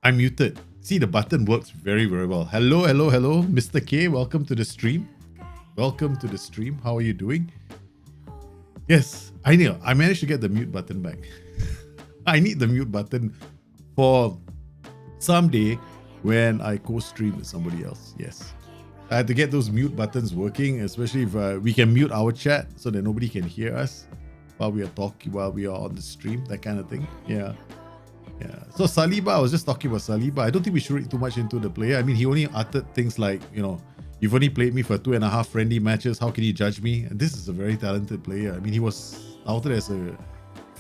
I'm muted. See, the button works very, very well. Hello, hello, hello, Mr. K. Welcome to the stream. Welcome to the stream. How are you doing? Yes, I know. I managed to get the mute button back. I need the mute button for someday when I co-stream with somebody else. Yes. I had to get those mute buttons working, especially if we can mute our chat so that nobody can hear us while we are talking, while we are on the stream, that kind of thing. Yeah. Yeah. So Saliba, I was just talking about Saliba. I don't think we should read too much into the player. I mean, he only uttered things like, you've only played me for 2.5 friendly matches. How can you judge me? And this is a very talented player. I mean, he was outed as a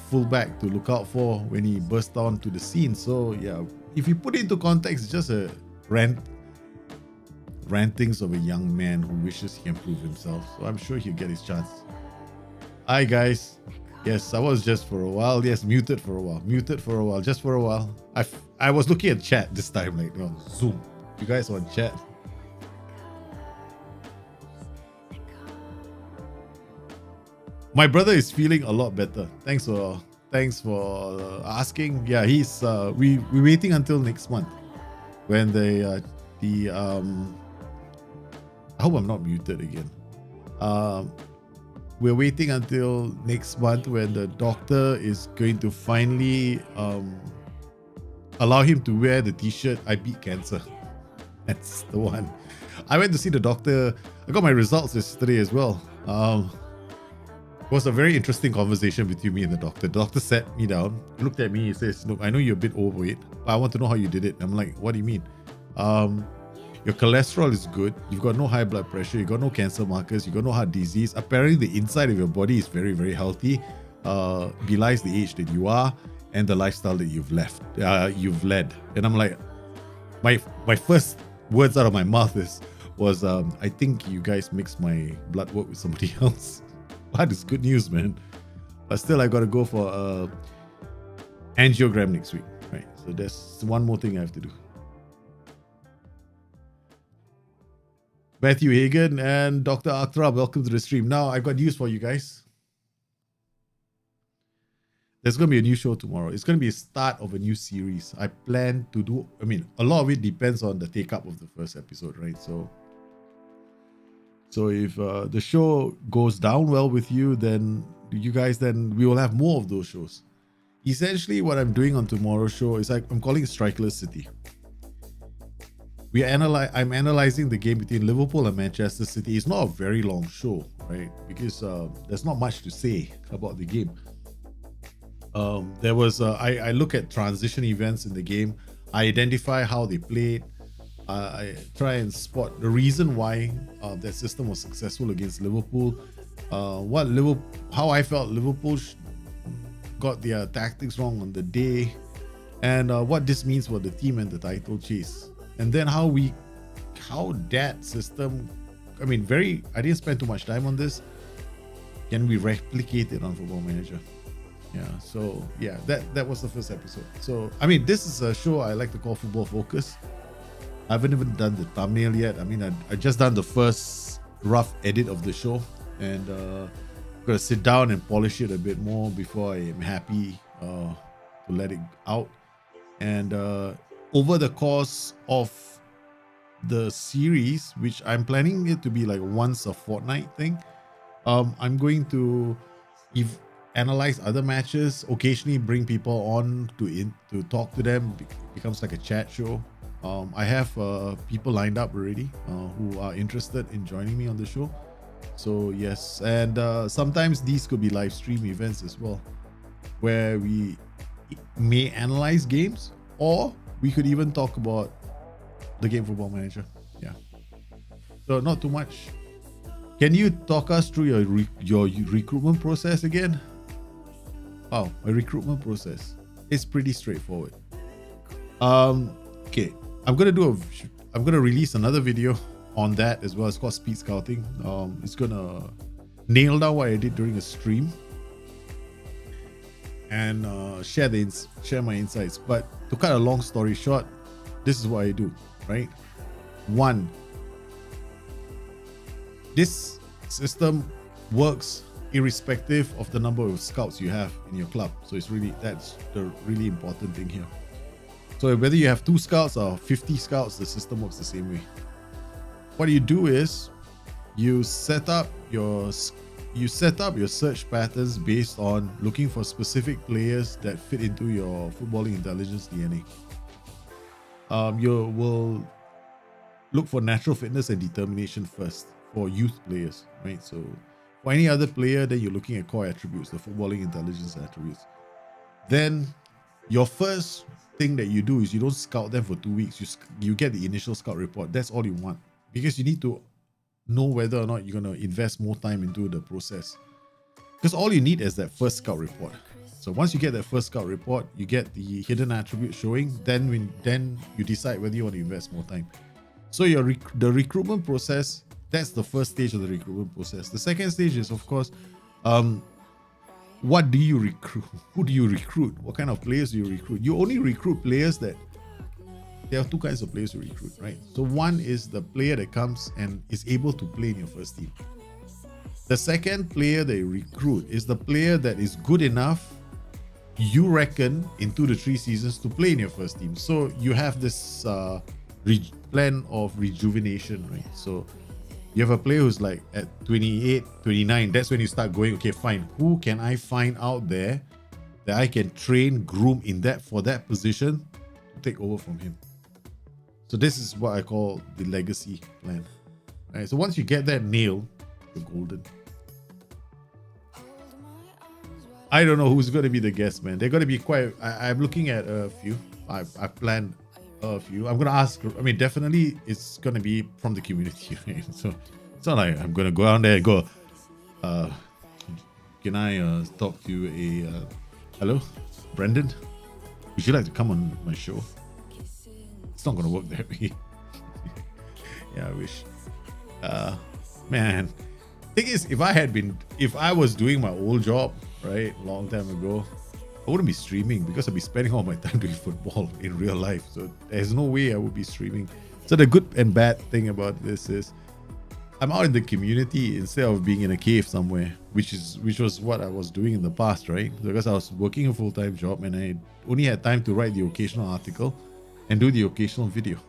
fullback to look out for when he burst onto the scene. So yeah, if you put it into context, it's just a rantings of a young man who wishes he can prove himself. So I'm sure he'll get his chance. Hi guys. Yes, I was just for a while. Yes, muted for a while. Just for a while. I was looking at chat this time, like on Zoom. You guys on chat? My brother is feeling a lot better. Thanks for asking. Yeah, he's we're waiting until next month when I hope I'm not muted again. We're waiting until next month when the doctor is going to finally allow him to wear the t-shirt "I beat cancer." That's the one. I went to see the doctor. I got my results yesterday as well. It was a very interesting conversation between me and the doctor. The doctor sat me down, looked at me, he says, "Look, I know you're a bit overweight, but I want to know how you did it." I'm like, "What do you mean?" Your cholesterol is good. You've got no high blood pressure. You've got no cancer markers. You've got no heart disease. Apparently, the inside of your body is very, very healthy. Belies the age that you are and the lifestyle that you've led. And I'm like, my first words out of my mouth was, "I think you guys mixed my blood work with somebody else." That is good news, man. But still, I got to go for angiogram next week, right? So there's one more thing I have to do. Matthew Hagen and Dr. Akhtar, welcome to the stream. Now, I've got news for you guys. There's going to be a new show tomorrow. It's going to be a start of a new series. I plan to do, a lot of it depends on the take-up of the first episode, right? So if the show goes down well with you, then we will have more of those shows. Essentially, what I'm doing on tomorrow's show is I'm calling it Strikerless City. I'm analyzing the game between Liverpool and Manchester City. It's not a very long show, right? Because there's not much to say about the game. I look at transition events in the game. I identify how they played. I try and spot the reason why that system was successful against Liverpool. How I felt Liverpool got their tactics wrong on the day, and what this means for the team and the title chase. And then how that system, I didn't spend too much time on this. Can we replicate it on Football Manager? Yeah, so yeah, that was the first episode. So, this is a show I like to call Football Focus. I haven't even done the thumbnail yet. I just done the first rough edit of the show, and I'm gonna sit down and polish it a bit more before I am happy to let it out. And over the course of the series, which I'm planning it to be like once a fortnight thing, I'm going to analyze other matches, occasionally bring people on to talk to them. It becomes like a chat show. I have people lined up already who are interested in joining me on the show. So yes, and sometimes these could be live stream events as well, where we may analyze games, or we could even talk about the game Football Manager. Yeah. So not too much. Can you talk us through your recruitment process again? Wow, my recruitment process is pretty straightforward. Okay, I'm gonna release another video on that as well. It's called Speed Scouting. It's gonna nail down what I did during a stream and share my insights. But to cut a long story short, this is what I do, right? One, this system works irrespective of the number of scouts you have in your club. So that's the really important thing here. So whether you have 2 scouts or 50 scouts, the system works the same way. What you do is you set up your search patterns based on looking for specific players that fit into your footballing intelligence DNA. You will look for natural fitness and determination first for youth players, right? So for any other player, then you're looking at core attributes, the footballing intelligence attributes. Then your first thing that you do is you don't scout them for 2 weeks. You get the initial scout report. That's all you want, because you need to know whether or not you're going to invest more time into the process, because all you need is that first scout report. So once you get that first scout report, you get the hidden attribute showing, then you decide whether you want to invest more time. So the recruitment process, that's the first stage of the recruitment process. The second stage is, of course, what do you recruit? Who do you recruit? What kind of players do you recruit? You only recruit players that... There are 2 kinds of players to recruit, right? So one is the player that comes and is able to play in your first team. The second player that you recruit is the player that is good enough, you reckon, in 2 to 3 seasons to play in your first team. So you have this plan of rejuvenation, right? So you have a player who's like at 28, 29, that's when you start going, okay, fine, who can I find out there that I can train, groom for that position to take over from him? So this is what I call the legacy plan. Right? So once you get that nailed, you're golden. I don't know who's going to be the guest, man. They're going to be quite... I'm looking at a few. I've planned a few. I'm going to ask... I mean, definitely it's going to be from the community, right? So it's not like I'm going to go out there and go, can I talk to a... hello, Brendan? Would you like to come on my show? It's not going to work that way. Yeah, I wish. Man, thing is, if I was doing my old job, right, long time ago, I wouldn't be streaming, because I'd be spending all my time doing football in real life. So there's no way I would be streaming. So the good and bad thing about this is I'm out in the community instead of being in a cave somewhere, which was what I was doing in the past, right? Because I was working a full-time job and I only had time to write the occasional article and do the occasional video.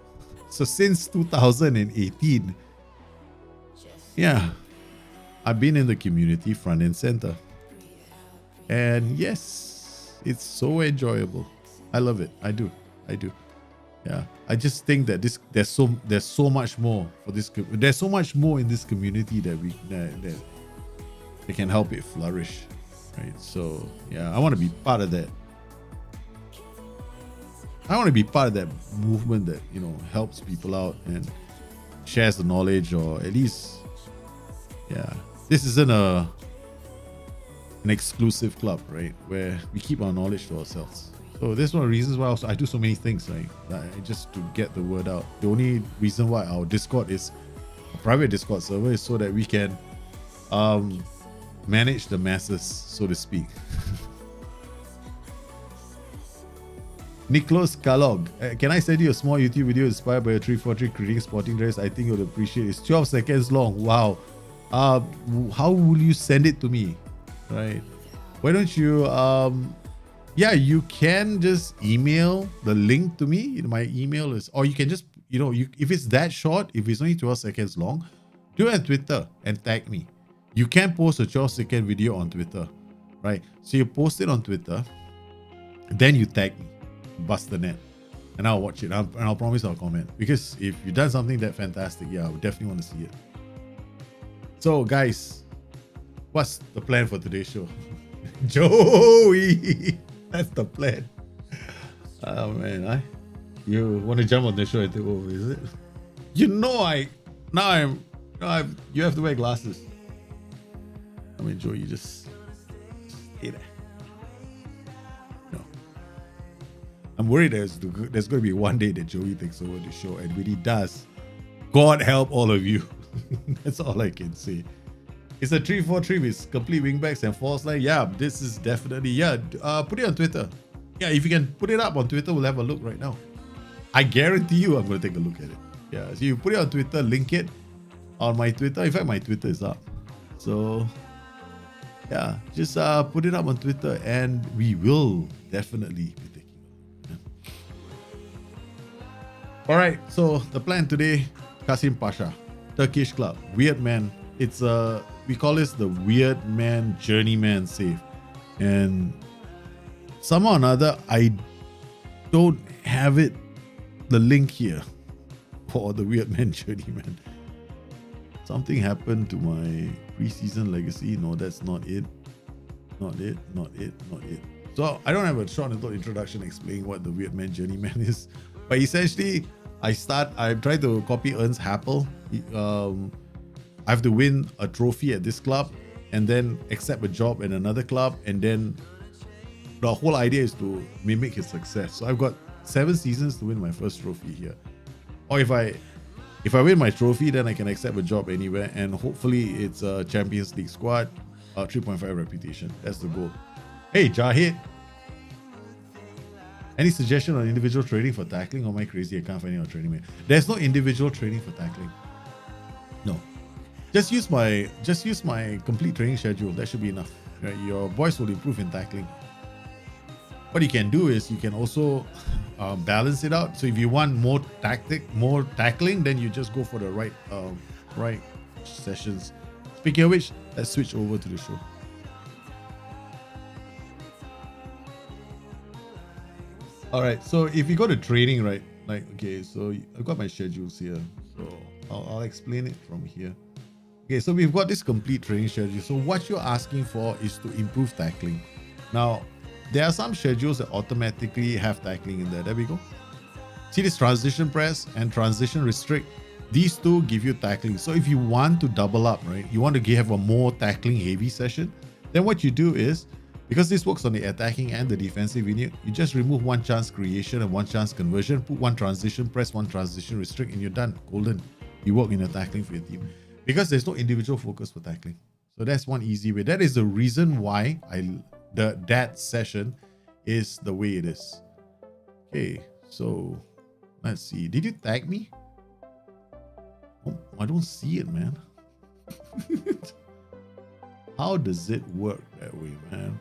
So since 2018, yeah, I've been in the community front and center. And yes, it's so enjoyable. I love it. I do. Yeah, I just think that there's so much more for this. There's so much more in this community that can help it flourish, right? So yeah, I want to be part of that. I want to be part of that movement that, you know, helps people out and shares the knowledge, or at least, yeah, this isn't an exclusive club, right? Where we keep our knowledge to ourselves. So that's one of the reasons why I do so many things, right? Just to get the word out. The only reason why our Discord is a private Discord server is so that we can manage the masses, so to speak. Nicholas Kalog, can I send you a small YouTube video inspired by a 343 critiquing sporting dress? I think you'll appreciate it. It's 12 seconds long. Wow. How will you send it to me? Right? Why don't you yeah, you can just email the link to me. My email is, or you can just, if it's that short, if it's only 12 seconds long, do it on Twitter and tag me. You can post a 12-second video on Twitter, right? So you post it on Twitter, then you tag me, Bustthenet, and I'll watch it. And I'll promise I'll comment, because if you've done something that fantastic, yeah, I would definitely want to see it. So guys, what's the plan for today's show? Joey, that's the plan. Oh man, you want to jump on the show and take over, is it? You have to wear glasses. I mean, Joey, you just stay there. No, I'm worried there's going to be one day that Joey takes over the show, and when he does, God help all of you. That's all I can say. It's a 3-4-3 with complete wingbacks and false line. Yeah, this is definitely, put it on Twitter. Yeah, if you can put it up on Twitter, we'll have a look right now. I guarantee you I'm going to take a look at it. Yeah, so you put it on Twitter, link it on my Twitter. In fact, my Twitter is up. So Yeah, just put it up on Twitter and we will definitely be taking it. Yeah. All right, so the plan today, Kasim Pasha, Turkish club, Weird Man. It's we call this the Weird Man Journeyman save. And somehow or another, I don't have it, the link here for the Weird Man Journeyman. Something happened to my preseason legacy. No, that's not it. Not it. So I don't have a short little introduction explaining what the Weird Man Journeyman is. But essentially, I tried to copy Ernst Happel. I have to win a trophy at this club and then accept a job at another club, and then the whole idea is to mimic his success. So I've got 7 seasons to win my first trophy here. Or if I win my trophy, then I can accept a job anywhere, and hopefully it's a Champions League squad, 3.5 reputation. That's the goal. Hey Jahid, any suggestion on individual training for tackling? Or am I crazy? I can't find it on Journeyman. There's no individual training for tackling. No. Just use my complete training schedule. That should be enough. Right? Your boys will improve in tackling. What you can do is you can also balance it out. So if you want more tackling, then you just go for the right sessions. Speaking of which, let's switch over to the show. All right. So if you go to training, right? Like, okay, so I've got my schedules here. So I'll explain it from here. Okay, so we've got this complete training schedule. So what you're asking for is to improve tackling. Now, there are some schedules that automatically have tackling in there. There we go. See this transition press and transition restrict. These two give you tackling. So if you want to double up, right? You want to have a more tackling heavy session. Then what you do is, because this works on the attacking and the defensive unit, you just remove one chance creation and one chance conversion. Put one transition press, one transition restrict, and you're done. Golden. You work in a tackling for your team. Because there's no individual focus for tackling. So that's one easy way. That is the reason why that session is the way it is. Okay, so let's see. Did you tag me? Oh, I don't see it, man. How does it work that way, man?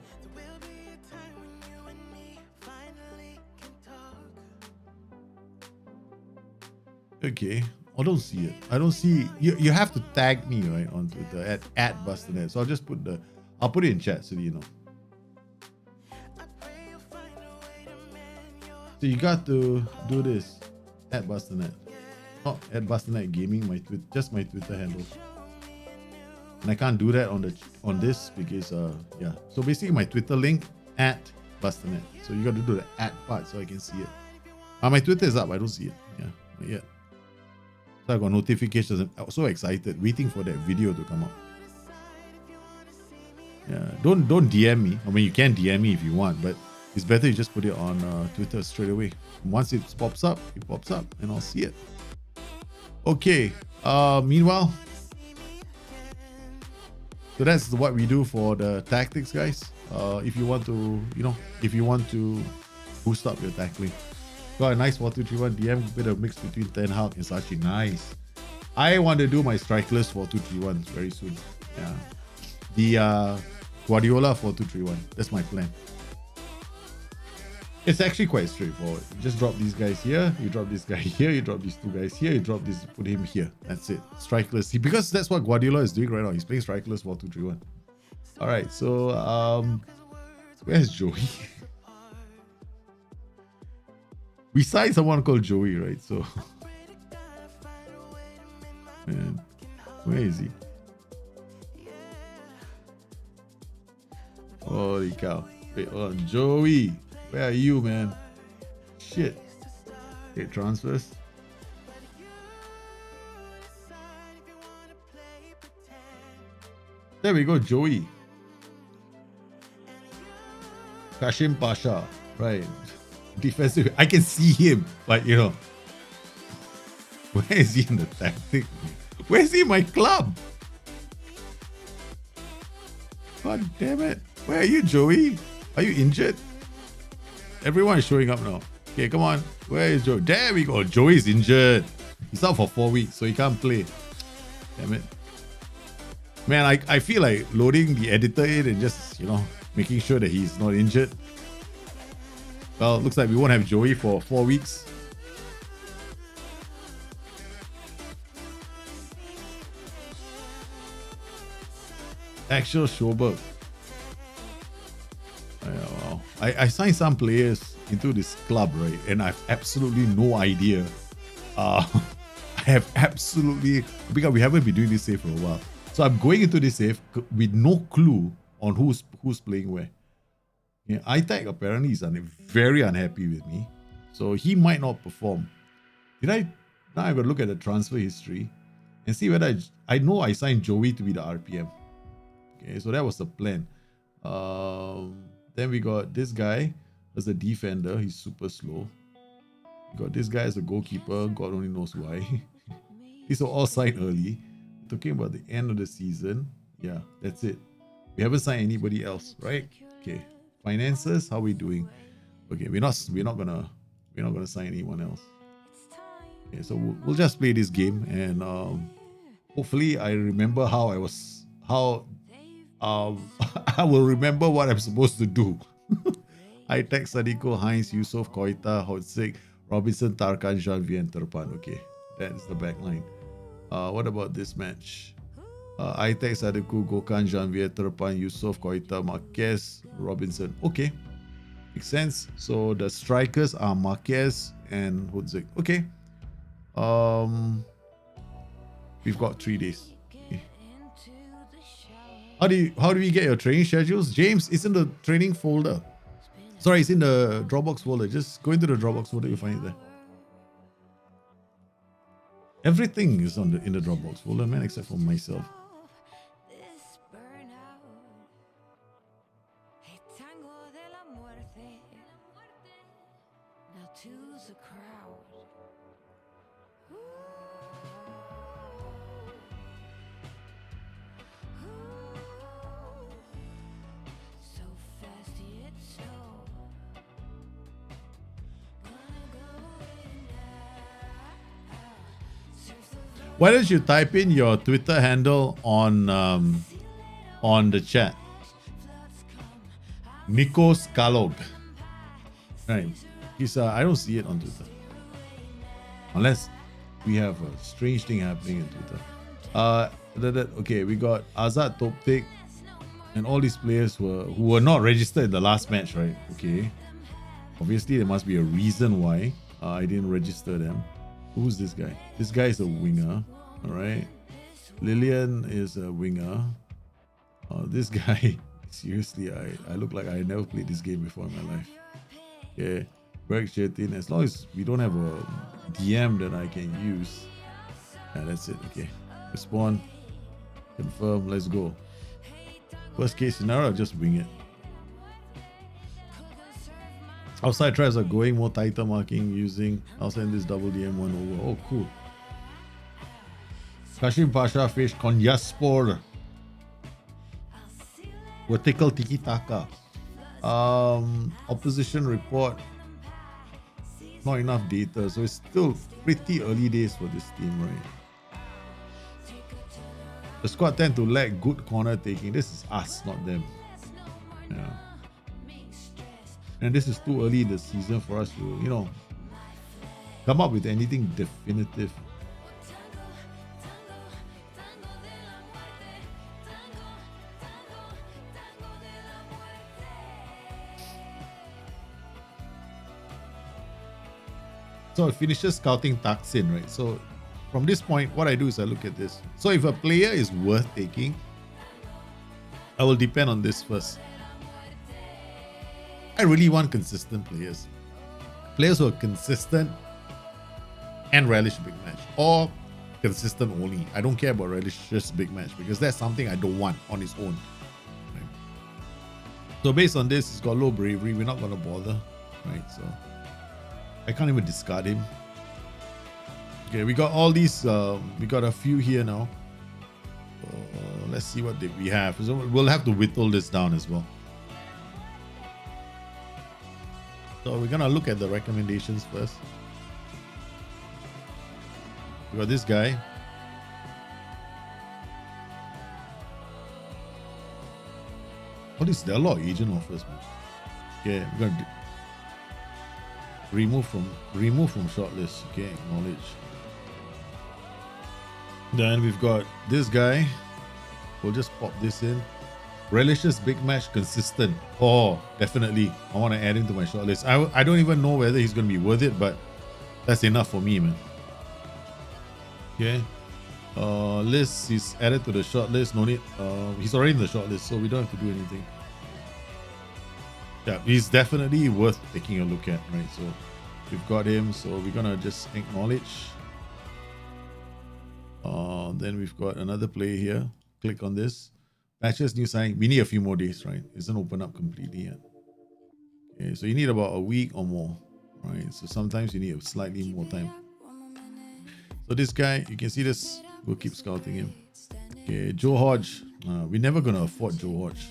Okay, I don't see it. I don't see you have to tag me, right, on Twitter at Bustthenet. So I'll put it in chat so you know. So you got to do this at Bustthenet. Not at Bustthenet Gaming, just my Twitter handle. And I can't do that on this because yeah. So basically my Twitter link at Bustthenet. So you got to do the at part so I can see it. My Twitter is up, I don't see it. Yeah, not yet. So I got notifications. I'm so excited, waiting for that video to come up. Yeah, don't DM me. I mean, you can DM me if you want, but it's better you just put it on Twitter straight away. Once it pops up, and I'll see it. Okay. Meanwhile, so that's what we do for the tactics, guys. If you want to boost up your tackling. Got a nice 4-2-3-1 DM, bit of mix between Ten Hag and Sachi. Nice. I want to do my strikeless 4-2-3-1 very soon. Yeah. The Guardiola 4-2-3-1. That's my plan. It's actually quite straightforward. You just drop these guys here, you drop this guy here, you drop these two guys here, you drop this, put him here. That's it. Strikeless. Because that's what Guardiola is doing right now. He's playing strikeless 4-2-3-1. Alright, so where's Joey? We signed someone called Joey, right? So man, where is he? Holy cow. Wait, hold on. Joey, where are you, man? Shit. Okay, transfers. There we go, Joey. Kashim Pasha, right? Defensive. I can see him, but you know, where is he in the tactic? Where is he in my club? God damn it. Where are you, Joey? Are you injured? Everyone is showing up now. Okay, come on. Where is Joey? There we go. Joey's injured. He's out for 4 weeks, so he can't play. Damn it. Man, I feel like loading the editor in and just, making sure that he's not injured. Well, it looks like we won't have Joey for 4 weeks. Actual Schoberg. Well, I signed some players into this club, right? And I have absolutely no idea. I have absolutely, because we haven't been doing this save for a while. So I'm going into this save with no clue on who's playing where. Yeah, iTech apparently is very unhappy with me. So he might not perform. Now I got to look at the transfer history and see whether I know I signed Joey to be the RPM. Okay, so that was the plan. Then we got this guy as a defender. He's super slow. We got this guy as a goalkeeper. God only knows why. These are all signed early. Talking about the end of the season. Yeah, that's it. We haven't signed anybody else, right? Okay. Finances, how are we doing? Okay, we're not gonna sign anyone else. Okay, so we'll just play this game and hopefully I remember I will remember what I'm supposed to do. I text Fanatical, Heinz, Yusof, Koita, Hotsik, Robinson, Tarkan, Janvier, and Turpan. Okay, that's the back line. What about this match? I text Sadiku, Gokan, Janvier, Turpan, Yusof, Koita, Marquez, Robinson. Okay, makes sense. So the strikers are Marquez and Hudzik. Okay. We've got 3 days. Okay. How do we get your training schedules? James, it's in the training folder. Sorry, it's in the Dropbox folder. Just go into the Dropbox folder, you'll find it there. Everything is in the Dropbox folder, man, except for myself. Why don't you type in your Twitter handle on the chat? Nikos Kalog. Right. He's I don't see it on Twitter. Unless we have a strange thing happening in Twitter. Okay, we got Azad Toptik and all these players who were not registered in the last match, right? Okay. Obviously there must be a reason why I didn't register them. Who's this guy? This guy is a winger. All right. Lillian is a winger. This guy, seriously, I look like I never played this game before in my life. Yeah. Greg Chetin, as long as we don't have a DM that I can use. Yeah, that's it. Okay. Respond. Confirm. Let's go. Worst case scenario, I'll just wing it. Outside tries are going more tighter marking using. I'll send this double DM one over. Oh, cool. Kashim Pasha fish Konyaspor. Vertical Tiki Taka. Opposition report. Not enough data, so it's still pretty early days for this team, right? The squad tend to lack good corner taking. This is us, not them. Yeah. And this is too early in the season for us to, come up with anything definitive. So it finishes scouting Taksin, right? So from this point, what I do is I look at this. So if a player is worth taking, I will depend on this first. I really want consistent players. Players who are consistent and relish big match. Or consistent only. I don't care about relish just big match because that's something I don't want on its own. Right? So based on this, it's got low bravery. We're not going to bother. Right? So I can't even discard him. Okay, we got all these. We got a few here now. Let's see what we have. So we'll have to whittle this down as well. So we're gonna look at the recommendations first. We got this guy. All this, there are a lot of agent offers, man. Okay, we're gonna remove from shortlist. Okay, acknowledge. Then we've got this guy. We'll just pop this in. Relishes big match consistent. Oh, definitely. I want to add him to my shortlist. I don't even know whether he's going to be worth it, but that's enough for me, man. Okay. List is added to the shortlist. No need. He's already in the shortlist, so we don't have to do anything. Yeah, he's definitely worth taking a look at, right? So we've got him. So we're gonna just acknowledge. Then we've got another player here. Click on this. Matches new signing. We need a few more days, right? It doesn't open up completely yet. Okay, so you need about a week or more, right? So sometimes you need slightly more time. So this guy, you can see this. We'll keep scouting him. Okay, Joe Hodge. We're never gonna afford Joe Hodge.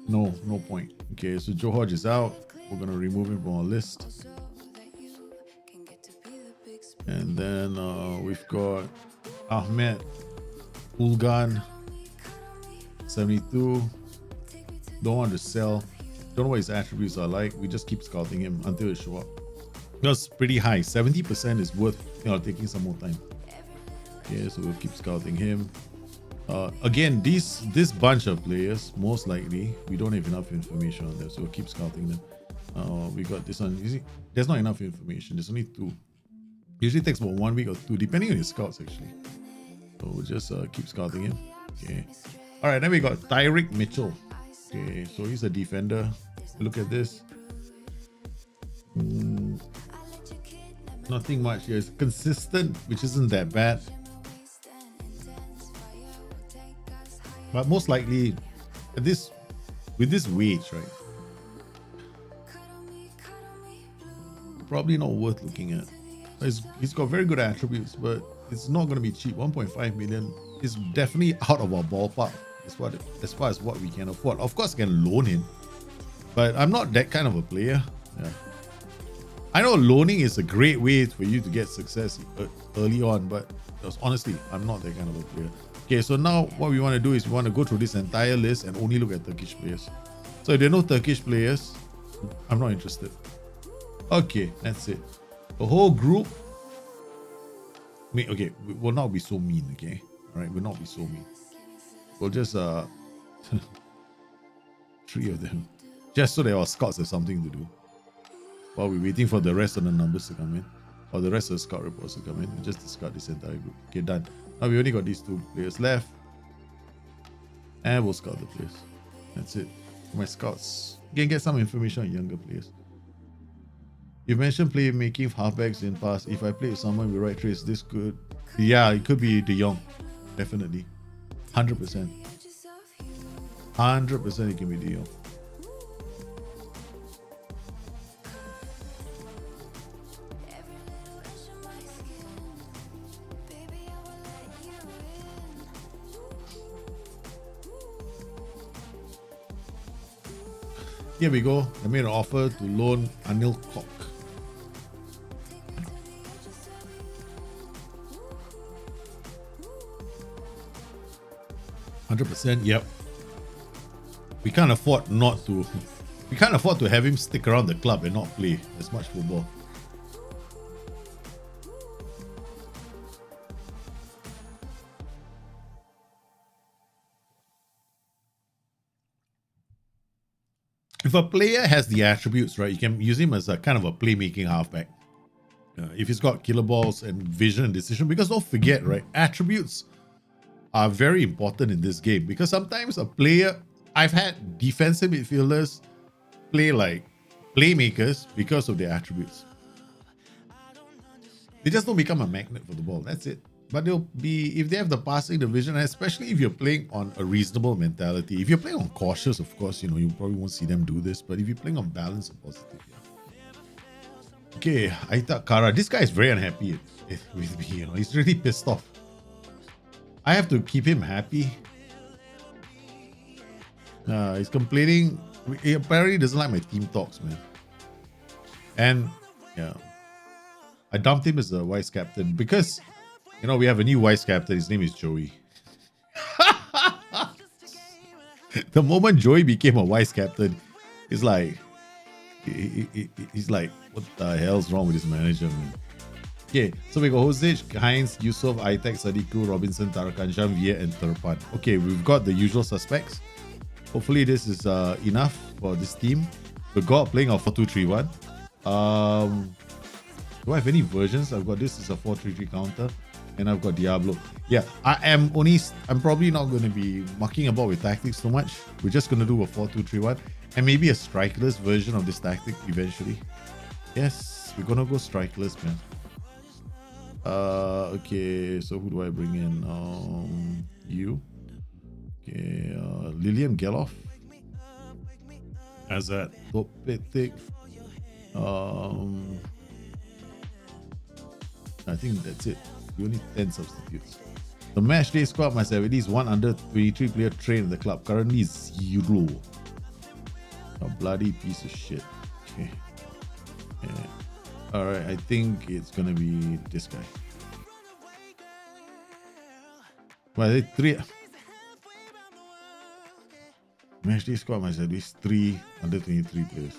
No point. Okay, so Joe Hodge is out. We're gonna remove him from our list. And then we've got Ahmed Ulgan 72. Don't want to sell. Don't know what his attributes are like. We just keep scouting him until it show up. That's pretty high. 70% is worth taking some more time. Okay, so we'll keep scouting him. Again, this bunch of players, most likely, we don't have enough information on them, so we'll keep scouting them. We got this one. You see, there's not enough information. There's only 2. Usually takes about 1 week or 2, depending on your scouts, actually. So we'll just keep scouting him. Okay. All right, then we got Tyreek Mitchell. Okay, so he's a defender. Look at this. Nothing much here. It's consistent, which isn't that bad. But most likely, with this wage, right? Probably not worth looking at. He's got very good attributes, but it's not going to be cheap. 1.5 million is definitely out of our ballpark as far as what we can afford. Of course, I can loan him, but I'm not that kind of a player. Yeah. I know loaning is a great way for you to get success early on, but honestly, I'm not that kind of a player. Okay, so now what we want to do is we want to go through this entire list and only look at Turkish players. So if there are no Turkish players, I'm not interested. Okay, that's it. The whole group. Okay, we will not be so mean. Okay, all right, we'll not be so mean. We'll just 3 of them, just so that our scouts have something to do while we're waiting for the rest of the numbers to come in, or the rest of the scout reports to come in. We just discard this entire group. Okay, done. Now we only got these 2 players left, and we'll scout the players. That's it. For my scouts, you can get some information on younger players. You mentioned playmaking halfbacks in past. If I play with someone with right traits, this could... Yeah, it could be De Jong. Definitely. 100%. 100% it can be De Jong. Here we go. I made an offer to loan Anil Kok. 100%, yep. We can't afford not to. We can't afford to have him stick around the club and not play as much football. If a player has the attributes, right, you can use him as a kind of a playmaking halfback. If he's got killer balls and vision and decision, because don't forget, right, attributes are very important in this game, because sometimes a player, I've had defensive midfielders play like playmakers because of their attributes. They just don't become a magnet for the ball. That's it. But they'll be, if they have the passing, the vision, and especially if you're playing on a reasonable mentality. If you're playing on cautious, of course, you probably won't see them do this. But if you're playing on balance and positive, yeah. Okay, Aita Kara. This guy is very unhappy with me. He's really pissed off. I have to keep him happy. He's complaining. He apparently doesn't like my team talks, man. And yeah, I dumped him as a vice captain because we have a new vice captain. His name is Joey. The moment Joey became a vice captain, he's like, he's like, what the hell's wrong with this manager, man? Okay, so we got Hosic, Heinz, Yusof, Aitek, Sadiku, Robinson, Tarakan, Janvier, and Terpan. Okay, we've got the usual suspects. Hopefully this is enough for this team. We got playing a 4-2-3-1. Do I have any versions? I've got this is a 4-3-3 counter, and I've got Diablo. Yeah, I'm probably not going to be mucking about with tactics too much. We're just going to do a 4-2-3-1 and maybe a strikerless version of this tactic eventually. Yes, we're going to go strikerless, man. Okay, so who do I bring in? You. Okay, Lilian Geloff. As that Topetic. I think that's it. We only 10 substitutes. The match day squad must have at least one under 23 player trained in the club. Currently 0. A bloody piece of shit. Okay. Yeah. Alright, I think it's gonna be this guy. Well, 3 match day squad must have at least 3 under 23 players.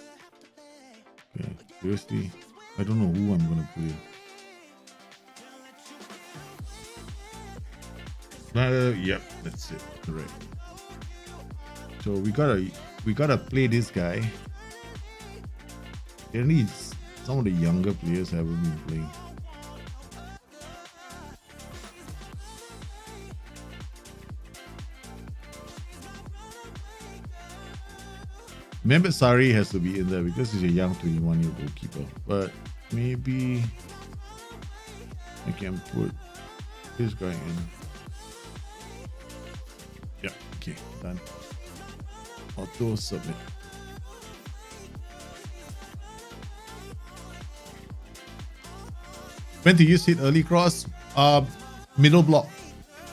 Okay, seriously, I don't know who I'm gonna put in. Yep, that's it. Correct. So we gotta play this guy. Apparently, some of the younger players haven't been playing. Mehmet Sari has to be in there because he's a young 21-year goalkeeper. But maybe I can put this guy in. Yeah, okay, done. Auto submit. When to use hit early cross? Middle block.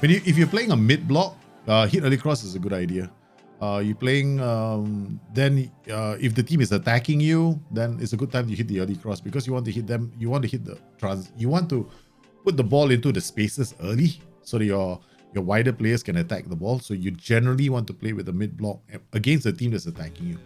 If you're playing a mid block, hit early cross is a good idea. You're playing then if the team is attacking you, then it's a good time to hit the early cross because you want to hit them. You want to hit the you want to put the ball into the spaces early so that your wider players can attack the ball. So you generally want to play with the mid block against the team that's attacking you.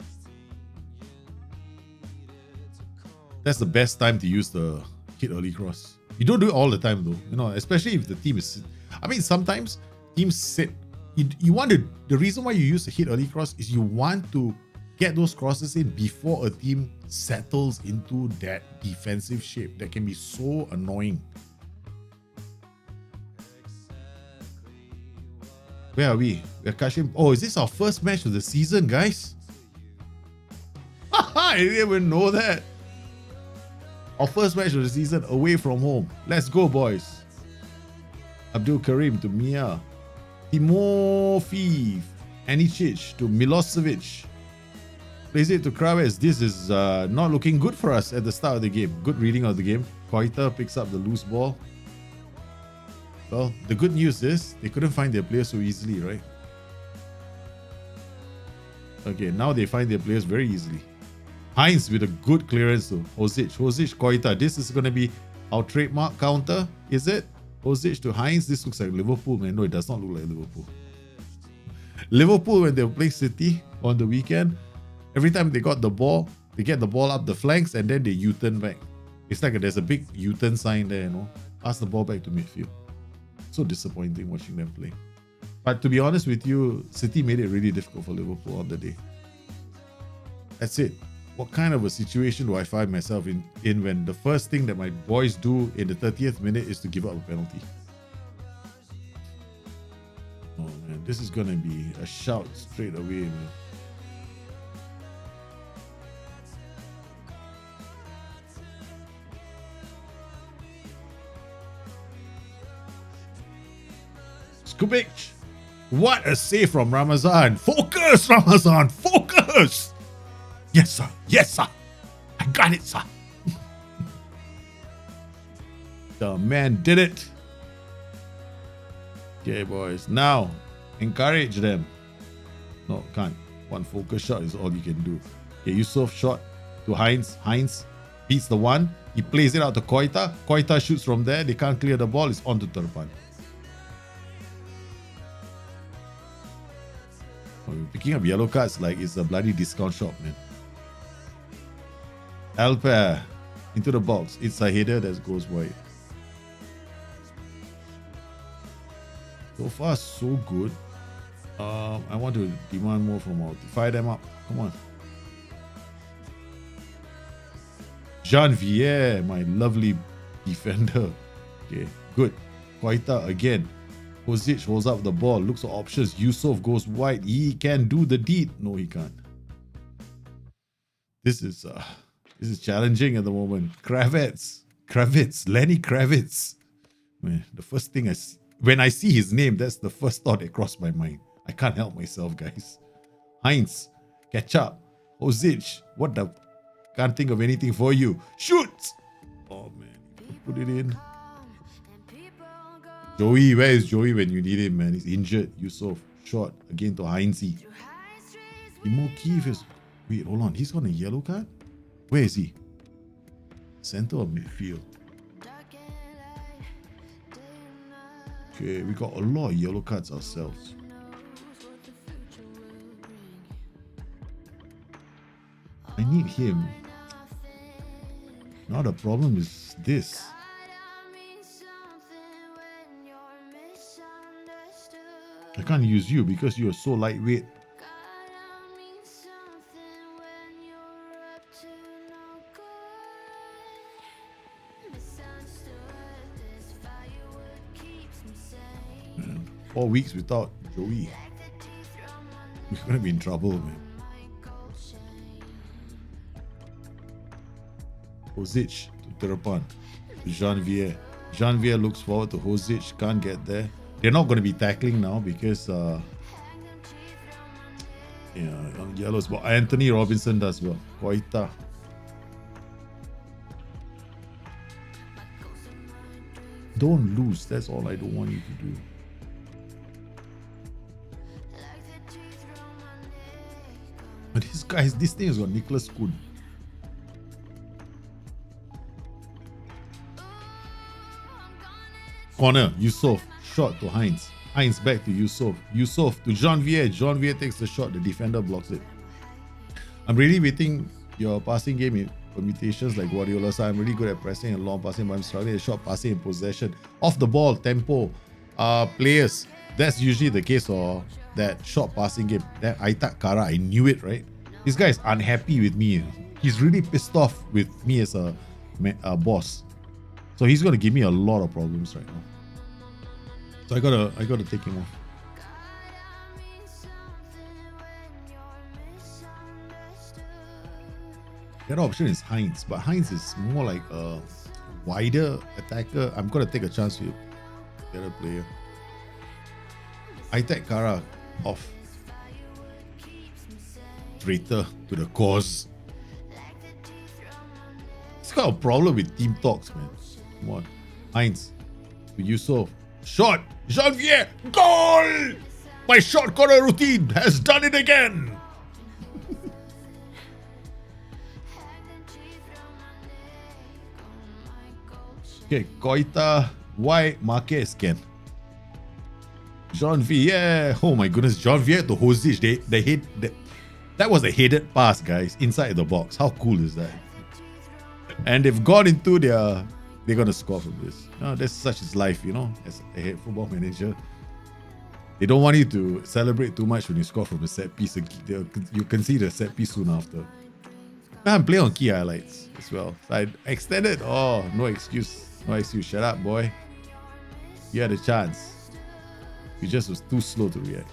That's the best time to use the hit early cross. You don't do it all the time though, you know, especially if the team is. I mean, sometimes teams sit. You want to. The reason why you use the hit early cross is you want to get those crosses in before a team settles into that defensive shape that can be so annoying. Where are we? We're catching. Oh, is this our first match of the season, guys? I didn't even know that. Our first match of the season away from home. Let's go, boys. Abdul Karim to Mia. Timofeev. Anicic to Milosevic. Plays it to Kraves. This is not looking good for us at the start of the game. Good reading of the game. Koita picks up the loose ball. Well, the good news is they couldn't find their players so easily, right? Okay, now they find their players very easily. Heinz with a good clearance to Hosic, Koita. This is going to be our trademark counter, is it? Hosic to Heinz. This looks like Liverpool, man. No, it does not look like Liverpool. Liverpool, when they play City on the weekend, every time they got the ball, they get the ball up the flanks and then they U-turn back. It's like there's a big U-turn sign there, you know. Pass the ball back to midfield. So disappointing watching them play. But to be honest with you, City made it really difficult for Liverpool on the day. That's it. What kind of a situation do I find myself in when the first thing that my boys do in the 30th minute is to give up a penalty? Oh man, this is gonna be a shout straight away, man. Skubic! What a save from Ramazan! Focus, Ramazan! Focus! Yes, sir. Yes, sir. I got it, sir. The man did it. Okay, boys. Now, encourage them. No, can't. One focus shot is all you can do. Okay, Yusuf shot to Heinz. Heinz beats the one. He plays it out to Koita. Koita shoots from there. They can't clear the ball. It's on to Terpan. Oh, picking up yellow cards like it's a bloody discount shop, man. Alper into the box. It's a header that goes wide. So far, so good. I want to demand more from Multi. Fire them up. Come on. Janvier, my lovely defender. Okay, good. Koita again. Kozic holds up the ball. Looks for options. Yusuf goes wide. He can do the deed. No, he can't. This is challenging at the moment. Kravitz, Lenny Kravitz. Man, the first thing when I see his name, that's the first thought that crossed my mind. I can't help myself, guys. Heinz, catch up. Kozic, what the? Can't think of anything for you. Shoot! Oh man, put it in. Joey, where is Joey when you need him, man? He's injured. Yusuf, short again to Heinzie. Imo Keefe is. Wait, hold on. He's got a yellow card? Where is he? Center or midfield? Okay, we got a lot of yellow cards ourselves. I need him. Now the problem is this. I can't use you because you are so lightweight. Man, 4 weeks without Joey. We're gonna be in trouble, man. Hozic to Terapan. Janvier. Janvier looks forward to Hozic. Can't get there. They're not going to be tackling now because on yellows. But Anthony Robinson does well. Koita. Don't lose. That's all I don't want you to do. But this thing has got Nicholas Kuhn. Corner, Yusuf, shot to Heinz. Heinz back to Yusuf. Yusuf to Janvier. Janvier takes the shot. The defender blocks it. I'm really waiting your passing game in permutations like Guardiola. So I'm really good at pressing and long passing, but I'm struggling at short passing and possession. Off the ball, tempo, players. That's usually the case for that short passing game. That Aitak Kara, I knew it, right? This guy is unhappy with me. He's really pissed off with me as a boss. So he's going to give me a lot of problems right now. So I gotta take him off. The other option is Heinz, but Heinz is more like a wider attacker. I'm gonna take a chance with the other player. Aitak Kara off. Traitor to the cause. It's got a problem with team talks, man. Come on. Heinz to Yusuf. Shot! Janvier! Goal! My short corner routine has done it again! Okay, Koita, why Marquez can? Janvier! Oh my goodness, Janvier to Hozic. That was a headed pass, guys, inside the box. How cool is that? And they've gone into they're gonna score from this. No, that's such is life, you know, as a head football manager. They don't want you to celebrate too much when you score from a set piece. You concede a set piece soon after. I'm playing on key highlights as well. So I extended. Oh, no excuse. No excuse. Shut up, boy. You had a chance. You just was too slow to react.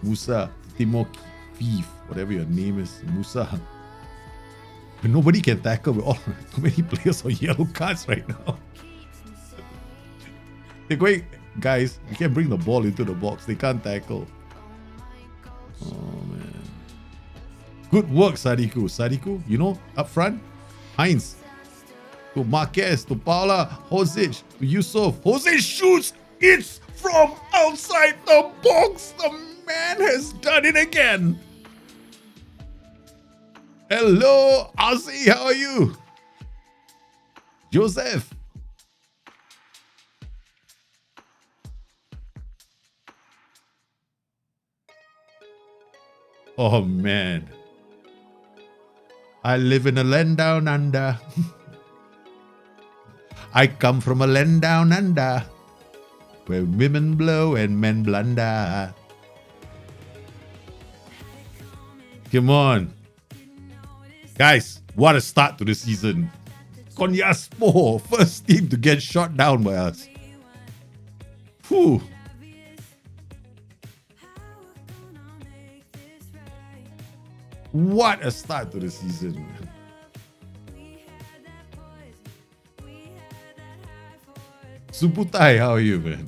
Musa, Timo Thief, whatever your name is, Musa. But nobody can tackle with all too many players on yellow cards right now. They're going, guys, you can't bring the ball into the box. They can't tackle. Oh, man. Good work, Sadiku. Sadiku, you know, up front. Heinz. To Marquez. To Paula. Hozic. To Yusuf. Hozic shoots. It's from outside the box. The man has done it again. Hello, Ozzy, how are you? Joseph. Oh man. I live in a land down under. I come from a land down under, where women blow and men blunder. Come on. Guys, what a start to the season. Konyaspor, first team to get shot down by us. Whew. What a start to the season. Suputai, how are you, man?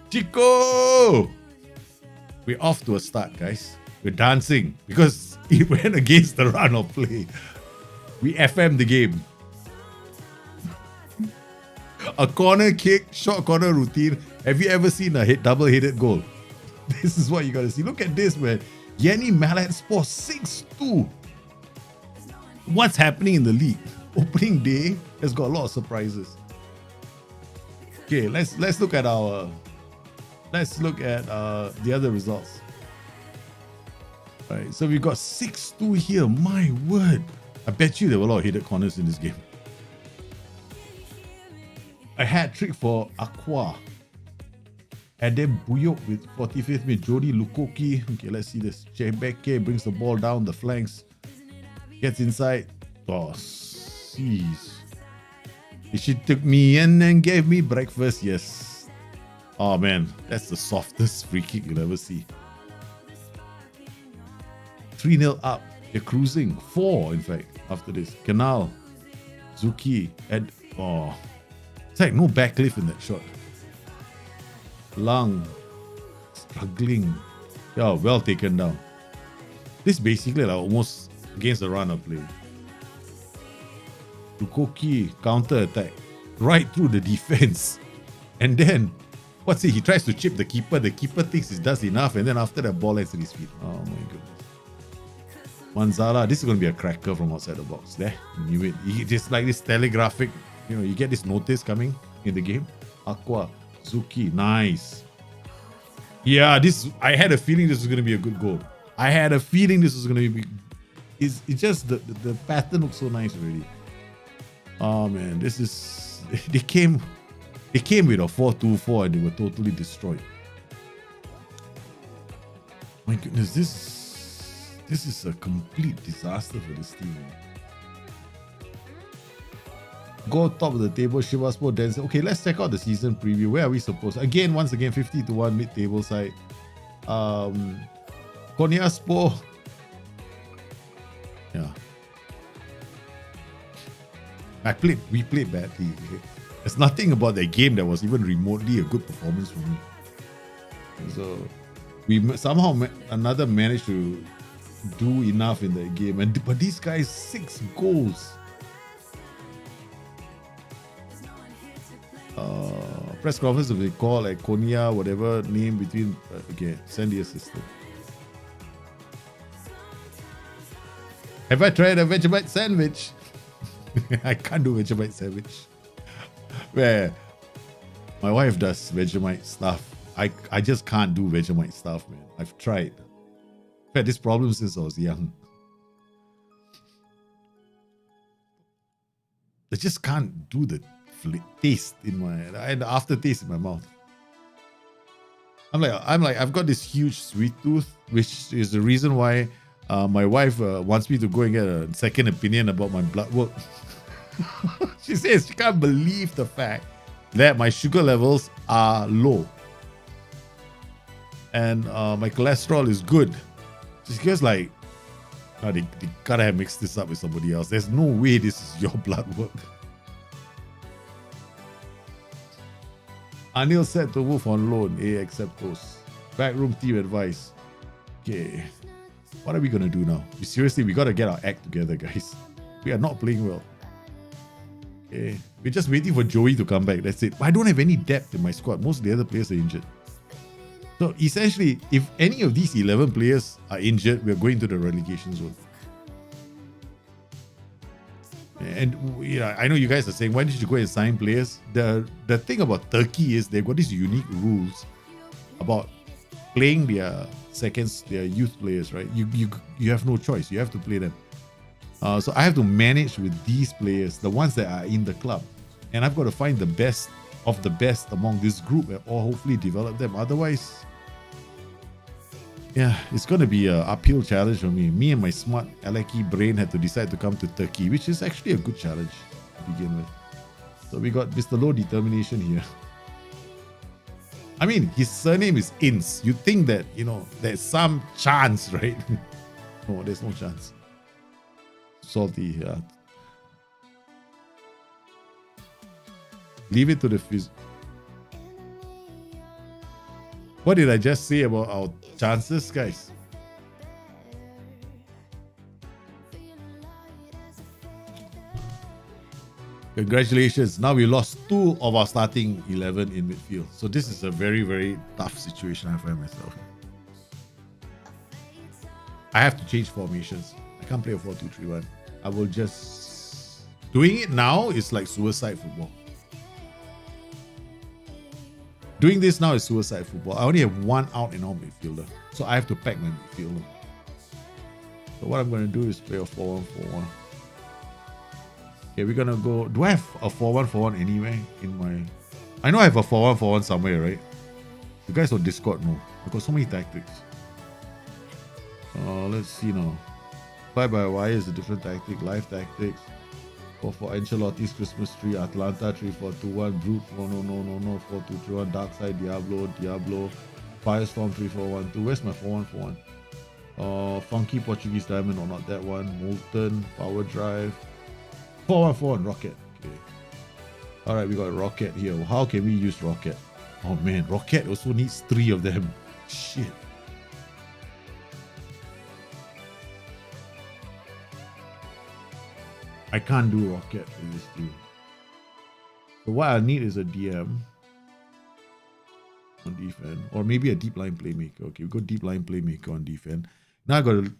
Chico! We're off to a start, guys. We're dancing because it went against the run of play. We FM the game. A corner kick, short corner routine. Have you ever seen a double-headed goal? This is what you gotta see. Look at this, man. Yenny Malatspor 6-2. What's happening in the league? Opening day has got a lot of surprises. Okay, let's look at our the other results. All right, so we got 6-2 here. My word. I bet you there were a lot of headed corners in this game. A hat trick for Aqua. And then Buyok with 45th minute. Jody Lukoki. Okay, let's see this. Chebeke brings the ball down the flanks. Gets inside. Oh, jeez. She took me in and gave me breakfast. Yes. Oh, man. That's the softest free kick you'll ever see. 3-0 up. They're cruising. 4, in fact, after this. Canal. Zuki. And oh. It's like no backlift in that shot. Lang. Struggling. Yeah, well taken down. This basically like almost against the run of play. Lukoki counter attack. Right through the defense. And then, what's it? He tries to chip the keeper. The keeper thinks he does enough. And then after that, ball lands at his feet. Oh my goodness. Manzala, this is going to be a cracker from outside the box. There, you knew it. It's like this telegraphic, you get this notice coming in the game. Aqua, Zuki, nice. Yeah, I had a feeling this was going to be a good goal. I had a feeling this was going to be. It's just the pattern looks so nice already. Oh man, this is. They came with a 4-2-4 and they were totally destroyed. My goodness, this is a complete disaster for this team. Go top of the table, Shivaspor, Denzel. Okay, let's check out the season preview. Where are we supposed? Once again, 50-1 mid-table side. Konyaspor. Yeah. We played badly. There's nothing about that game that was even remotely a good performance for me. So we somehow managed to do enough in that game. But these guys, 6 goals. Press conference if they call like Konya, whatever name between. Okay, send the assistant. Have I tried a Vegemite sandwich? I can't do Vegemite sandwich. Where my wife does Vegemite stuff. I just can't do Vegemite stuff, man. I've tried. I've had this problem since I was young. I just can't do the taste in the aftertaste in my mouth. I'm like I've got this huge sweet tooth, which is the reason why my wife wants me to go and get a second opinion about my blood work. She says she can't believe the fact that my sugar levels are low and my cholesterol is good. She goes like, oh, they gotta have mixed this up with somebody else. There's no way this is your blood work. Anil said to move on loan. Accept those. Backroom team advice. Okay. What are we gonna do now? Seriously, we gotta get our act together, guys. We are not playing well. Okay. We're just waiting for Joey to come back. That's it. I don't have any depth in my squad. Most of the other players are injured. So essentially, if any of these 11 players are injured, we're going to the relegation zone. And I know you guys are saying, why did you go and sign players? The thing about Turkey is they've got these unique rules about playing their seconds, they're youth players, right? You have no choice. You have to play them. So I have to manage with these players, the ones that are in the club, and I've got to find the best of the best among this group, or hopefully develop them. Otherwise, yeah, it's going to be an uphill challenge for me. Me and my smart Aleki brain had to decide to come to Turkey, which is actually a good challenge to begin with. So we got Mr. Low Determination here. I mean, his surname is Ince. You'd think that, there's some chance, right? No, there's no chance. Salty, yeah. Leave it to the phys. What did I just say about our chances, guys? Congratulations. Now we lost 2 of our starting 11 in midfield. So this is a very, very tough situation I find myself in. I have to change formations. I can't play a 4-2-3-1. I will just... Doing it now is like suicide football. Doing this now is suicide football. I only have 1 out and out midfielder. So I have to pack my midfielder. So what I'm going to do is play a 4-1-4-1. Okay, we're going to go... Do I have a 4-1-4-1 anywhere in my... I know I have a 4-1-4-1 somewhere, right? You guys on Discord know. I've got so many tactics. Let's see now. Fly by wire is a different tactic. Live tactics. For Ancelotti's Christmas tree. Atlanta 3-4-2-1. Brute. No. 4-2-3-1. Dark Side. Diablo. Firestorm 3-4-1-2. Where's my 4-1-4-1? Funky Portuguese Diamond. Or not that one. Molten. Power Drive. 4-1-4-1. Rocket. Okay. Alright, we got Rocket here. How can we use Rocket? Oh man, Rocket also needs 3 of them. Shit. I can't do Rocket for this team. So what I need is a DM on defense, or maybe a deep line playmaker. Okay, we got deep line playmaker on defense. Now I got to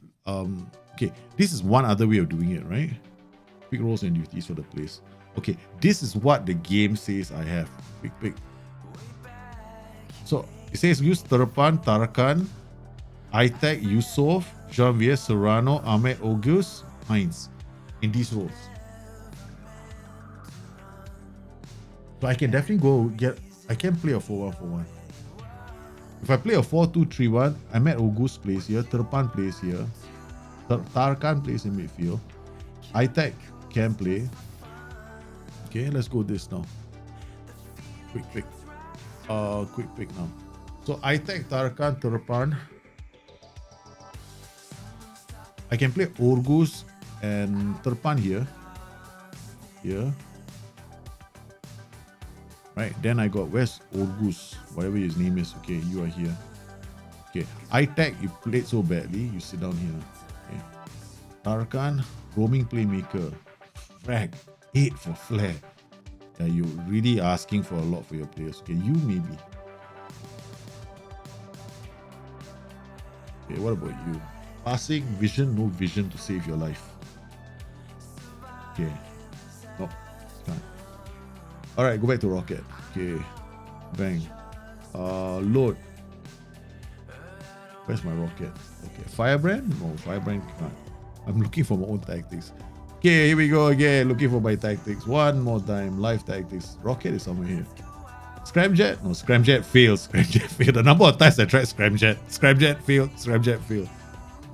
okay, this is one other way of doing it, right? Pick roles and duties for the place. Okay, this is what the game says I have. Pick. So it says use Terpan, Tarakan, Itek, Yusof, Janvier, Serrano, Ahmed, Auguste, Heinz in these roles. So I can definitely I can play a 4-1-4-1. If I play a 4-2-3-1, Ahmed Auguste plays here, Terpan plays here, Tarkan plays in midfield, Itek can play. Okay, let's go this now. Quick pick. Quick pick now. So Itek, Tarkan, Terpan. I can play Auguste and Terpan here. Right, then I got where's Auguste, whatever his name is. Okay, you are here. Okay, Itek, you played so badly, you sit down here. Okay, Tarkan, roaming playmaker. Frag, 8 for flair. Yeah, you're really asking for a lot for your players. Okay, you maybe. Okay, what about you? Passing, vision, no vision to save your life. Okay. No, can't. Alright, go back to Rocket. Okay. Bang. Load. Where's my Rocket? Okay. Firebrand? No, Firebrand can't. I'm looking for my own tactics. Okay, here we go again. Looking for my tactics. One more time. Live tactics. Rocket is somewhere here. Scramjet? No, Scramjet fails. Scramjet failed. The number of times I tried Scramjet. Scramjet failed. Scramjet failed.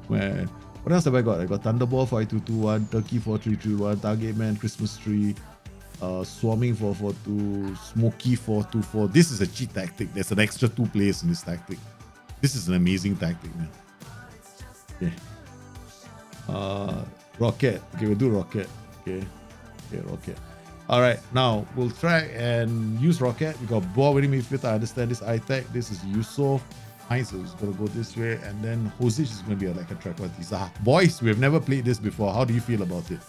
Man. What else have I got? I got Thunderball 5221, Turkey 4331, Target Man, Christmas Tree, Swarming 442, Smoky 424. This is a cheat tactic. There's an extra 2 players in this tactic. This is an amazing tactic, man. Okay. Rocket. Okay, we'll do Rocket. Okay, Rocket. Alright, now we'll try and use Rocket. We got ball winning midfield. I understand this Itek. This is Yusof. Heinz is going to go this way, and then Hosic is going to be like a track one. Boys, we've never played this before. How do you feel about it?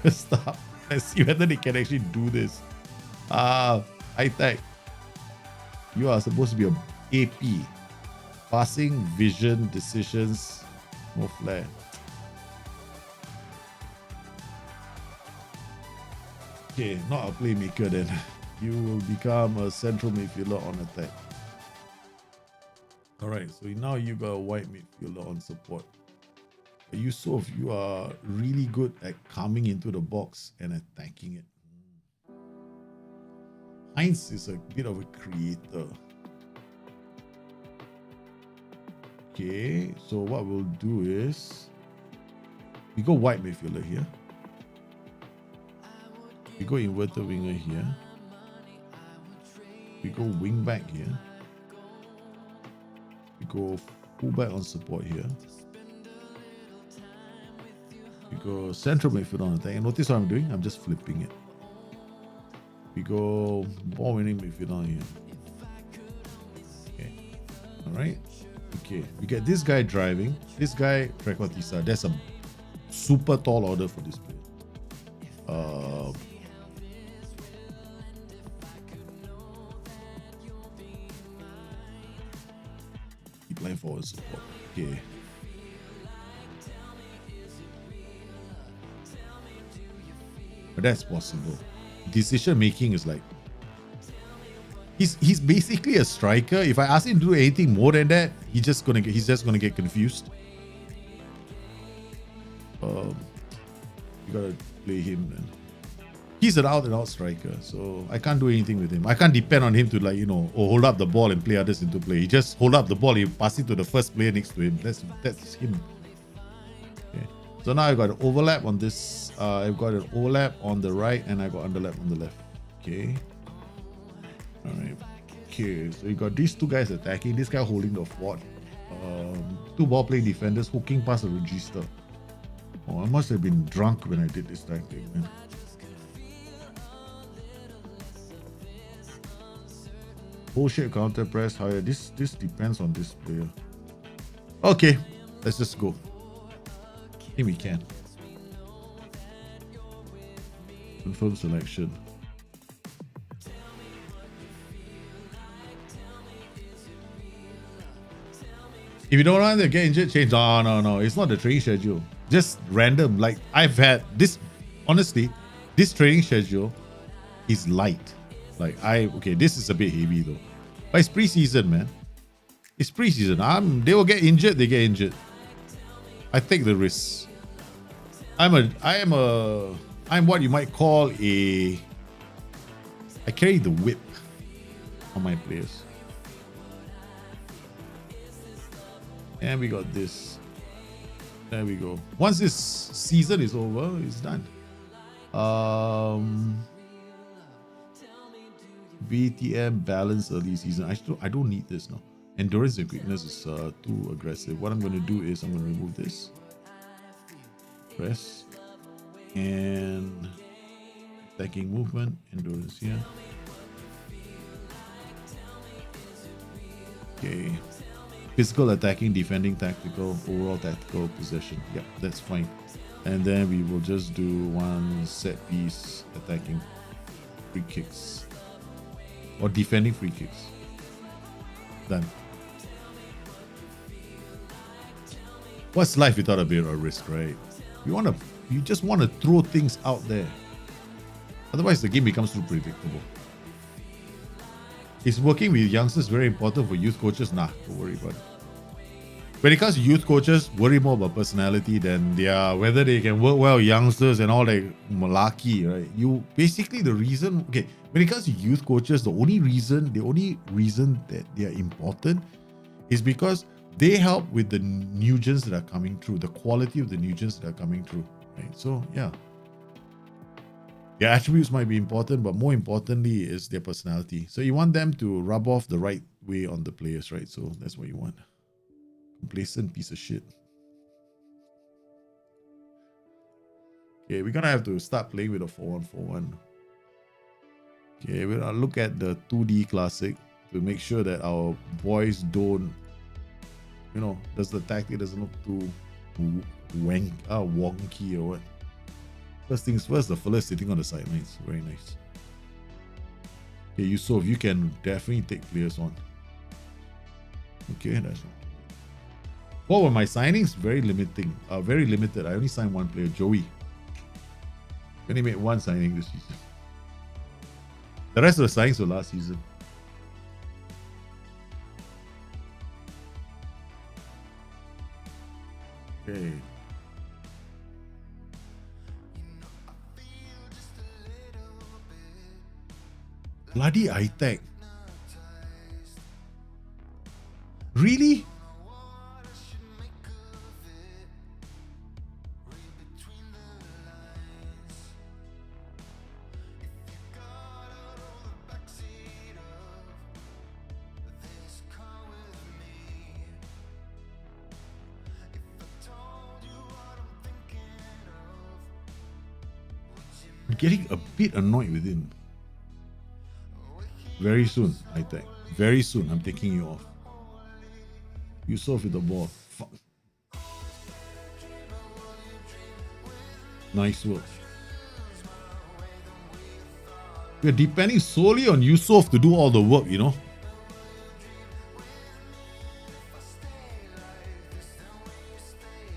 First up, let's see whether they can actually do this. Itek, you are supposed to be a AP. Passing, vision, decisions, no flair. Okay, not a playmaker then. you will become a central midfielder on attack. All right, so now you got a white midfielder on support. Yusuf, you are really good at coming into the box and attacking it. Heinz is a bit of a creator. Okay, so what we'll do is we go white midfielder here. We go inverted winger here. We go wing back here. We go fullback on support here. We go central midfield on attack. And notice what I'm doing? I'm just flipping it. We go ball winning midfield on here. Okay. Alright. Okay. We get this guy driving. This guy, Trequartista. That's a super tall order for this player. Keep line forward support. Okay. But that's possible. Decision making is like he's basically a striker. If I ask him to do anything more than that, he's just gonna get confused. You gotta play him then. He's an out and out striker, so I can't do anything with him. I can't depend on him to, like, you know, hold up the ball and play others into play. He just hold up the ball, he pass it to the first player next to him. That's him. Okay. So now I've got an overlap on this. I've got an overlap on the right and I got underlap on the left. Okay. Alright. Okay, so you got these two guys attacking, this guy holding the fort. Two ball playing defenders hooking past the register. Oh, I must have been drunk when I did this tactic, man. Bullshit counter press higher. This depends on this player. Okay, let's just go. I think we can. Confirm selection. If you don't want to get injured, change. No. It's not the training schedule. Just random. Like, I've had this, honestly, this training schedule is light. Like, okay, this is a bit heavy though. But it's preseason, man. It's preseason. They will get injured, they get injured. I take the risks. I'm what you might call I carry the whip on my players. And we got this. There we go. Once this season is over, it's done. BTM balance early season. I don't need this now. Endurance and quickness is too aggressive. What I'm going to do is I'm going to remove this. Press. And attacking movement. Endurance here. Okay. Physical, attacking, defending, tactical, overall tactical, possession. Yeah, that's fine. And then we will just do one set piece attacking free kicks. Or defending free kicks. Done. What's life without a bit of risk, right? You just want to throw things out there. Otherwise the game becomes too predictable. Is working with youngsters very important for youth coaches? Nah, don't worry about it. When it comes to youth coaches, worry more about personality than whether they can work well with youngsters and all that malarkey, right? When it comes to youth coaches, the only reason that they are important is because they help with the new gens that are coming through, the quality of the new gens that are coming through, right? So yeah. Their attributes might be important, but more importantly is their personality. So you want them to rub off the right way on the players, right? So that's what you want. Complacent piece of shit. Okay, we're gonna have to start playing with a 4-1-4-1. Okay, we're gonna look at the 2D classic to make sure that our boys don't, does the tactic doesn't look too wonky or what. First things first, the fella sitting on the sidelines. Very nice. Okay, you can definitely take players on. Okay, that's right. What were my signings? Very limited. I only signed one player, Joey. I only made one signing this season. The rest of the signings were last season. Okay. Bloody iTech. Really? I'm getting a bit annoyed with him. Very soon, I think. Very soon, I'm taking you off. Yusof with the ball. Fuck. Nice work. We're depending solely on Yusof to do all the work, you know.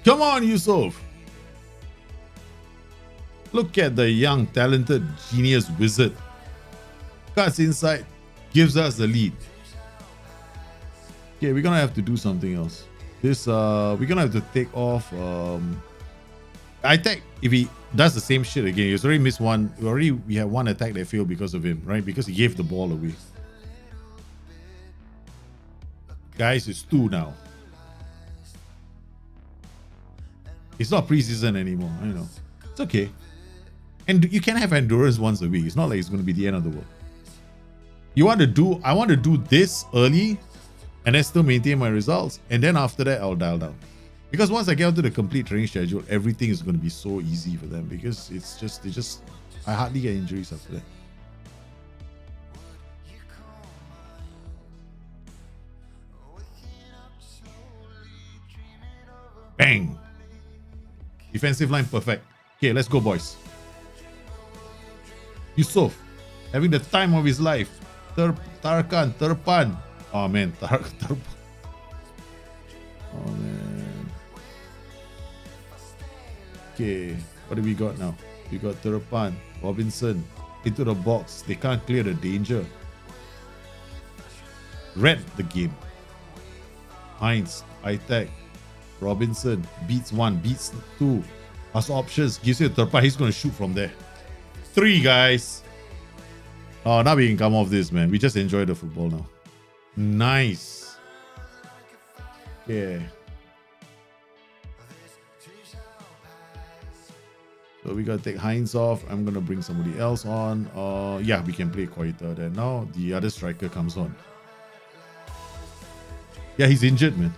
Come on, Yusof. Look at the young, talented, genius wizard. Cuts inside, gives us the lead. Okay, we're gonna have to do something else. This we're gonna have to take off I think if he does the same shit again, he's already missed one. We have one attack that failed because of him, right? Because he gave the ball away. Guys, it's 2 now. It's not preseason anymore, I know. It's okay. And you can have endurance once a week. It's not like it's going to be the end of the world. I want to do this early and then still maintain my results. And then after that, I'll dial down. Because once I get onto the complete training schedule, everything is going to be so easy for them because I hardly get injuries after that. Bang! Defensive line perfect. Okay, let's go, boys. Yusof, having the time of his life. Terpan. Oh man, Terpan. Oh man. Okay, what do we got now? We got Terpan, Robinson into the box. They can't clear the danger. Read the game. Heinz, I-Tech, Robinson beats 1, beats 2. As options, gives you a Terpan. He's going to shoot from there. 3 guys. Oh, now we can come off this, man. We just enjoy the football now. Nice. Yeah. So we gotta take Heinz off. I'm gonna bring somebody else on. Yeah, we can play Koita. Then now the other striker comes on. Yeah, he's injured, man.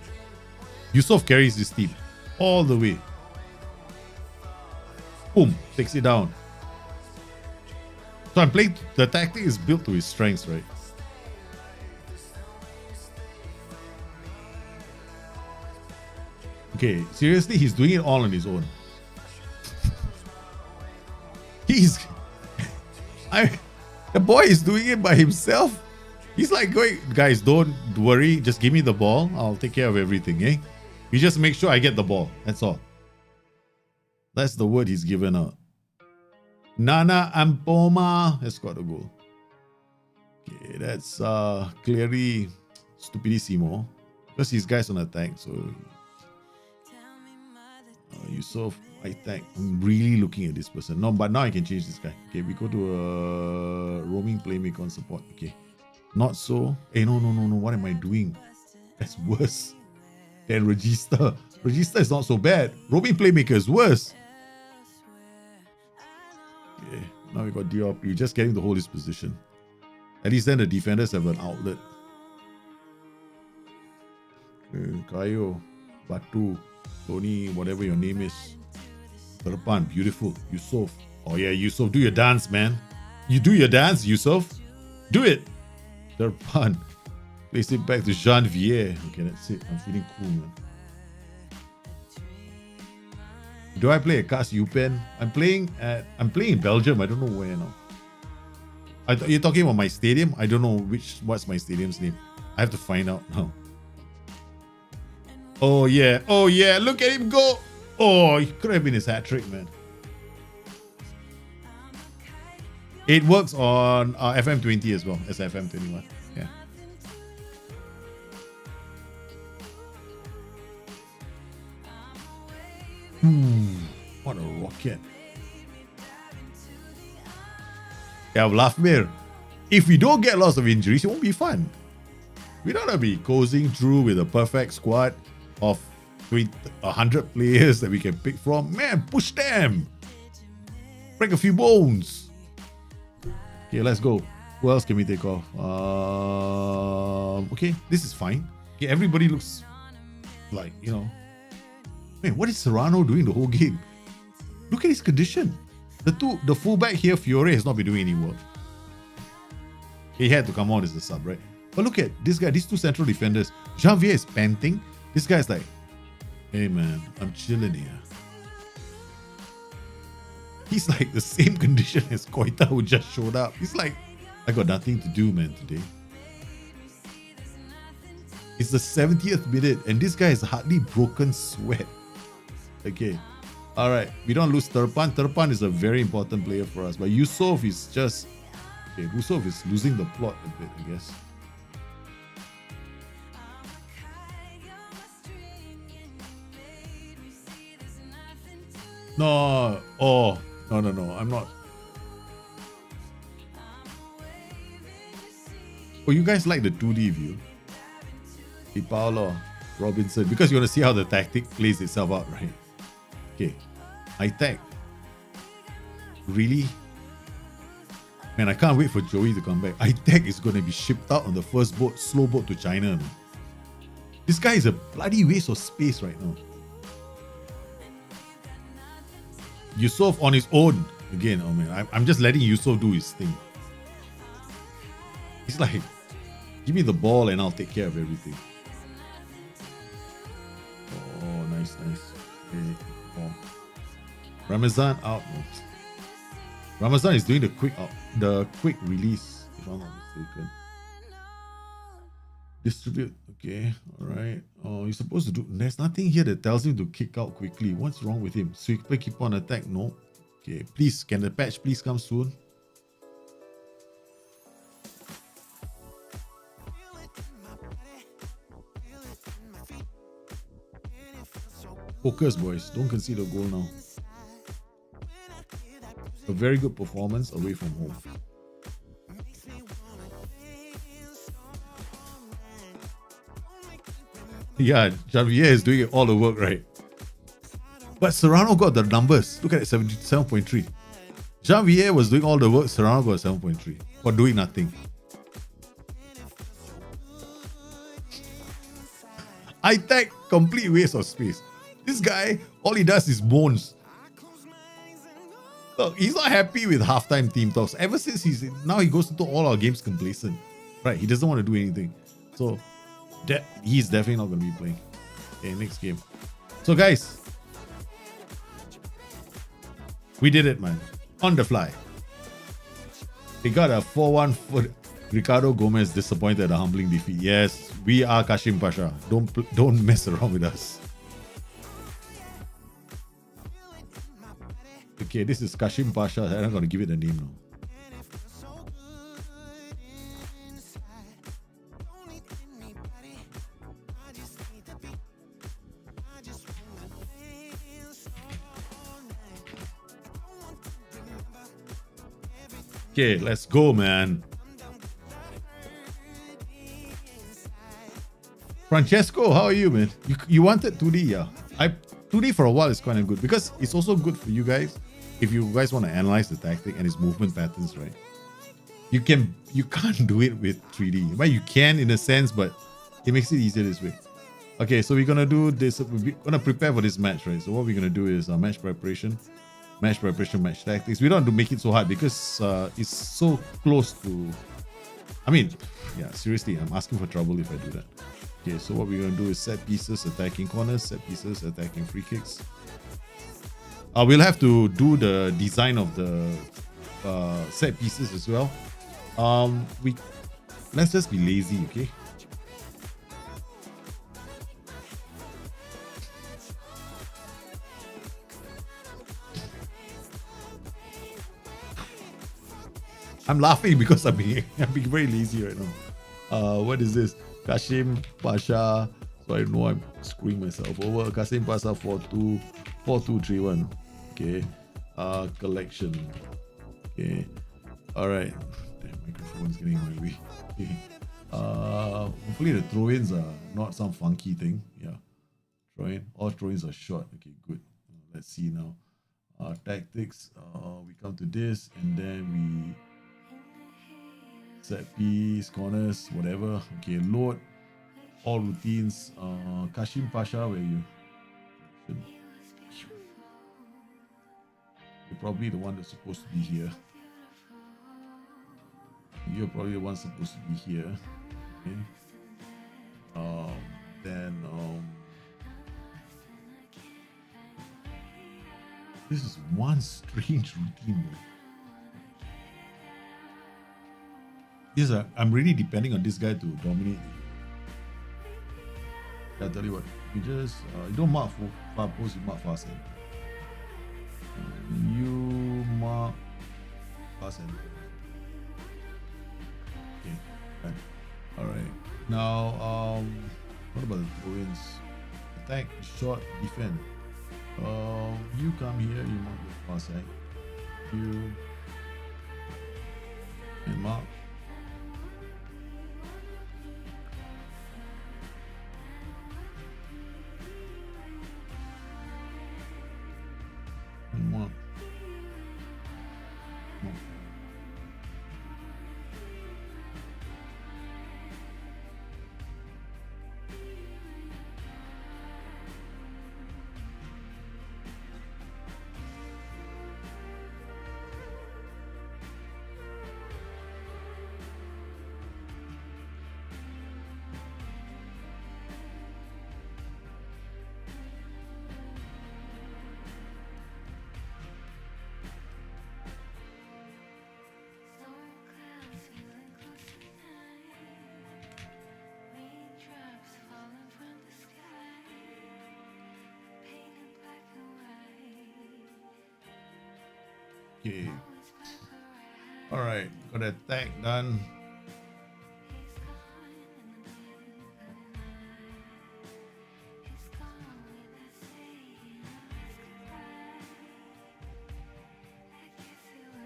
Yusof carries his team all the way. Boom, takes it down. So I'm playing, the tactic is built to his strengths, right? Okay, seriously, he's doing it all on his own. The boy is doing it by himself. He's like going, guys, don't worry, just give me the ball. I'll take care of everything, eh? You just make sure I get the ball. That's all. That's the word he's given out. Nana Ampoma has got a goal. Okay, that's clearly stupidissimo. Because his guy's on attack, so Yusof, I think I'm really looking at this person. No, but now I can change this guy. Okay, we go to a roaming playmaker on support. Okay, not so. Hey, no. What am I doing? That's worse than Register. Register is not so bad. Roaming playmaker is worse. Okay, now we got Diop. You're just getting to hold his position. At least then the defenders have an outlet. Okay, Kayo, Batu, Tony, whatever your name is. Terpan, beautiful. Yusof. Oh yeah, Yusof, do your dance, man. You do your dance, Yusof. Do it. Terpan. Place it back to Janvier. Okay, that's it. I'm feeling cool, man. Do I play a Cas UPenn? I'm playing in Belgium. I don't know where now. You're talking about my stadium? I don't know what's my stadium's name. I have to find out now. Oh yeah. Look at him go. Oh, he could have been his hat trick, man. It works on FM20 as well as FM21. Yeah. What a rocket. Yeah, Lafmir. If we don't get lots of injuries, it won't be fun. We don't want to be coasting through with a perfect squad of 100 players that we can pick from. Man, push them. Break a few bones. Okay, let's go. Who else can we take off? Okay, this is fine. Okay, everybody looks like, you know. Man, what is Serrano doing the whole game? Look at his condition. The fullback here, Fiore, has not been doing any work. He had to come on as a sub, right? But look at this guy, these two central defenders. Janvier is panting. This guy's like, hey man, I'm chilling here. He's like the same condition as Koita who just showed up. He's like, I got nothing to do, man, today. It's the 70th minute and this guy has hardly broken sweat. Okay. Alright, we don't lose Turpan. Turpan is a very important player for us. But Yusuf is just... Okay, Yusuf is losing the plot a bit, I guess. No. Oh. No. I'm not. Oh, you guys like the 2D view? Hey, Paolo Robinson. Because you want to see how the tactic plays itself out, right? Okay. High-tech. Really? Man, I can't wait for Joey to come back. High-tech is going to be shipped out on the first boat, slow boat to China, man. This guy is a bloody waste of space right now. Yusuf on his own. Again, oh man, I'm just letting Yusuf do his thing. He's like, give me the ball and I'll take care of everything. Oh, nice. Okay. Oh. Ramazan out. Oh. Ramazan is doing the quick release, if I'm not mistaken. Distribute. Okay, alright. Oh, you're supposed to do... There's nothing here that tells him to kick out quickly. What's wrong with him? Sweeper keep on attack? No. Okay, please, can the patch please come soon? Focus, boys. Don't concede a goal now. A very good performance away from home. Yeah, Javier is doing all the work, right? But Serrano got the numbers. Look at it, 77.3. Javier was doing all the work. Serrano got 7.3 for doing nothing. High-tech, complete waste of space. This guy, all he does is moans. Look, he's not happy with halftime team talks. Ever since now he goes into all our games complacent. Right, he doesn't want to do anything. So he's definitely not going to be playing. Okay, next game. So guys, we did it, man. On the fly. We got a 4-1 for Ricardo Gomez, disappointed at a humbling defeat. Yes, we are Kashim Pasha. Don't mess around with us. Okay, this is Kashim Pasha. I'm not going to give it a name now. Okay, let's go, man. Francesco, how are you, man? You wanted 2D, yeah? 2D for a while is kind of good because it's also good for you guys if you guys want to analyze the tactic and its movement patterns, right? You can't do it with 3D. Well, you can in a sense, but it makes it easier this way. Okay, so we're gonna do this. We're gonna prepare for this match, right? So what we're gonna do is match preparation, match tactics. We don't have to make it so hard because it's so close to... I mean, yeah, seriously, I'm asking for trouble if I do that. Okay, so what we're going to do is set pieces, attacking corners, set pieces, attacking free kicks. We'll have to do the design of the set pieces as well. Let's just be lazy, okay? I'm laughing because I'm being very lazy right now. What is this? Kashim Pasha. So I know I'm screwing myself over. Kashim Pasha 4231. Okay. Collection. Okay. Alright. Damn, microphone's getting in my way. Okay. Hopefully the throw-ins are not some funky thing. Yeah. Throw-in. All throw-ins are short. Okay, good. Let's see now. Tactics. We come to this and then we set piece, corners, whatever. Okay, load. All routines. Kashim Pasha, where you? You're probably the one that's supposed to be here. You're probably the one supposed to be here. Okay. Then this is one strange routine. I'm really depending on this guy to dominate. I'll tell you what, you just you don't mark for far post, you mark fast end. You mark fast end. Okay, right. Alright. Now what about the throw-ins? Attack, shot, defend. You come here, you mark the far side. You and mark. And mark. Okay. Alright, got the attack done.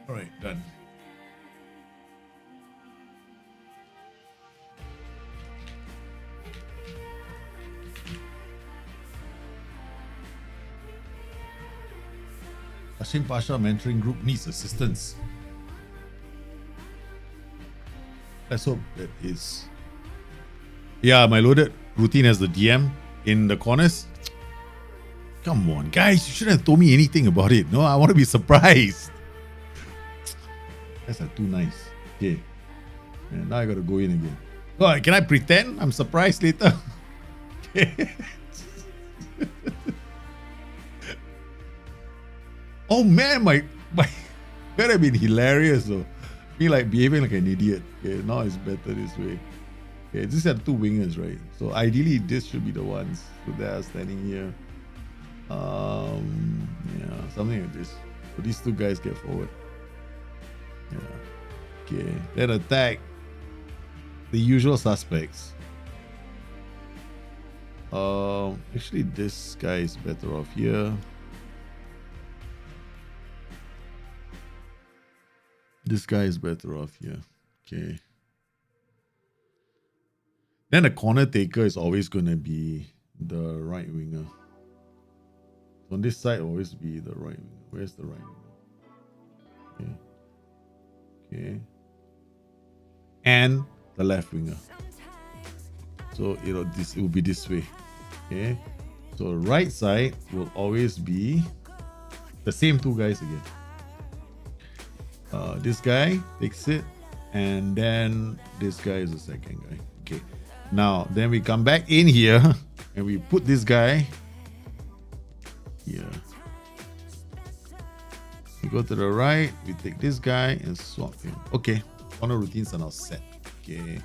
Alright, done. Hashim Pasha mentoring group needs assistance. Let's hope that is. Yeah, my loaded routine has the DM in the corners. Come on, guys, you shouldn't have told me anything about it. No, I want to be surprised. That's too nice. Okay. And now I gotta go in again. Oh, can I pretend I'm surprised later? Okay. Oh man, my could have been hilarious though. Me like behaving like an idiot. Okay, now it's better this way. Okay, these are two wingers, right? So ideally this should be the ones. So they are standing here. Yeah, something like this. So these two guys get forward. Yeah. Okay. Then attack the usual suspects. Actually this guy is better off here. This guy is better off here. Okay. Then the corner taker is always going to be the right winger. So on this side, always be the right winger. Where's the right winger? Okay. Okay. And the left winger. So it will be this way. Okay. So right side will always be the same two guys again. This guy takes it, and then this guy is the second guy. Okay. Now, then we come back in here and we put this guy here. We go to the right, we take this guy and swap him. Okay. All the routines are now set. Okay.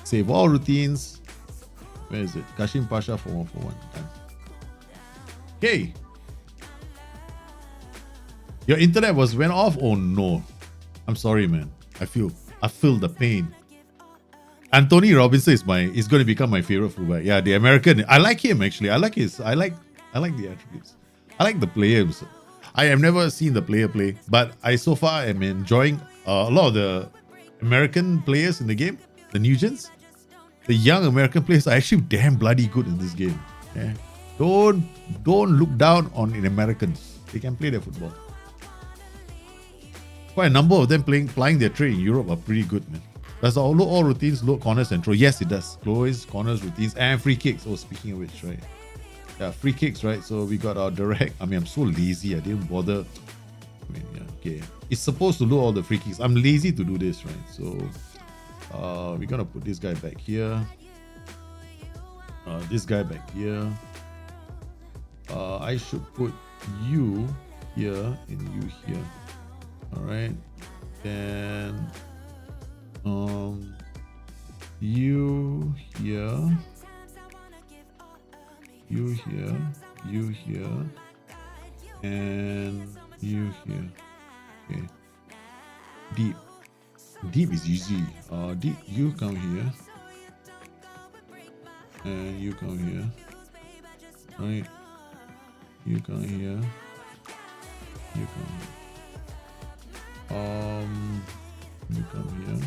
Save all routines. Where is it? Kashim Pasha for 141. Done. Okay. Your internet went off? Oh no. I'm sorry, man. I feel the pain. Anthony Robinson is going to become my favorite fullback. Yeah, the American. I like him actually. I like the attributes. I like the player. I have never seen the player play, but I so far am enjoying a lot of the American players in the game. The Nugents, the young American players are actually damn bloody good in this game. Yeah. Don't look down on Americans. They can play their football. Quite a number of them plying their trade in Europe are pretty good, man. Does all routines load corners and throw? Yes, it does. Close corners, routines, and free kicks. Oh, speaking of which, right? Yeah, free kicks, right? So we got our direct. I mean, I'm so lazy. I didn't bother. I mean, yeah, okay. It's supposed to load all the free kicks. I'm lazy to do this, right? So we're gonna put this guy back here. This guy back here. I should put you here and you here. All right. Then you here, you here, you here, and you here. Okay. Deep is easy. Deep, you come here, and you come here. Right. You come here. You come here. You come here.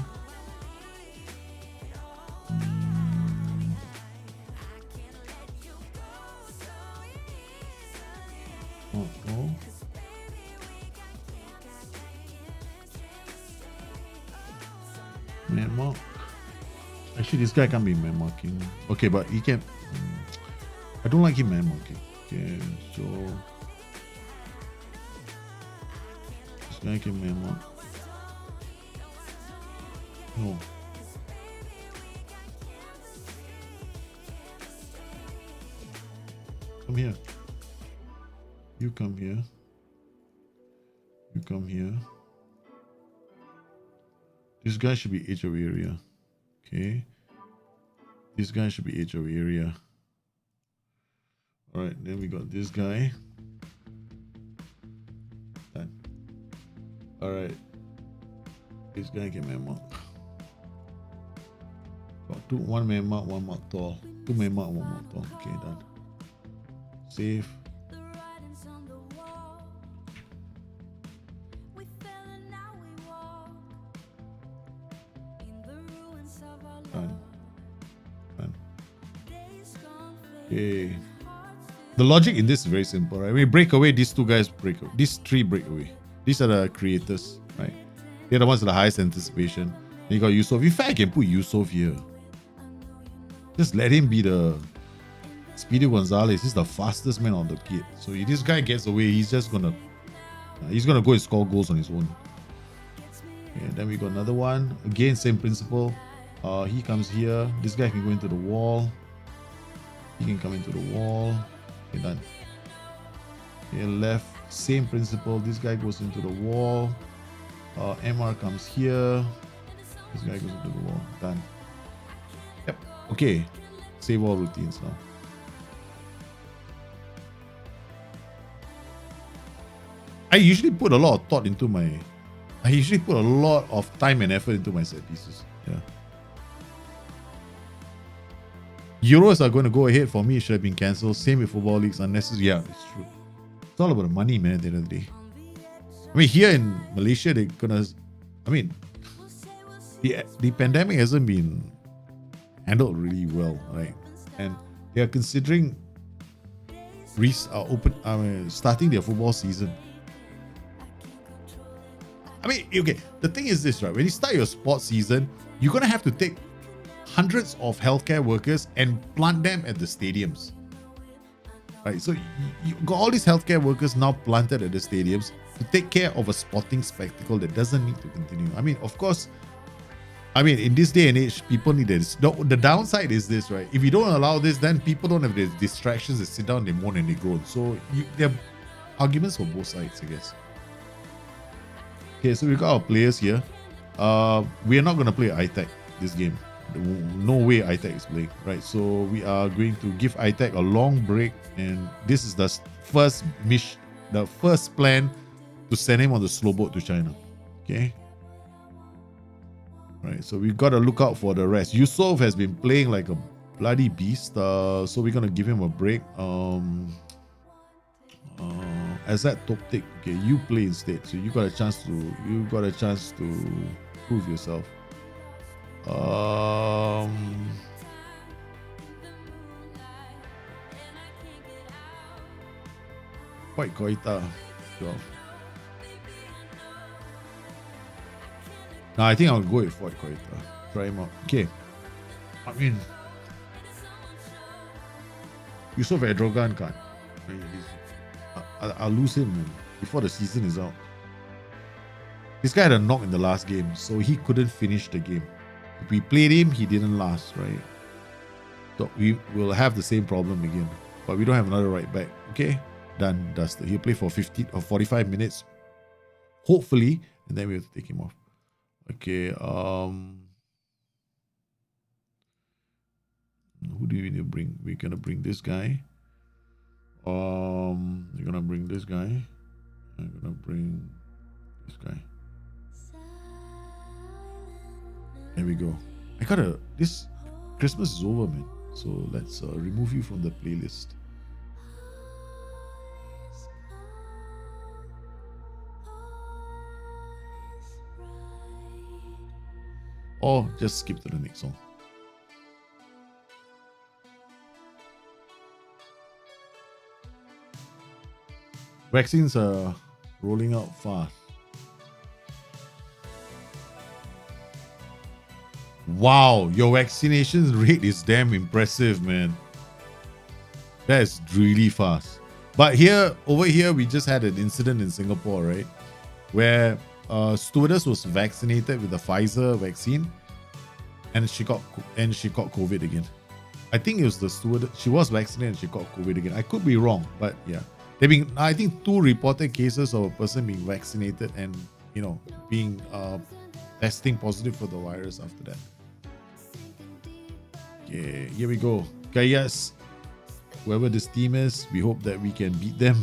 Oh. Man mark. Actually, this guy can't be man marking. Okay, but he can. I don't like him man marking. Okay, so this guy can man mark. No. Come here. You come here. You come here. This guy should be edge of area. Okay. This guy should be edge of area. Alright, then we got this guy. Done. Alright. This guy can man mark. Got one man mark, one mark tall. Two man mark, one mark tall. Okay, done. Save. Done. Okay. The logic in this is very simple, right? We break away, these two guys break away. These three break away. These are the creators, right? They're the ones with the highest anticipation. Then you got Yusof. In fact, I can put Yusof here. Just let him be the Speedy Gonzalez. He's the fastest man on the kit. So if this guy gets away, he's just gonna go and score goals on his own. Okay, then we got another one. Again, same principle. He comes here. This guy can go into the wall. He can come into the wall. Okay, done. Okay, left, same principle. This guy goes into the wall. MR comes here. This guy goes into the wall. Done. Yep. Okay. Save all routines now. I usually put a lot of thought into I usually put a lot of time and effort into my set pieces. Yeah. Euros are going to go ahead for me. It should have been cancelled. Same with football leagues. Unnecessary. Yeah, it's true. It's all about the money, man, at the end of the day. I mean, here in Malaysia, they're gonna. I mean, the pandemic hasn't been handled really well, right? And they are considering starting their football season. I mean, okay. The thing is this, right? When you start your sports season, you're gonna have to take hundreds of healthcare workers and plant them at the stadiums. Right, so you got all these healthcare workers now planted at the stadiums to take care of a sporting spectacle that doesn't need to continue. I mean, of course, in this day and age, people need this. The downside is this, right? If you don't allow this, then people don't have the distractions. They sit down, they moan, and they groan. So there are arguments for both sides, I guess. Okay, so we got our players here. We are not going to play ITEC this game. No way ITEC is playing, right? So we are going to give ITEC a long break, and this is the first plan to send him on the slow boat to China. Okay. Right, so we've got to look out for the rest. Yusuf has been playing like a bloody beast, so we're gonna give him a break. As that top tick, okay, you play instead. So you got a chance to prove yourself. White Koita. 12. No, I think I'll go with White Koita. Try him out. Okay. I mean, Yusuf Edrogan can't. I'll lose him, man, before the season is out. This guy had a knock in the last game, so he couldn't finish the game. If we played him, he didn't last, right? So we will have the same problem again. But we don't have another right back. Okay, done, dusted. He'll play for 50 or 45 minutes, hopefully, and then we have to take him off. Okay, who do we need to bring? We're gonna bring this guy. We're gonna bring this guy. I'm gonna bring this guy. There we go. This Christmas is over, man. So let's remove you from the playlist. Or just skip to the next song. Vaccines are rolling out fast. Wow, your vaccination rate is damn impressive, man. That is really fast. But over here, we just had an incident in Singapore, right? Where stewardess was vaccinated with the Pfizer vaccine, and she got COVID again. I think it was the stewardess. She was vaccinated and she got COVID again. I could be wrong, but yeah. There been, I think, 2 reported cases of a person being vaccinated and, being testing positive for the virus after that. Okay, here we go. Guys, whoever this team is, we hope that we can beat them.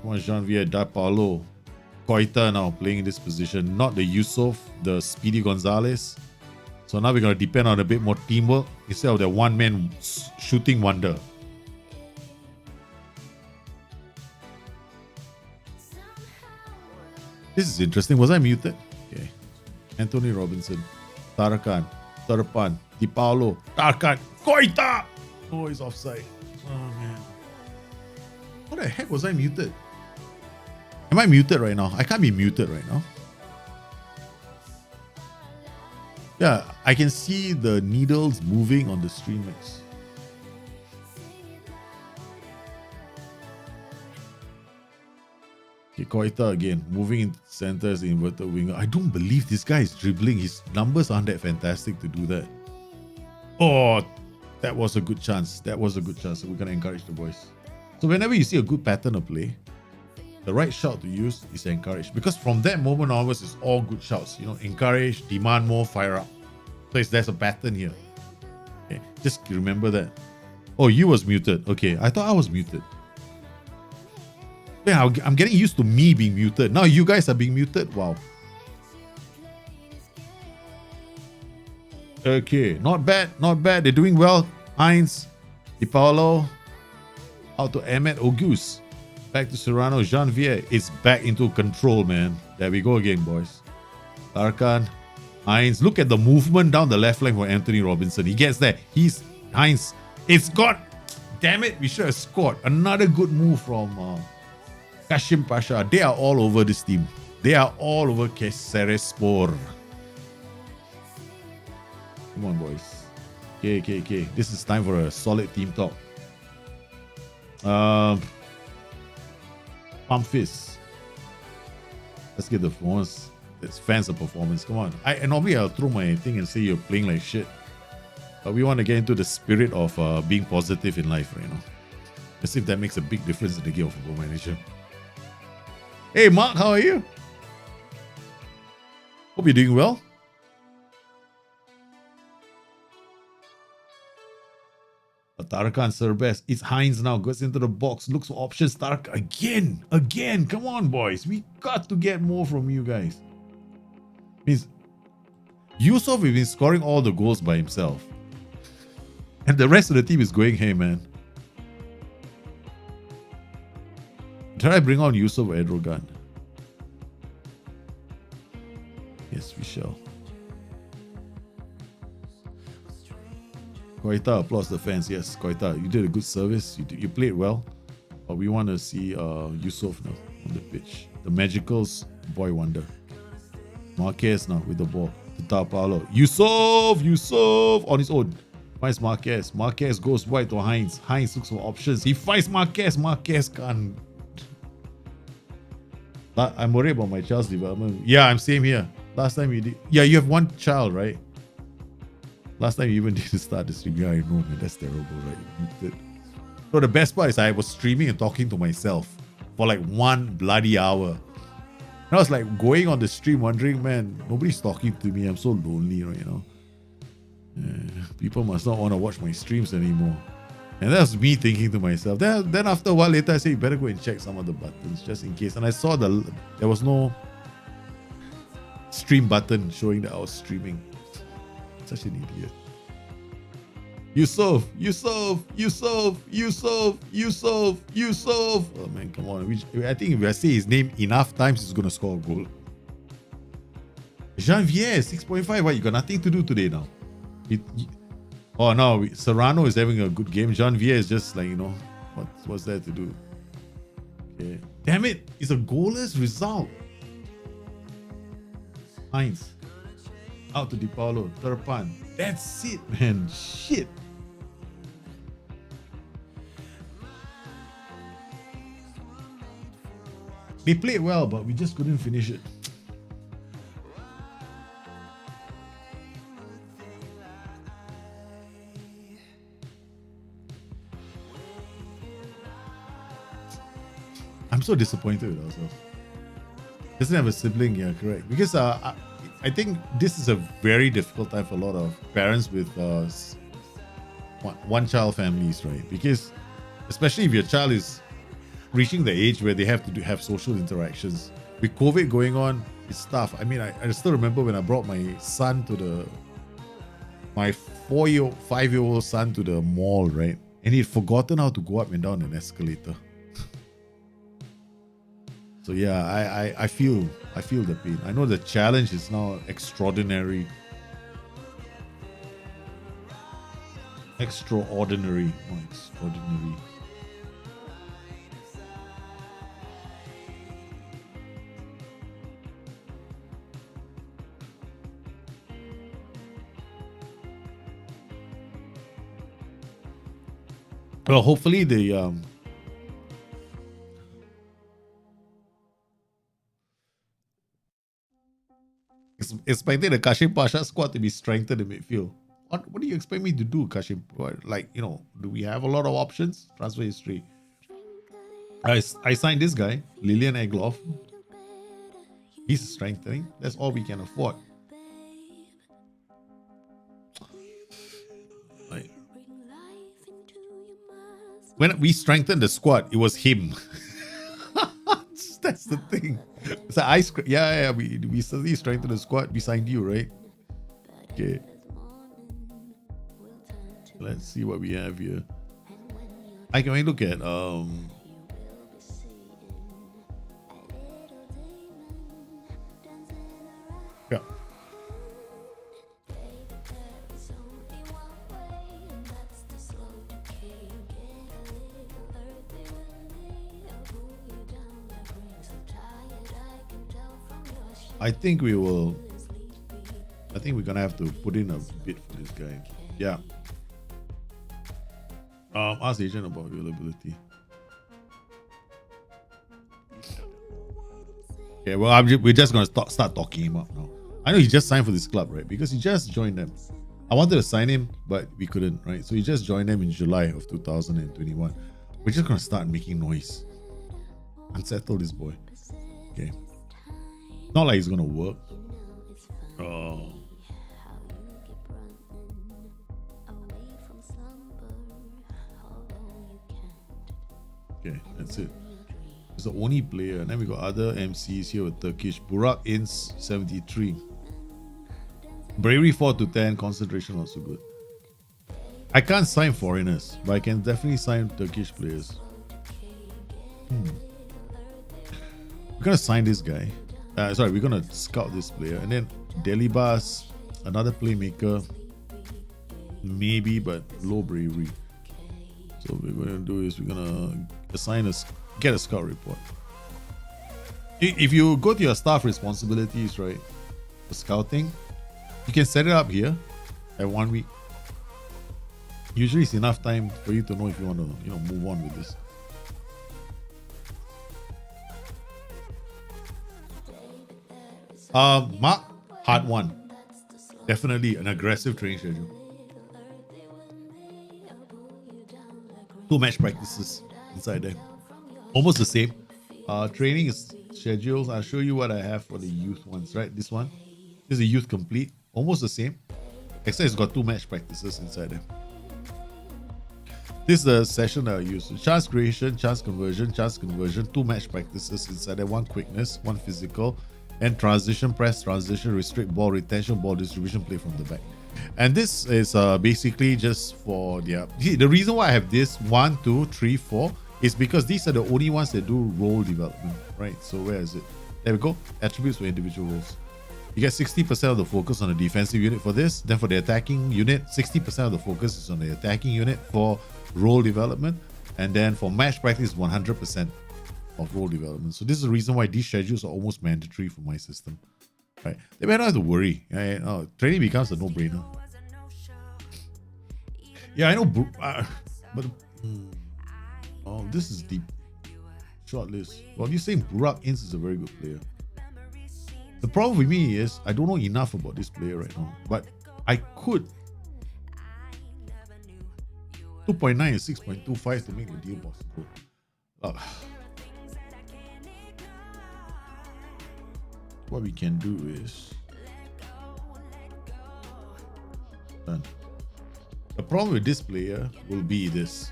Come on, Jean-Vier, Da Paulo, Koita now playing in this position, not the Yusuf, the Speedy Gonzalez. So now we're going to depend on a bit more teamwork instead of the one-man shooting wonder. This is interesting. Was I muted? Okay. Anthony Robinson, Tarakan, Tarpan, Di Paolo, Tarkan, Koita! Oh, he's offside. Oh, man. What the heck was I muted? Am I muted right now? I can't be muted right now. Yeah, I can see the needles moving on the stream mix. Okay, Koita again, moving into center as the inverted winger. I don't believe this guy is dribbling. His numbers aren't that fantastic to do that. Oh, that was a good chance. That was a good chance. So we're going to encourage the boys. So whenever you see a good pattern of play, the right shout to use is encourage. Because from that moment onwards, it's all good shouts. Encourage, demand more, fire up. So there's a pattern here. Okay, just remember that. Oh, you was muted. Okay, I thought I was muted. Yeah, I'm getting used to me being muted. Now you guys are being muted. Wow. Okay, not bad, not bad. They're doing well. Heinz, Di Paolo, out to Ahmed Auguste. Back to Serrano, Jean-Vier. It's back into control, man. There we go again, boys. Tarkan, Heinz. Look at the movement down the left flank for Anthony Robinson. He gets there. He's Heinz. It's got. Damn it, we should have scored. Another good move from Kashim Pasha. They are all over this team. They are all over Keserespor. Come on, boys. Okay. This is time for a solid team talk. Pump fist. Let's get the performance. It's fans of performance. Come on. Normally I'll throw my thing and say you're playing like shit. But we want to get into the spirit of being positive in life, right now. Let's see if that makes a big difference in the game of Football Manager. Hey Mark, how are you? Hope you're doing well. Tarakan Serbest. It's Heinz now. Goes into the box. Looks for options. Tarakan again. Come on, boys. We got to get more from you guys. Means Yusuf has been scoring all the goals by himself. And the rest of the team is going, hey man. Try to bring on Yusuf or Erdogan. Yes, we shall. Koita applauds the fans. Yes, Koita, you did a good service. You played well. But we want to see Yusuf now on the pitch. The Magicals, boy wonder. Marquez now with the ball. Tata Paolo. Yusuf on his own. Finds Marquez. Marquez goes wide to Heinz. Heinz looks for options. He finds Marquez. Marquez can't. I'm worried about my child's development. Yeah, I'm same here. Last time you did. Yeah, you have one child, right? Last time you even didn't start the stream. Yeah, I know, man. That's terrible, right? So the best part is I was streaming and talking to myself for like 1 bloody hour. And I was like going on the stream wondering, man, nobody's talking to me. I'm so lonely, right, you know. People must not want to watch my streams anymore. And that was me thinking to myself. Then after a while later, I said, you better go and check some of the buttons just in case. And I saw there was no stream button showing that I was streaming. Such an idiot. Yusuf. Oh man, come on. I think if I say his name enough times, he's going to score a goal. Janvier, 6.5. What, you got nothing to do today now? Oh no, Serrano is having a good game. Janvier is just like, you know, what's there to do? Okay. Damn it, it's a goalless result. Heinz. Out to Di Paolo. Terpan. That's it, man. Shit. They played well, but we just couldn't finish it. I'm so disappointed with ourselves. Doesn't have a sibling, yeah, correct. Because I think this is a very difficult time for a lot of parents with one-child families, right? Because especially if your child is reaching the age where they have to have social interactions. With COVID going on, it's tough. I mean, I still remember when I brought my son to my 5-year-old son to the mall, right? And he'd forgotten how to go up and down an escalator. So yeah, I feel the pain. I know the challenge is now extraordinary. Extraordinary. Oh, extraordinary. Well, hopefully the expecting the Kashim Pasha squad to be strengthened in midfield. What do you expect me to do, Kashim? Like, you know, do we have a lot of options? Transfer history. I signed this guy, Lilian Egloff. He's strengthening. That's all we can afford. When we strengthened the squad, it was him. That's the thing. So we suddenly strengthened the squad. We signed you, right? Okay. Let's see what we have here. I can look at yeah. I think we're gonna have to put in a bid for this guy. Yeah. Ask the agent about availability. Okay, well, we're just gonna start talking him up now. I know he just signed for this club, right? Because he just joined them. I wanted to sign him, but we couldn't, right? So he just joined them in July of 2021. We're just gonna start making noise. Unsettle this boy. Okay. Not like he's gonna work. Oh. Okay, that's it. He's the only player. And then we got other MCs here with Turkish. Burak Ins 73. Bravery 4 to 10, concentration also good. I can't sign foreigners, but I can definitely sign Turkish players. We're gonna sign this guy. We're gonna scout this player, and then Delibas, another playmaker, maybe, but low bravery. So what we're gonna do is we're gonna get a scout report. If you go to your staff responsibilities, right, for scouting, you can set it up here at 1 week. Usually it's enough time for you to know if you want to, move on with this. Mark, hard one. Definitely an aggressive training schedule. 2 match practices inside there. Almost the same. Training is schedules. I'll show you what I have for the youth ones, right? This one. This is a youth complete. Almost the same. Except it's got 2 match practices inside there. This is the session that I use. Chance creation, chance conversion, 2 match practices inside there. 1 quickness, 1 physical, and transition press, transition, restrict ball, retention, ball distribution, play from the back. And this is basically just for the reason why I have this 1, 2, 3, 4 is because these are the only ones that do role development, right? So where is it? There we go. Attributes for individual roles. You get 60% of the focus on the defensive unit for this. Then for the attacking unit, 60% of the focus is on the attacking unit for role development. And then for match practice, 100% of role development. So this is the reason why these schedules are almost mandatory for my system. Right? They better not have to worry. Right? Training becomes a no-brainer. Yeah, I know, but this is deep. Short list. Well, you're saying Burak Ince is a very good player. The problem with me is I don't know enough about this player right now, but I could 2.9 and 6.25 to make the deal possible. What we can do is done. The problem with this player will be this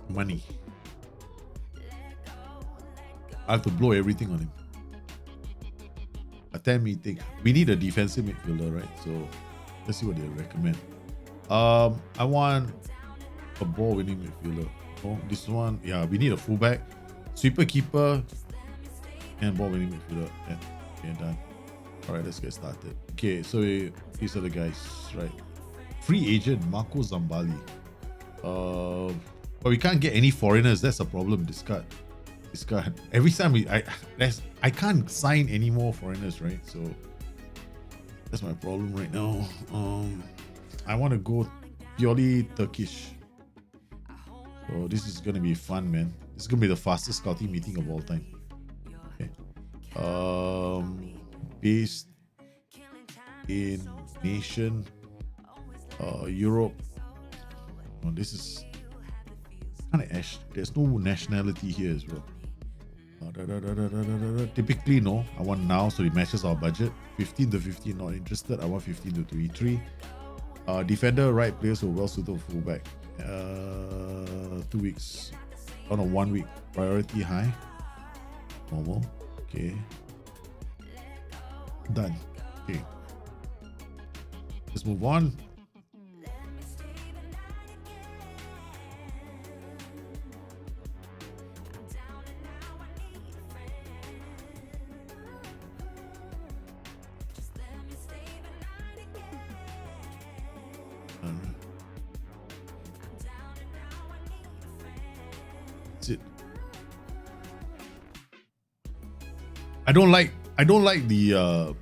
money. I have to blow everything on him. A 10 meeting. We need a defensive midfielder, right? So let's see what they recommend. I want a ball winning midfielder. Oh, this one, yeah, we need a fullback, sweeper keeper, and ball winning midfielder. Yeah, okay, done. All right, let's get started. Okay, so these are the guys, right? Free agent Marco Zambali. But we can't get any foreigners. That's a problem. Discard. Every time I can't sign any more foreigners, right? So that's my problem right now. I want to go purely Turkish. So this is gonna be fun, man. This is gonna be the fastest scouting meeting of all time. Okay. Based in nation, Europe. Oh, this is kind of ash. There's no nationality here as well. Typically, no. I want now, so it matches our budget. 15 to 15, not interested. I want 15 to 33. Defender, right players who are well suited for fullback. 2 weeks. Oh no, 1 week. Priority high. Normal. Okay. Done. Okay. Let's move on. It. I don't like the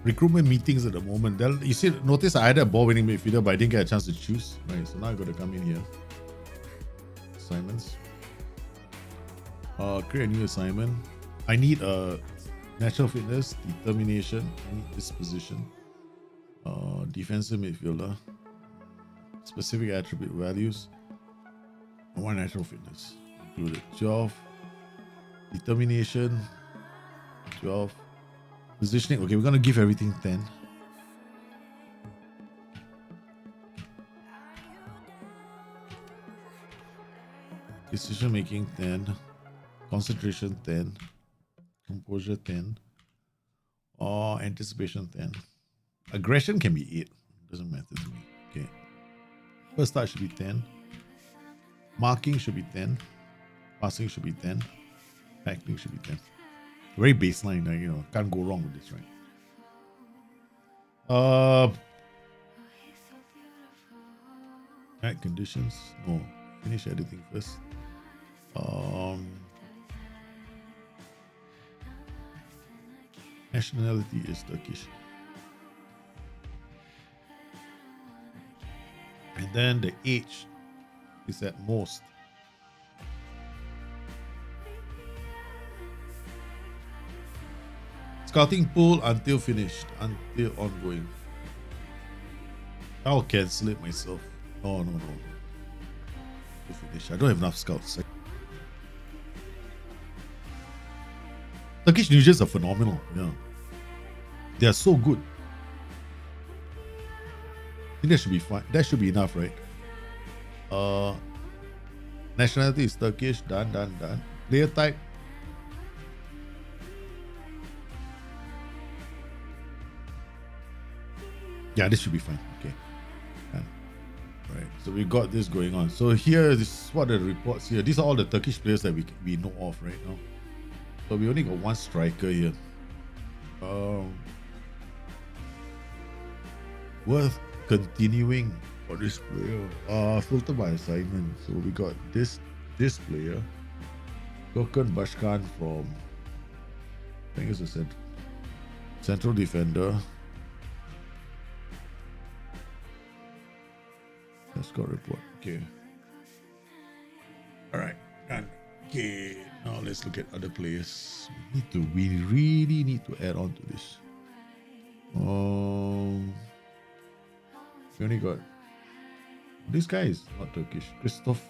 recruitment meetings at the moment. You see, notice I had a ball winning midfielder, but I didn't get a chance to choose. Right, so now I got to come in here. Assignments. Create a new assignment. I need a natural fitness, determination. I need this position. Defensive midfielder. Specific attribute values. I want natural fitness included. 12. Determination. 12. Positioning. Okay, we're gonna give everything 10. Decision making 10. Concentration 10. Composure 10. Or anticipation 10. Aggression can be 8. Doesn't matter to me. Okay. First touch should be 10. Marking should be 10. Passing should be 10. Tackling should be 10. Very baseline, can't go wrong with this, right? Right, conditions. No. Finish editing first. Nationality is Turkish. And then the age is at most. Scouting pool until finished, until ongoing. I'll cancel it myself. No. To finish. I don't have enough scouts. Turkish ninjas are phenomenal. Yeah. They are so good. I think that should be fine. That should be enough, right? Nationality is Turkish. Done. Player type. Yeah, this should be fine. Okay. Done. Right. So we got this going on. So here, this is what the reports here. These are all the Turkish players that we know of right now. So we only got one striker here. Worth continuing for this player. Filter by assignment. So we got this player. Gökhan Başkan from, I think it's a central defender. Score report. Okay. All right. Done. Okay. Now let's look at other players. We really need to add on to this. We only got this guy is not Turkish. Christoph.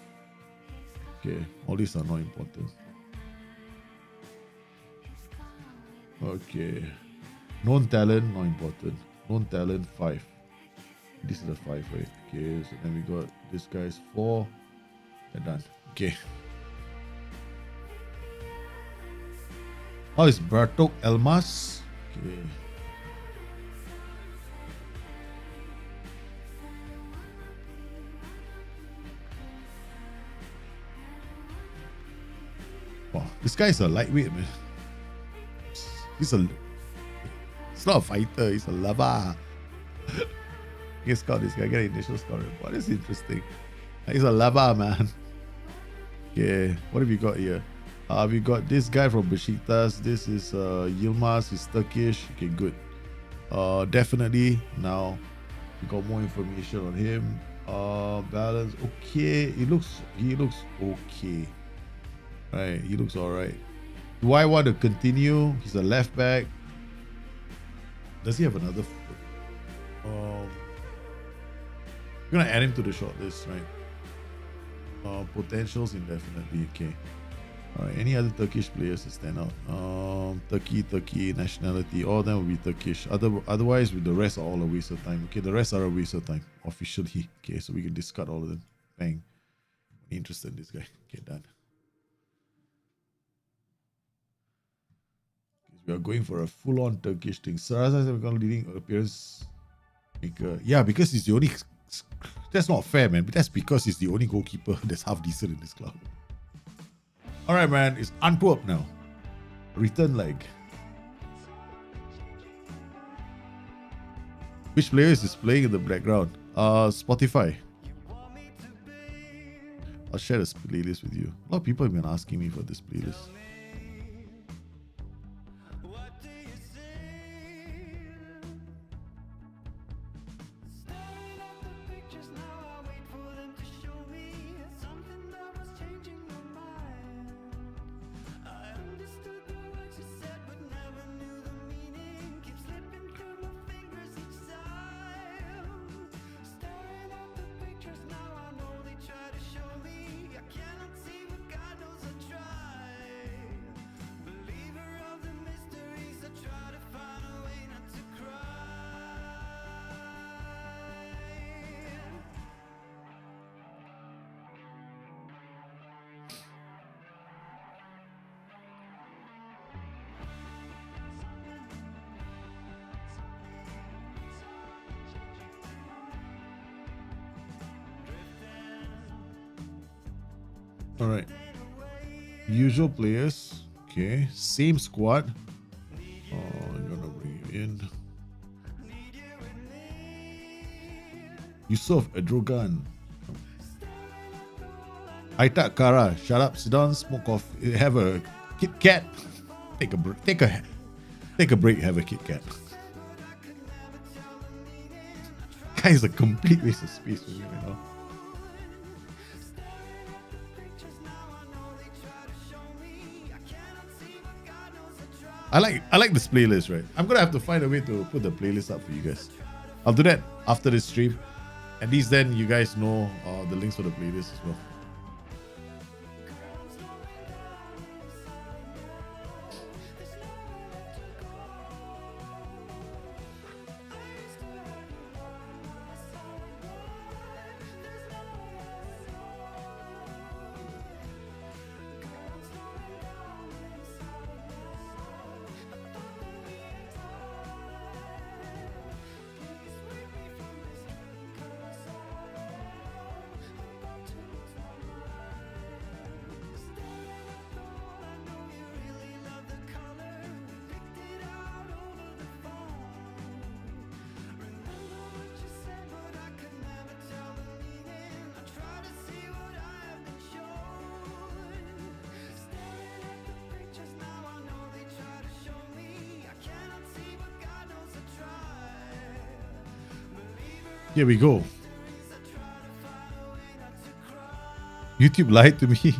Okay. All these are not important. Okay. Known talent, not important. Known talent 5. This is a 5, right? Okay, so then we got this guy's 4. And done. Okay. Oh, it's Bartok Elmas. Okay. Wow, this guy is a lightweight, man. It's not a fighter, he's a lava. You can scout this guy, get an initial score report. This is interesting. He's a lava, man. Okay, what have we got here? We got this guy from Besiktas. This is Yilmaz, he's Turkish. Okay, good. Definitely now we got more information on him. Balance, okay. He looks okay. Right, he looks alright. Do I want to continue? He's a left back. Does he have another foot? We're gonna add him to the shortlist, right? Potentials indefinitely. Okay. All right. Any other Turkish players to stand out? Turkey nationality. All of them will be Turkish. Otherwise, with the rest are all a waste of time. Okay, the rest are a waste of time officially. Okay, so we can discard all of them. Bang. Interested in this guy. Okay, done. We are going for a full-on Turkish thing. Sarasa is going leading appearance maker. Yeah, because he's the only. That's not fair, man. But that's because he's the only goalkeeper that's half decent in this club. All right, man. It's Antwerp now. Return leg. Which player is this playing in the background? Spotify. I'll share this playlist with you. A lot of people have been asking me for this playlist. All right. Usual players. Okay. Same squad. Oh, I'm gonna bring you in. Yusuf Adrogan. Aitak Kara. Shut up. Sit down. Smoke off. Have a Kit Kat. Take a break. Take a break. Have a Kit Kat. Guy is a complete waste of space for me right now. I like this playlist, right? I'm gonna have to find a way to put the playlist up for you guys. I'll do that after this stream. At least then you guys know the links for the playlist as well. Here we go. YouTube lied to me.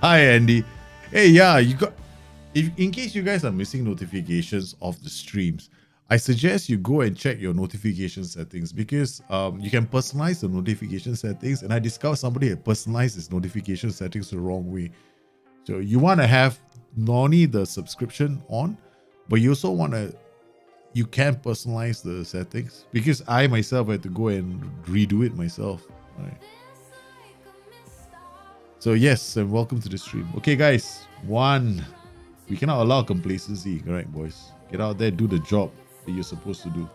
Hi, Andy. Hey, yeah, you got. In case you guys are missing notifications of the streams, I suggest you go and check your notification settings because you can personalize the notification settings. And I discovered somebody had personalized his notification settings the wrong way. So you want to have not only the subscription on, but you also want to. You can personalize the settings because I myself had to go and redo it myself. Right. So yes, and welcome to the stream. Okay, guys. One, we cannot allow complacency. All right, boys. Get out there, do the job that you're supposed to do.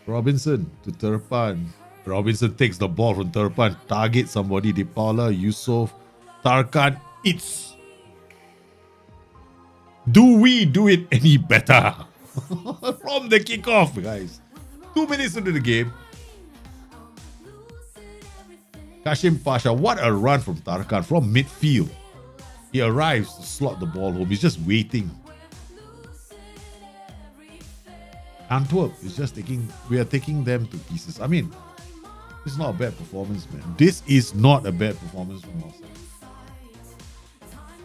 Robinson to Terpan. Robinson takes the ball from Terpan, targets somebody, Dipala, Yusof, Tarkan, it's. Do we do it any better? From the kickoff, guys. 2 minutes into the game. Kashim Pasha, what a run from Tarkan from midfield. He arrives to slot the ball home. He's just waiting. Antwerp is just we are taking them to pieces. I mean, it's not a bad performance, man. This is not a bad performance from us.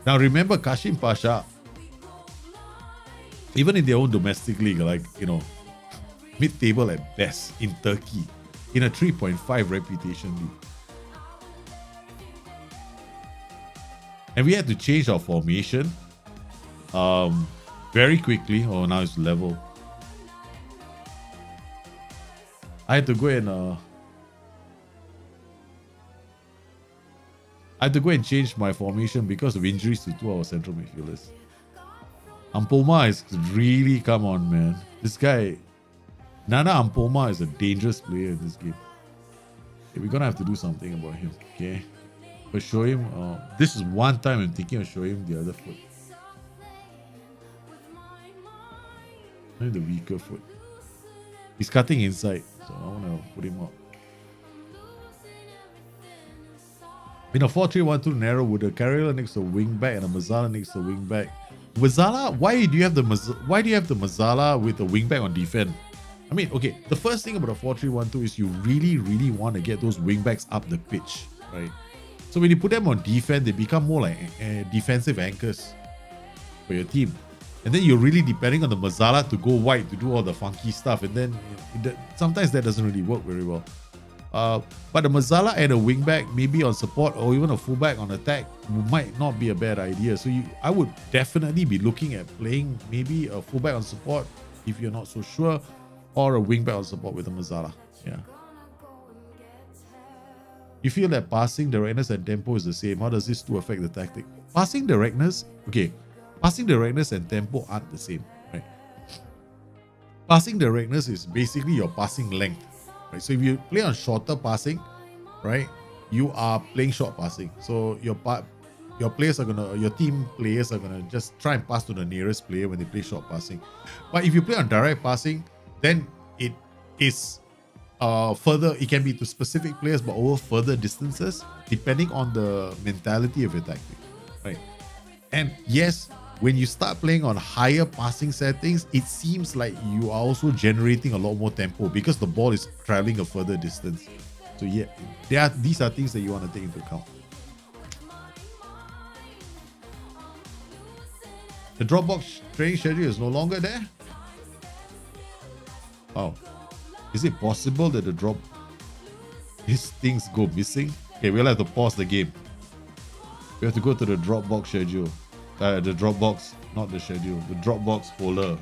Now remember, Kashim Pasha, even in their own domestic league, like, you know, mid-table at best in Turkey, in a 3.5 reputation league. And we had to change our formation very quickly. Oh, now it's level. I had to go and change my formation because of injuries to two of our central midfielders. Ampoma is really, come on, man. This guy, Nana Ampoma, is a dangerous player in this game. Okay, we're gonna have to do something about him. Okay, but show him. This is one time I'm thinking of showing him the other foot. Maybe the weaker foot. He's cutting inside, so I want to put him up. In a 4-3-1-2 narrow with a Carrera next to wing back and a Mazzala next to wing back. Mazzala, why do you have the Mazzala with the wing back on defense? I mean, okay, the first thing about a 4-3-1-2 is you really, really want to get those wing backs up the pitch, right? So when you put them on defense, they become more like defensive anchors for your team. And then you're really depending on the Mazzala to go wide to do all the funky stuff. And then sometimes that doesn't really work very well. But a Mazzala and a wingback, maybe on support or even a fullback on attack, might not be a bad idea. So I would definitely be looking at playing maybe a fullback on support if you're not so sure, or a wingback on support with a Mazzala. Yeah. You feel that passing directness and tempo is the same. How does this two affect the tactic? Passing directness and tempo aren't the same, right? Passing directness is basically your passing length, right? So if you play on shorter passing, right, you are playing short passing. So your players are your team players are gonna just try and pass to the nearest player when they play short passing. But if you play on direct passing, then it is further. It can be to specific players, but over further distances, depending on the mentality of your tactic, right? And yes, when you start playing on higher passing settings, it seems like you are also generating a lot more tempo because the ball is traveling a further distance. So yeah, these are things that you want to take into account. The Dropbox training schedule is no longer there. Oh, is it possible that these things go missing? Okay, we'll have to pause the game. We have to go to the Dropbox schedule. The Dropbox, not the schedule, the Dropbox folder.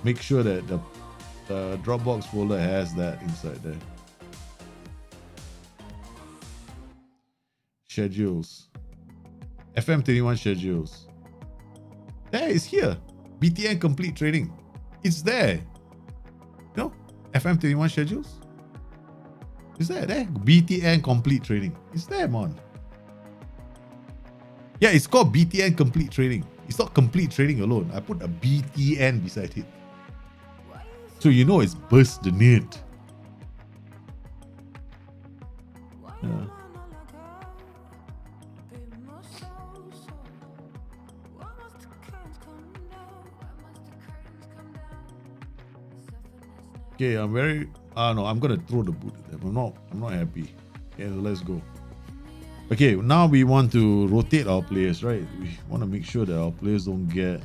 Make sure that the Dropbox folder has that inside there. Schedules. FM21 schedules. There, it's here. BTN complete training. It's there. You know, FM21 schedules. Is that there? BTN complete training. It's there, man. Yeah, it's called BTN complete training. It's not complete training alone. I put a BTN beside it. So you know it's Bustthenet. Yeah. Okay, I'm very no, I'm gonna throw the boot at them. I'm not happy. Okay, so let's go. Okay, now we want to rotate our players, right? We want to make sure that our players don't get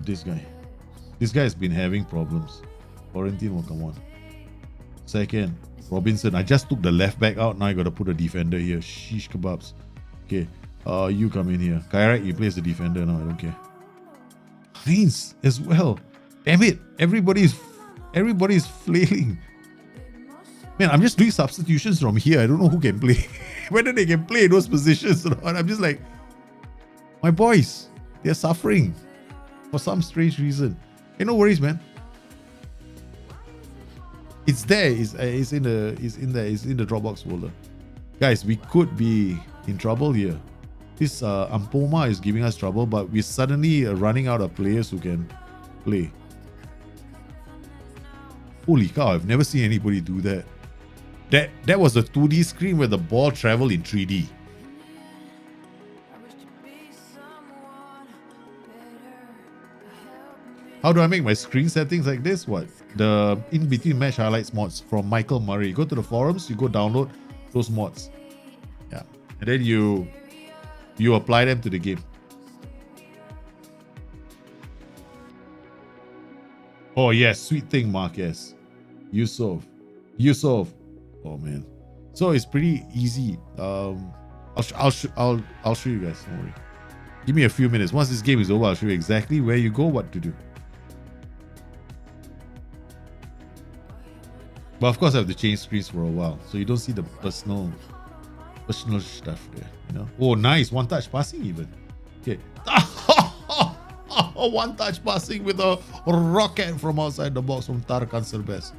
this guy. This guy has been having problems. Florentine will come on. Second, Robinson. I just took the left back out. Now I gotta put a defender here. Sheesh kebabs. Okay, you come in here. Kairat, you play as the defender now. I don't care. Heinz as well. Damn it! Everybody's flailing. Man, I'm just doing substitutions from here. I don't know who can play. Whether they can play in those positions or not. I'm just like, my boys, they're suffering for some strange reason. Hey, no worries, man. It's there. It's in the Dropbox folder. Guys, we could be in trouble here. This Ampoma is giving us trouble, but we're suddenly running out of players who can play. Holy cow, I've never seen anybody do that. That was a 2D screen where the ball traveled in 3D. How do I make my screen settings like this? What? The in-between match highlights mods from Michael Murray. Go to the forums, you go download those mods. Yeah. And then you apply them to the game. Oh yes, sweet thing, Marquez. Yusuf. Oh man. So it's pretty easy. I'll show you guys. Don't worry. Give me a few minutes. Once this game is over, I'll show you exactly where you go, what to do. But of course, I have to change screens for a while, so you don't see the personal stuff there. You know. Oh, nice one-touch passing even. Okay. One-touch passing with a rocket from outside the box from Tarkan Serbest.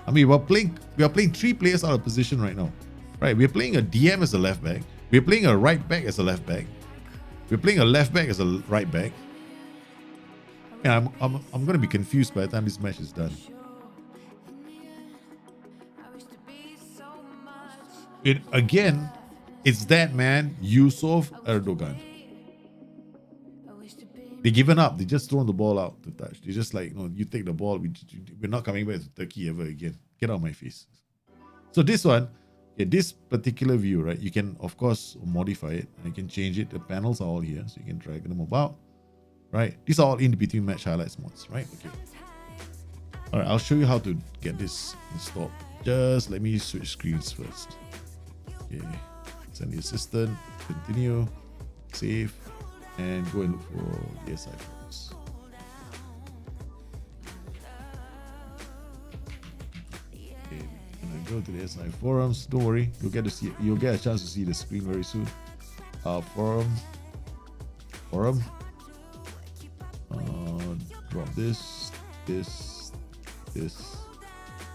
I mean, we are playing three players out of position right now. Right? We're playing a DM as a left back. We're playing a right back as a left back. We're playing a left back as a right back. And I'm gonna be confused by the time this match is done. Again, it's that man, Yusuf Erdogan. They given up. They just thrown the ball out to touch. They're just like, no, you take the ball. We're not coming back to Turkey ever again. Get out of my face. So this one, this particular view, right? You can, of course, modify it. You can change it. The panels are all here, so you can drag them about. Right? These are all in between match highlights mods, right? Okay. All right, I'll show you how to get this installed. Just let me switch screens first. Okay. Send the assistant. Continue. Save. And go and look for the SI forums. Okay, and I go to the SI forums. Don't worry, you'll get a chance to see the screen very soon. Forum. Drop this.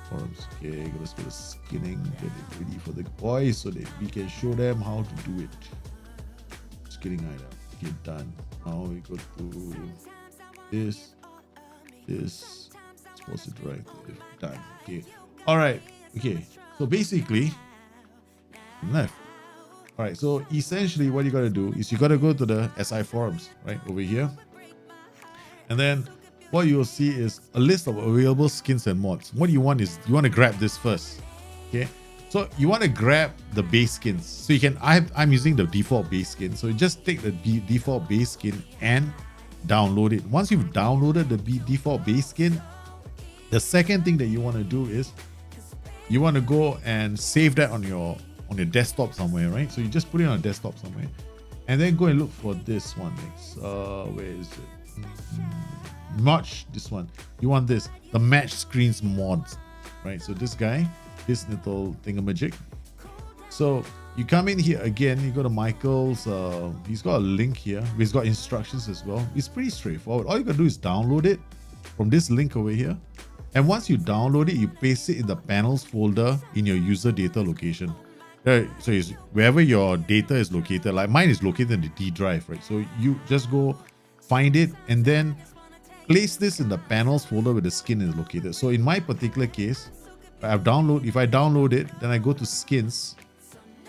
Forums. Okay, let's go to skinning, get it ready for the boys so that we can show them how to do it. Skinning item. Okay, done. Now we go to this. Supposed to right there. Done. Okay. Alright. Okay. So basically, left. Alright, so essentially what you gotta do is you gotta go to the SI forums, right? Over here. And then what you'll see is a list of available skins and mods. What you want is you want to grab this first. Okay. So you want to grab the base skins. So you can I'm using the default base skin. So you just take the default base skin and download it. Once you've downloaded the default base skin, the second thing that you want to do is you want to go and save that on your desktop somewhere, right? So you just put it on a desktop somewhere and then go and look for this one next. Where is it? Match this one. You want this, the match screens mods, right? So this guy, this little thingamajig. So you come in here again, you go to Michael's, he's got a link here, he's got instructions as well. It's pretty straightforward. All you gotta do is download it from this link over here. And once you download it, you paste it in the panels folder in your user data location. So it's wherever your data is located, like mine is located in the D drive, right? So you just go find it and then place this in the panels folder where the skin is located. So in my particular case, if I download it, then I go to skins,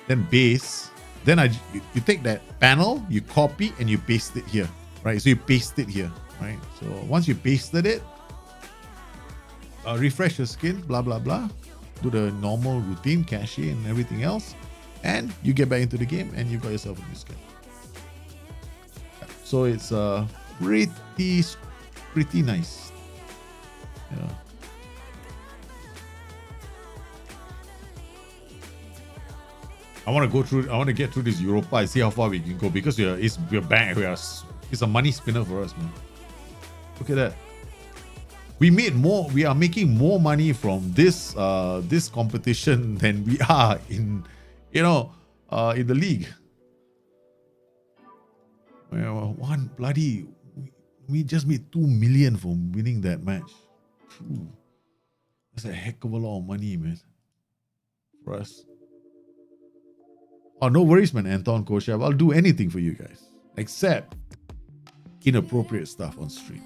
then base, then you take that panel, you copy and you paste it here, right? So you paste it here, right? So once you pasted it, refresh your skin, blah, blah, blah, do the normal routine, cache and everything else, and you get back into the game and you got yourself a new skin. So it's pretty nice. Yeah. I want to get through this Europa and see how far we can go because it's a money spinner for us, man. Look at that. We are making more money from this competition than we are in the league. Well, we just made 2 million from winning that match. Phew. That's a heck of a lot of money, man, for us. Oh, no worries, man, Anton Koshev. I'll do anything for you guys, except inappropriate stuff on stream.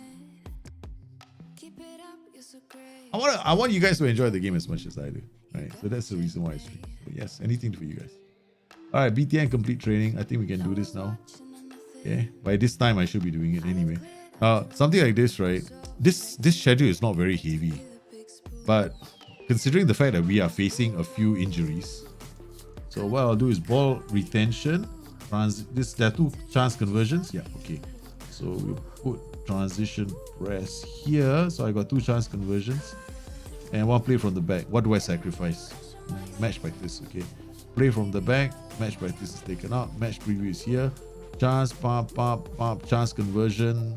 I want you guys to enjoy the game as much as I do, right? So that's the reason why I stream. So yes, anything for you guys. All right, BTN complete training. I think we can do this now. Okay, by this time I should be doing it anyway. Something like this, right? This schedule is not very heavy, but considering the fact that we are facing a few injuries, so what I'll do is ball retention. There are 2 chance conversions. Yeah, okay. So we'll put transition press here. So I got 2 chance conversions and 1 play from the back. What do I sacrifice? Match practice. Okay, play from the back. Match practice is taken out. Match preview is here. Chance, pump, chance conversion.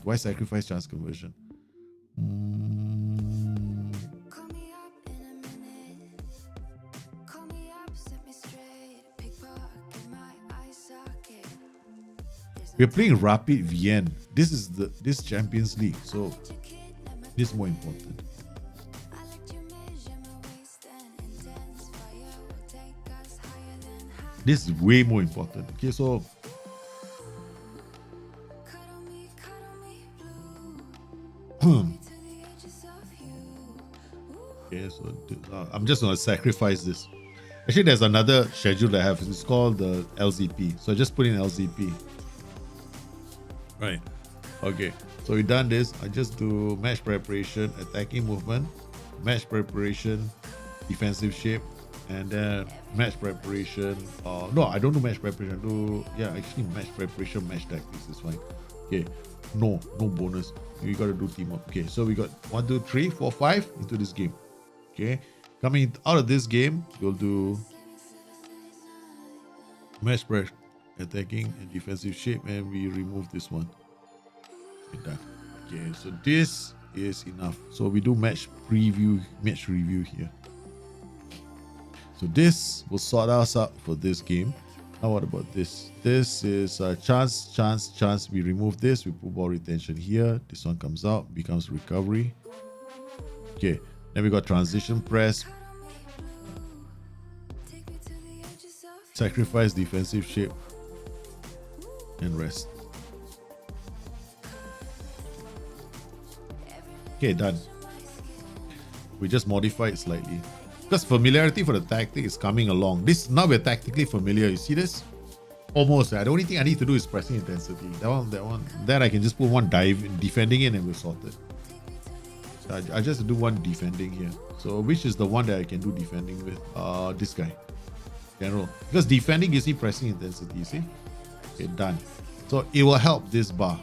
Why sacrifice chance conversion? We're playing Rapid Vienna. This is this Champions League, so this is more important. This is way more important. Okay, so okay, so I'm just gonna sacrifice this. Actually, there's another schedule that I have. It's called the LZP. So I just put in LZP. Right. Okay. So we done this. I just do match preparation, attacking movement, match preparation, defensive shape, and then match preparation. No, I don't do match preparation. Actually match preparation, match tactics is fine. Okay. No bonus. You gotta do team up. Okay. So we got 1, 2, 3, 4, 5 into this game. Okay. Coming out of this game, we'll do match prep, attacking and defensive shape, and we remove this one. Okay, done. Okay, so this is enough. So we do match review here. So this will sort us out for this game. Now what about this? This is chance. We remove this. We put ball retention here. This one comes out, becomes recovery. Okay. Then we got transition press. Sacrifice defensive shape. And rest. Okay, done. We just modify it slightly. Because familiarity for the tactic is coming along. This now we're tactically familiar. You see this? Almost. The only thing I need to do is pressing intensity. That one. Then I can just put one dive defending in and we're sorted. So I just do one defending here. So which is the one that I can do defending with? This guy. General. Because defending gives me pressing intensity, you see? Okay, done. So it will help this bar.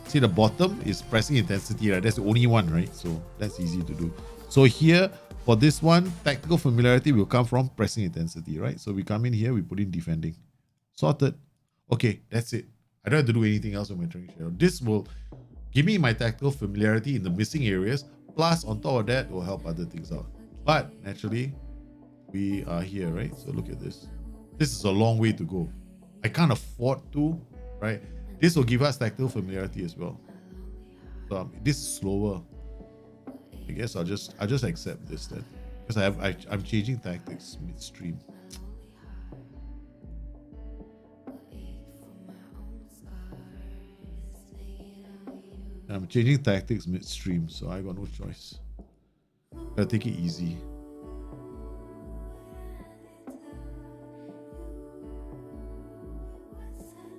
See, the bottom is pressing intensity, right? That's the only one, right? So that's easy to do. So here, for this one, tactical familiarity will come from pressing intensity, right? So we come in here, we put in defending. Sorted. Okay, that's it. I don't have to do anything else with my training shadow. This will give me my tactical familiarity in the missing areas. Plus, on top of that, it will help other things out. But naturally, we are here, right? So look at this. This is a long way to go. I can't afford to, right? This will give us tactical familiarity as well. So this is slower. I guess I'll just accept this then, because I'm changing tactics midstream. I'm changing tactics midstream, so I got no choice. Gotta take it easy.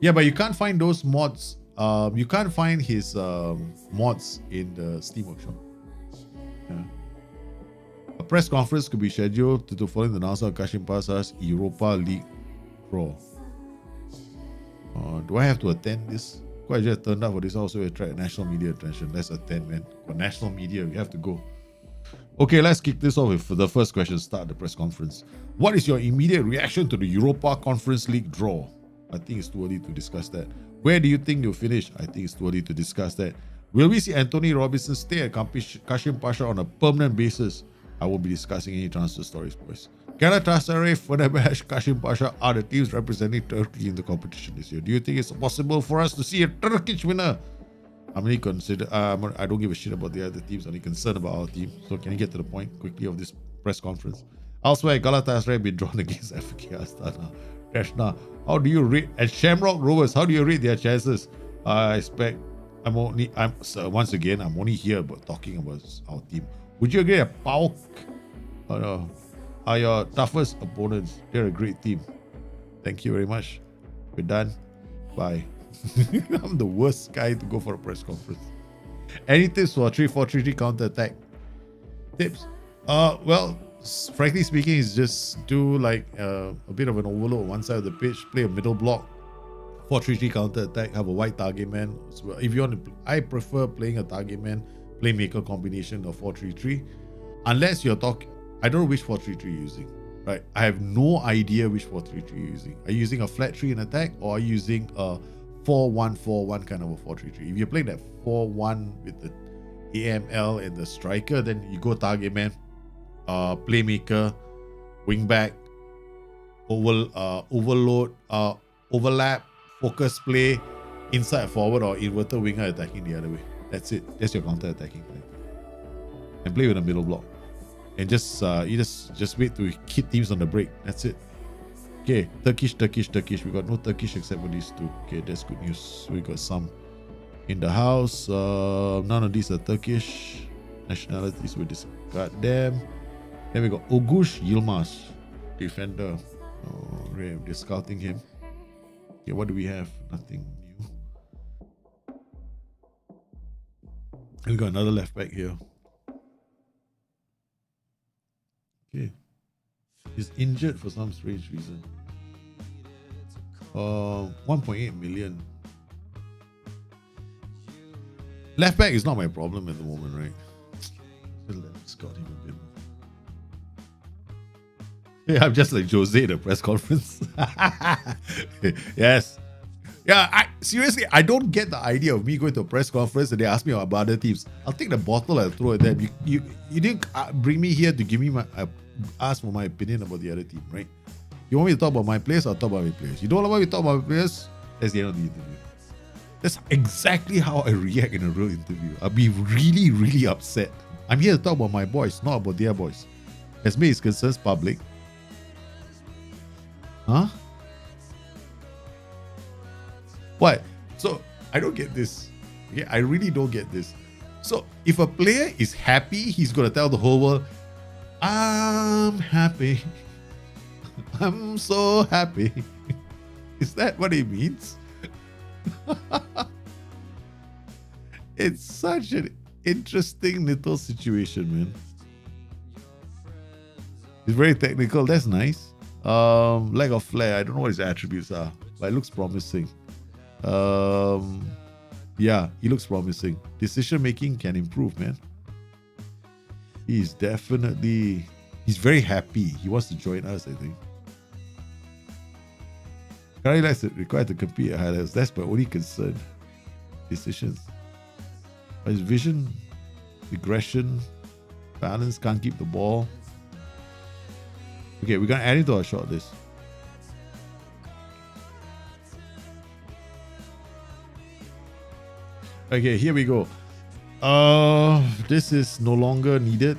Yeah, but you can't find those mods. You can't find his mods in the Steam Workshop. Yeah. A press conference could be scheduled to following the announcement of Kashim Pasar's Europa League draw. Do I have to attend this? Quite just turned up for this also to attract national media attention. Let's attend, man. For national media, we have to go. Okay, let's kick this off with the first question. Start the press conference. What is your immediate reaction to the Europa Conference League draw? I think it's too early to discuss that. Where do you think you'll finish? I think it's too early to discuss that. Will we see Anthony Robinson stay at Kashim Pasha on a permanent basis? I won't be discussing any transfer stories, boys. Galatasaray, Fenerbahce, Kashim Pasha are the teams representing Turkey in the competition this year. Do you think it's possible for us to see a Turkish winner? I'm only I don't give a shit about the other teams. I'm only concerned about our team. So can you get to the point quickly of this press conference? Elsewhere, Galatasaray been drawn against FK Astana. Krishna, how do you rate at Shamrock Rovers? How do you rate their chances? I expect once again I'm only here about talking about our team. Would you agree that PAOK are your toughest opponents? They're a great team. Thank you very much. We're done. Bye. I'm the worst guy to go for a press conference. Any tips for a 3-4-3 counter attack? Tips? Well, frankly speaking, is just do like a bit of an overload on one side of the pitch, play a middle block, 4-3-3 counter attack, have a wide target man. So if you want to, I prefer playing a target man playmaker combination of 4-3-3, unless you're talking. I don't know which 4-3-3 you're using, right? I have no idea which 4-3-3 you're using. Are you using a flat 3 in attack, or are you using a 4-1-4-1 kind of a 4-3-3? If you're playing that 4-1 with the AML and the striker, then you go target man, playmaker, wing back, overload, overlap, focus play, inside forward or inverted winger attacking the other way. That's it. That's your counter attacking play. And play with a middle block. And just you just wait to hit teams on the break. That's it. Okay, Turkish. We got no Turkish except for these two. Okay, that's good news. We got some in the house. None of these are Turkish nationalities. We discard them. Then we got Ogush Yilmaz, defender. Oh, they're scouting him. Okay, what do we have? Nothing new. And we got another left back here. Okay. He's injured for some strange reason. 1.8 million. Left back is not my problem at the moment, right? Let me scout him a bit more. Yeah, I'm just like Jose at the press conference. Yes. Yeah, seriously, I don't get the idea of me going to a press conference and they ask me about other teams. I'll take the bottle and throw it at them. You didn't bring me here to give me ask for my opinion about the other team, right? You want me to talk about my players? I'll talk about my players. You don't want me to talk about my players? That's the end of the interview. That's exactly how I react in a real interview. I'll be really, really upset. I'm here to talk about my boys, not about their boys. As me is concerns public. Huh? What? So, I don't get this. Okay, I really don't get this. So, if a player is happy, he's going to tell the whole world, I'm happy. I'm so happy. Is that what it means? It's such an interesting little situation, man. It's very technical. That's nice. Lack of flair. I don't know what his attributes are, but it looks promising. Yeah, he looks promising. Decision making can improve, man. He's very happy. He wants to join us, I think. Currently likes it required to compete at high levels. That's my only concern. Decisions. But his vision, aggression, balance, can't keep the ball. Okay, we're gonna add it to our short list. Okay, here we go. This is no longer needed.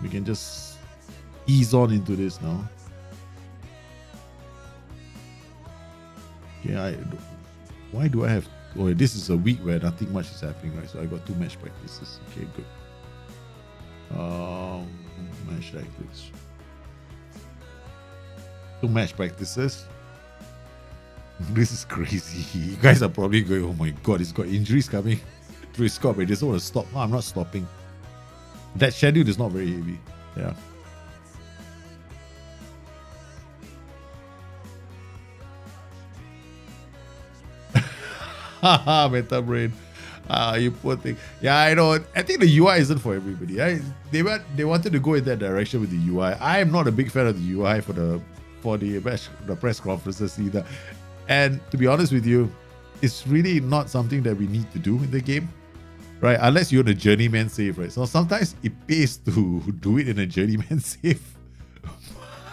We can just ease on into this now. Okay, why do I have? Oh, this is a week where nothing much is happening, right? So I got 2 match practices. Okay, good. Match practice. 2 match practices. This is crazy. You guys are probably going, oh my god, he's got injuries coming to his squad, but he doesn't want to stop. No, I'm not stopping. That schedule is not very heavy. Yeah. Haha, meta brain. You poor thing. Yeah, I know. I think the UI isn't for everybody. They wanted to go in that direction with the UI. I am not a big fan of the UI for the press conferences either. And to be honest with you, it's really not something that we need to do in the game, right? Unless you're in a Journeyman save, right? So sometimes it pays to do it in a Journeyman save.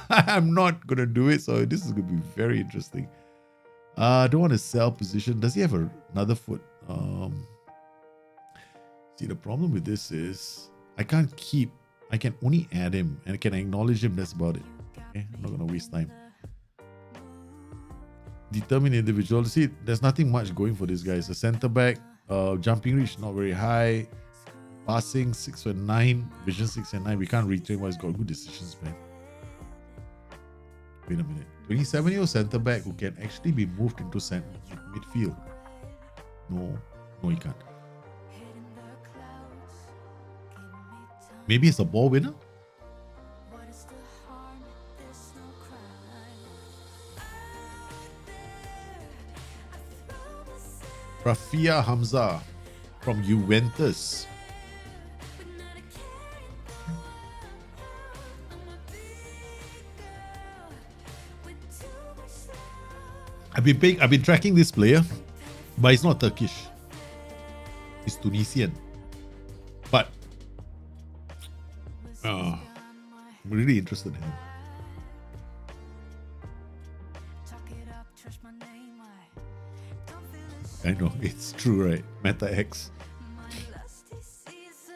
I'm not gonna do it, so this is gonna be very interesting. I don't want to sell position. Does he have another foot? See, the problem with this is I can only add him and I can acknowledge him. That's about it. Okay, I'm not gonna waste time. Determined individual. See, there's nothing much going for this guy. It's a centre back. Jumping reach not very high. Passing 6 and 9. Vision 6 and 9. We can't retrain. He's got good decisions, man. Wait a minute. 27-year-old centre back who can actually be moved into midfield. No, he can't. Maybe it's a ball winner. Rafia Hamza from Juventus. I've been tracking this player, but he's not Turkish. He's Tunisian. But I'm really interested in him. I know, it's true, right? Meta X.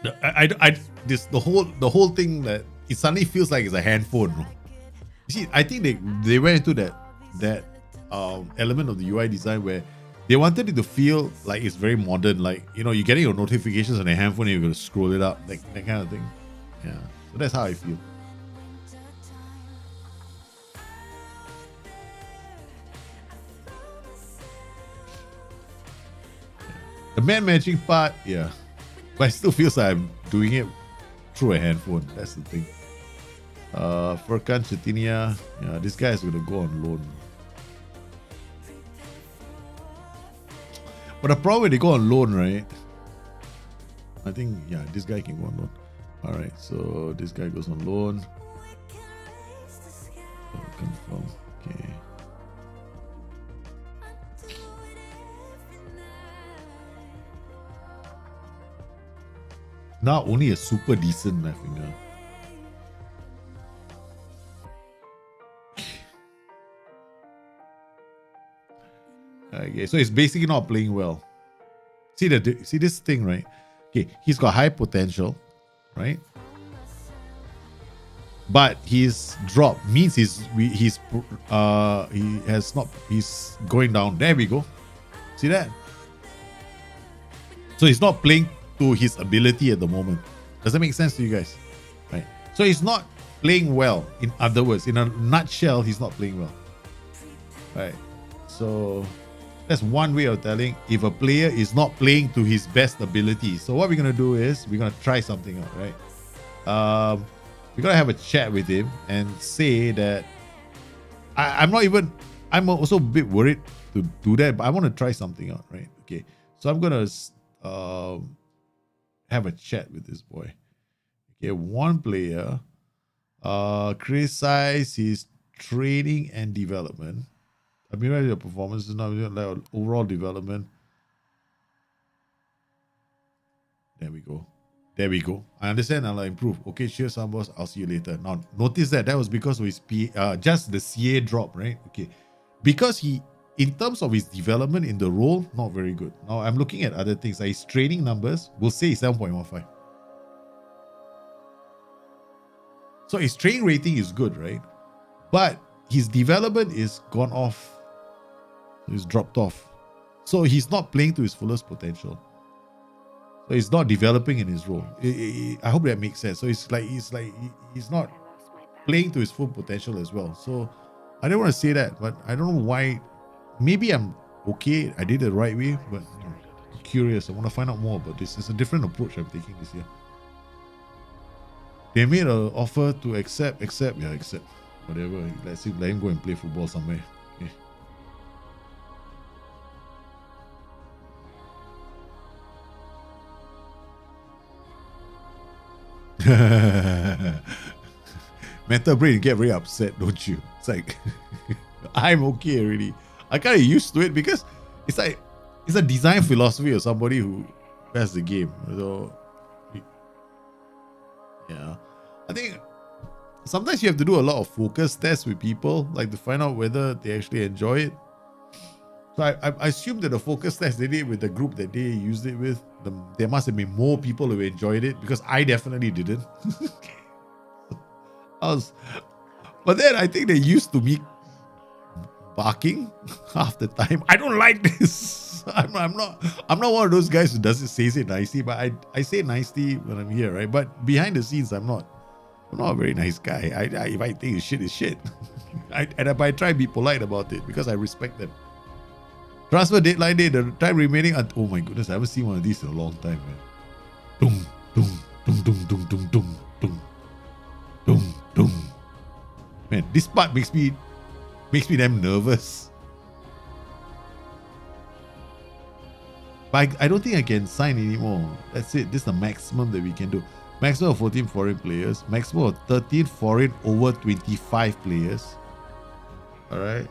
The whole thing that it suddenly feels like it's a handphone. No? You see, I think they went into that element of the UI design where they wanted it to feel like it's very modern, like, you know, you're getting your notifications on a handphone and you're gonna scroll it up, like that kind of thing. Yeah, so that's how I feel. The man matching part, yeah. But it still feels like I'm doing it through a handphone. That's the thing. Furkan Chetinia, yeah, this guy is gonna go on loan. But the problem when they go on loan, right? I think, yeah, this guy can go on loan. Alright, so this guy goes on loan. Confirm. Okay. Now only a super decent left winger. Okay, so he's basically not playing well. See this thing, right? Okay, he's got high potential, right? But his drop means he's going down. There we go. See that? So he's not playing to his ability at the moment. Does that make sense to you guys? Right. So he's not playing well. In other words, in a nutshell, he's not playing well. Right. So that's one way of telling if a player is not playing to his best ability. So what we're gonna do is we're gonna try something out, right? We're gonna have a chat with him and say that I'm also a bit worried to do that, but I want to try something out, right? Okay. So I'm gonna have a chat with this boy. Okay, one player criticize his training and development. I mean, your performance is not like overall development. There we go. There we go. I understand. I'll improve. Okay, cheers, some boss. I'll see you later. Now, notice that was because of his just the CA drop, right? Okay, because he, in terms of his development in the role, not very good. Now I'm looking at other things. Like his training numbers, we'll say 7.15. So his training rating is good, right? But his development is gone off. He's dropped off. So he's not playing to his fullest potential. So he's not developing in his role. I hope that makes sense. So he's not playing to his full potential as well. So I don't want to say that, but I don't know why. Maybe I'm okay. I did it the right way, but I'm curious. I want to find out more about this. It's a different approach I'm taking this year. They made an offer to accept. Yeah, accept. Whatever. Let him go and play football somewhere. Okay. Mental brain get very upset, don't you? It's like I'm okay already. I kind of used to it because it's like it's a design philosophy of somebody who has the game. So yeah, I think sometimes you have to do a lot of focus tests with people, like to find out whether they actually enjoy it. So I assume that the focus test they did with the group that they used it with, there must have been more people who enjoyed it because I definitely didn't. But then I think they're used to me barking half the time. I don't like this. I'm not one of those guys who says it nicely, but I say it nicely when I'm here, right? But behind the scenes, I'm not a very nice guy. If I think shit is shit, I try to be polite about it because I respect them. Transfer deadline day, the time remaining. Oh my goodness, I haven't seen one of these in a long time, man. Dum dum dum dum dum dum dum dum dum dum. Man, this part makes me damn nervous. But I don't think I can sign anymore. That's it. This is the maximum that we can do. Maximum of 14 foreign players. Maximum of 13 foreign over 25 players. Alright.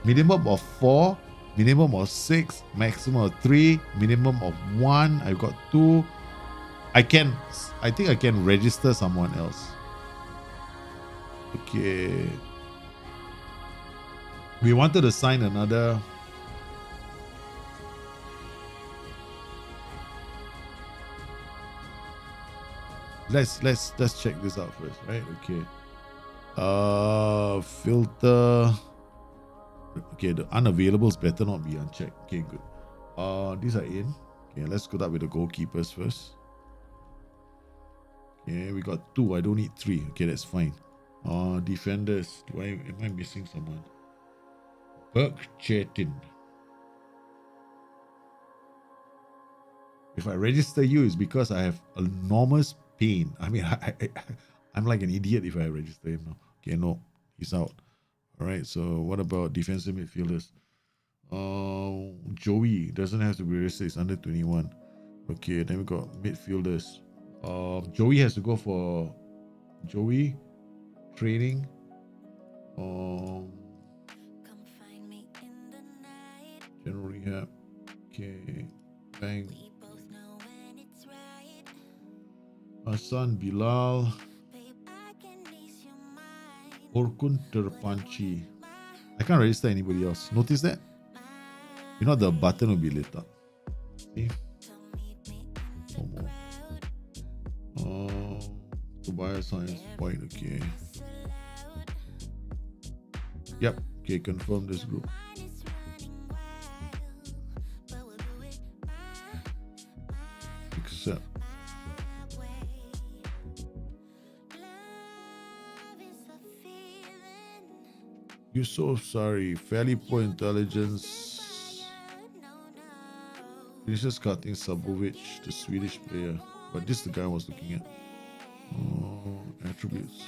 Minimum of 4. Minimum of 6. Maximum of 3. Minimum of 1. I've got 2. I think I can register someone else. Okay. We wanted to sign another. Let's check this out first, right? Okay. Filter. Okay, the unavailables better not be unchecked. Okay, good. These are in. Okay, let's go up with the goalkeepers first. Okay, we got 2. I don't need 3. Okay, that's fine. Defenders. Am I missing someone? Burke Chetin. If I register you, it's because I have enormous pain. I mean, I'm like an idiot if I register him now. Okay, no, he's out. All right, so what about defensive midfielders? Joey doesn't have to be registered. It's under 21. Okay, then we got midfielders. Joey has to go for Joey training. General rehab. Okay, bang. Hassan Bilal. Orkun Terpanchi. I can't register anybody else. Notice that? You know, the button will be lit up. See? One more. Tobias Science Point, okay. Yep, okay, confirm this group. Accept. You're so sorry. Fairly poor intelligence. He's just cutting Sabovic, the Swedish player. But this is the guy I was looking at. Oh, attributes.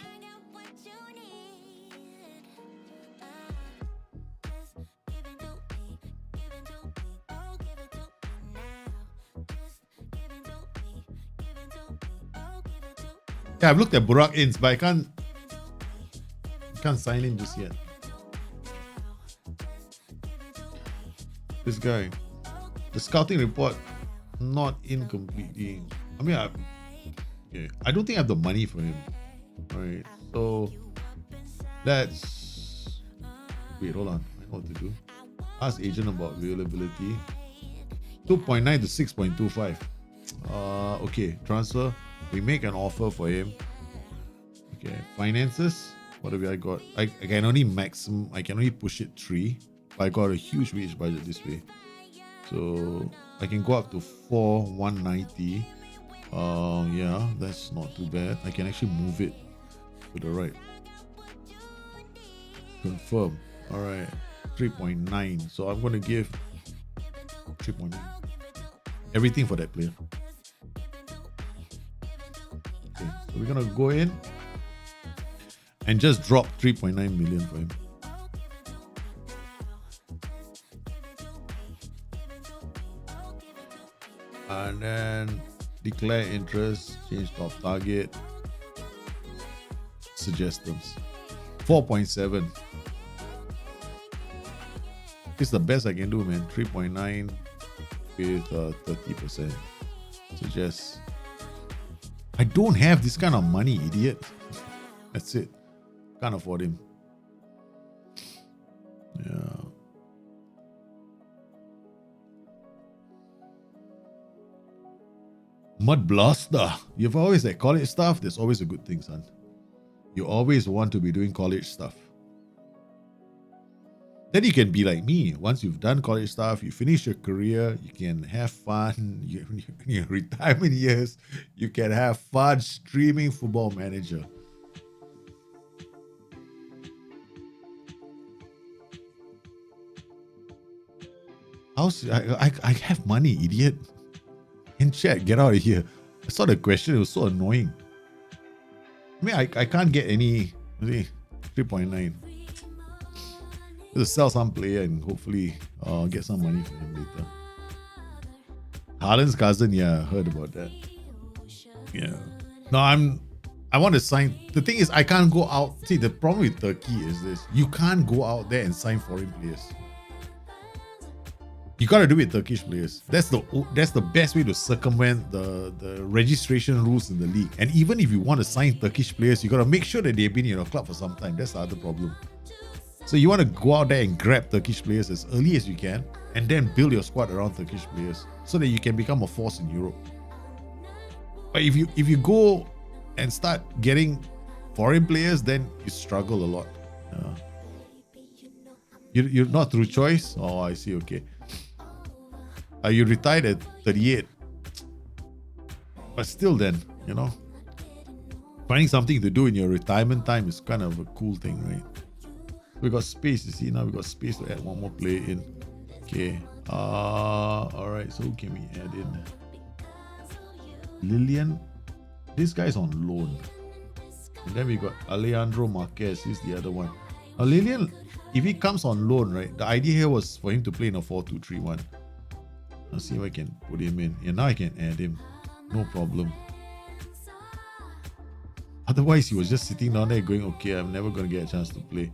Yeah, I've looked at Burak Ins, but I can't sign in just yet. This guy, the scouting report, not in completely. I mean, I don't think I have the money for him. All right, so let's wait. Hold on, I know what to do. Ask agent about availability. 2.9 to 6.25. Okay, transfer. We make an offer for him. Okay, finances. What have I got? I can only I can only push it 3. But I got a huge wage budget this way. So I can go up to 190. Yeah, that's not too bad. I can actually move it to the right. Confirm. Alright. 3.9. So I'm gonna give 3.9. Everything for that player. Okay, so we're gonna go in and just drop 3.9 million for him. And then declare interest, change top target, suggest terms. 4.7. It's the best I can do, man. 3.9 with 30%. Suggest. I don't have this kind of money, idiot. That's it. Can't afford him. Yeah. Mud Blaster. You've always at college stuff. There's always a good thing, son. You always want to be doing college stuff. Then you can be like me. Once you've done college stuff, you finish your career, you can have fun. In your retirement years, you can have fun streaming Football Manager. I have money, idiot. In chat, get out of here. I saw the question, it was so annoying. I mean, I can't get any. 3.9. Just sell some player and hopefully get some money from him later. Haaland's cousin, yeah, heard about that. Yeah. No, I want to sign. The thing is, I can't go out. See, the problem with Turkey is this. You can't go out there and sign foreign players. You gotta do it with Turkish players. That's the best way to circumvent the registration rules in the league. And even if you want to sign Turkish players, you gotta make sure that they've been in your club for some time. That's the other problem. So you want to go out there and grab Turkish players as early as you can, and then build your squad around Turkish players so that you can become a force in Europe. But if you go and start getting foreign players, then you struggle a lot. You're not through choice. Oh, I see. Okay. You retired at 38, but still, then finding something to do in your retirement time is kind of a cool thing, right? We got space. You see, now we got space to add one more player in. Okay. All right. So who can we add in? Lillian. This guy's on loan. And then we got Alejandro Marquez. He's the other one. Lillian, if he comes on loan, right? The idea here was for him to play in a 4-2-3-1. Let's see if I can put him in. Yeah, now I can add him. No problem. Otherwise, he was just sitting down there going, okay, I'm never going to get a chance to play.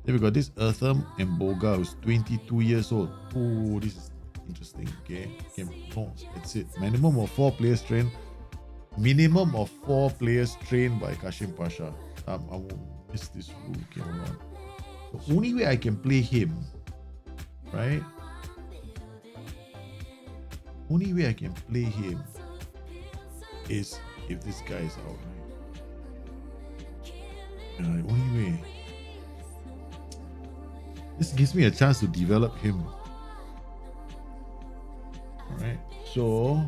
Then we got this Eartham Mboga, who's 22 years old. Oh, this is interesting. Okay. No, that's it. Minimum of 4 players trained. Minimum of 4 players trained by Kashim Pasha. I won't miss this rule. Okay, hold on. The only way I can play him, right, Only way I can play him is if this guy is out. Right? Only way. This gives me a chance to develop him. Alright, so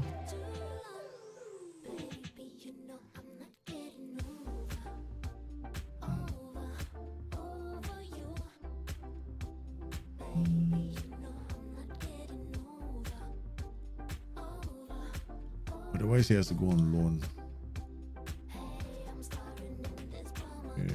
otherwise he has to go on loan. Okay.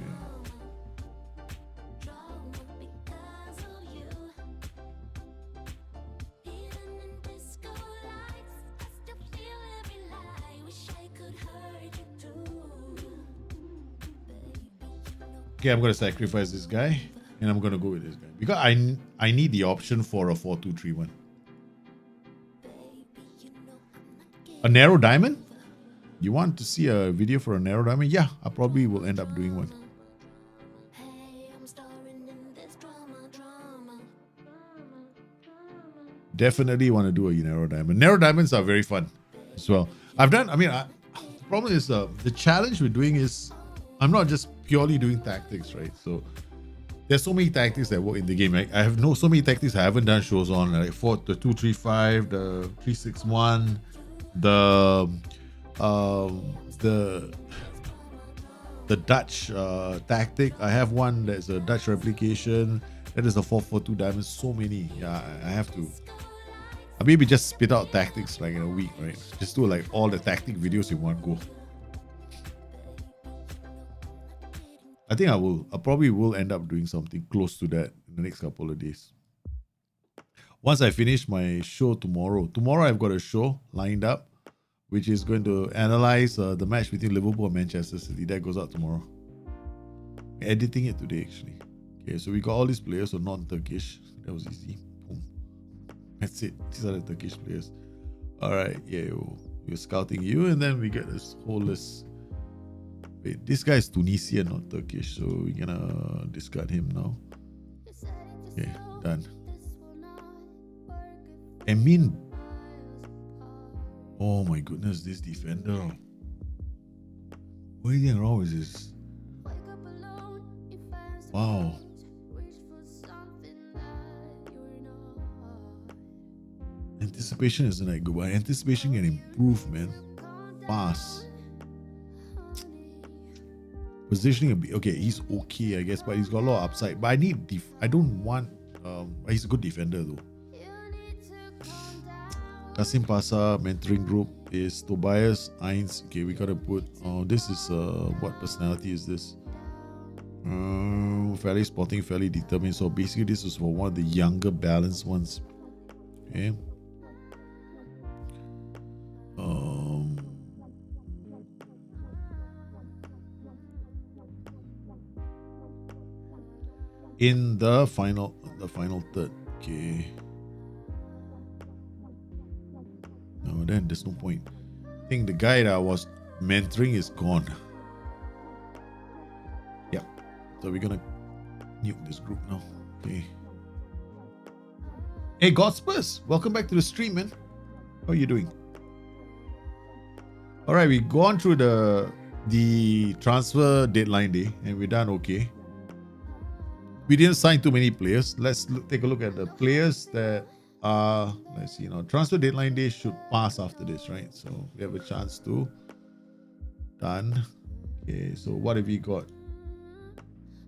Okay, I'm going to sacrifice this guy and I'm going to go with this guy because I need the option for a 4-2-3-1. A narrow diamond? You want to see a video for a narrow diamond? Yeah, I probably will end up doing one. Definitely want to do a narrow diamond. Narrow diamonds are very fun as well. The problem is the challenge we're doing is I'm not just purely doing tactics, right? So there's so many tactics that work in the game, right? I have so many tactics I haven't done shows on, like the 2-3-5, the 3-6-1, the Dutch tactic. I have one that's a Dutch replication. That is a 4-4-2 diamond. So many. Yeah, I have to. Maybe just spit out tactics like in a week, right? Just do like all the tactic videos in one go. I think I probably will end up doing something close to that in the next couple of days. Once I finish my show tomorrow. Tomorrow I've got a show lined up, which is going to analyze the match between Liverpool and Manchester City. That goes out tomorrow. I'm editing it today, actually. Okay, so we got all these players who are non-Turkish. That was easy. Boom. That's it. These are the Turkish players. All right, yeah, we're scouting you, and then we get this whole list. Wait, this guy is Tunisian, not Turkish, so we're gonna discard him now. Okay, done. Emin. Oh my goodness, this defender. What do you think wrong with this? Wow. Anticipation isn't that good, but anticipation can improve, man. Fast. Positioning a bit okay, he's okay, I guess, but he's got a lot of upside. But I don't want he's a good defender though. Kasim Pasa mentoring group is Tobias Eins. Okay, we gotta put this is what personality is this? Fairly sporting, fairly determined. So basically this is for one of the younger balanced ones. Okay. In the final third. Okay. No, then there's no point. I think the guy that I was mentoring is gone. Yeah. So we're gonna nuke this group now. Okay. Hey Godspurs, welcome back to the stream, man. How are you doing? Alright, we've gone through the transfer deadline day and we're done okay. We didn't sign too many players. Let's take a look at the players that are, let's see, transfer deadline day should pass after this, right? So we have a chance to. Done. Okay, so what have we got?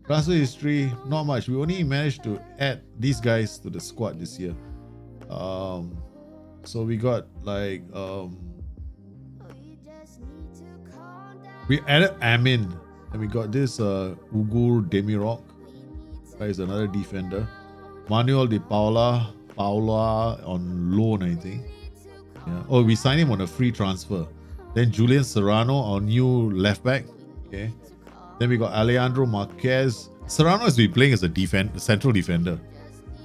Transfer history, not much. We only managed to add these guys to the squad this year. So we got like we added Amin, and we got this Ugur Demirok. That is another defender. Manuel de Paula on loan, I think. Yeah. Oh, we signed him on a free transfer. Then Julian Serrano, our new left back. Okay. Then we got Alejandro Marquez. Serrano has been playing as a central defender.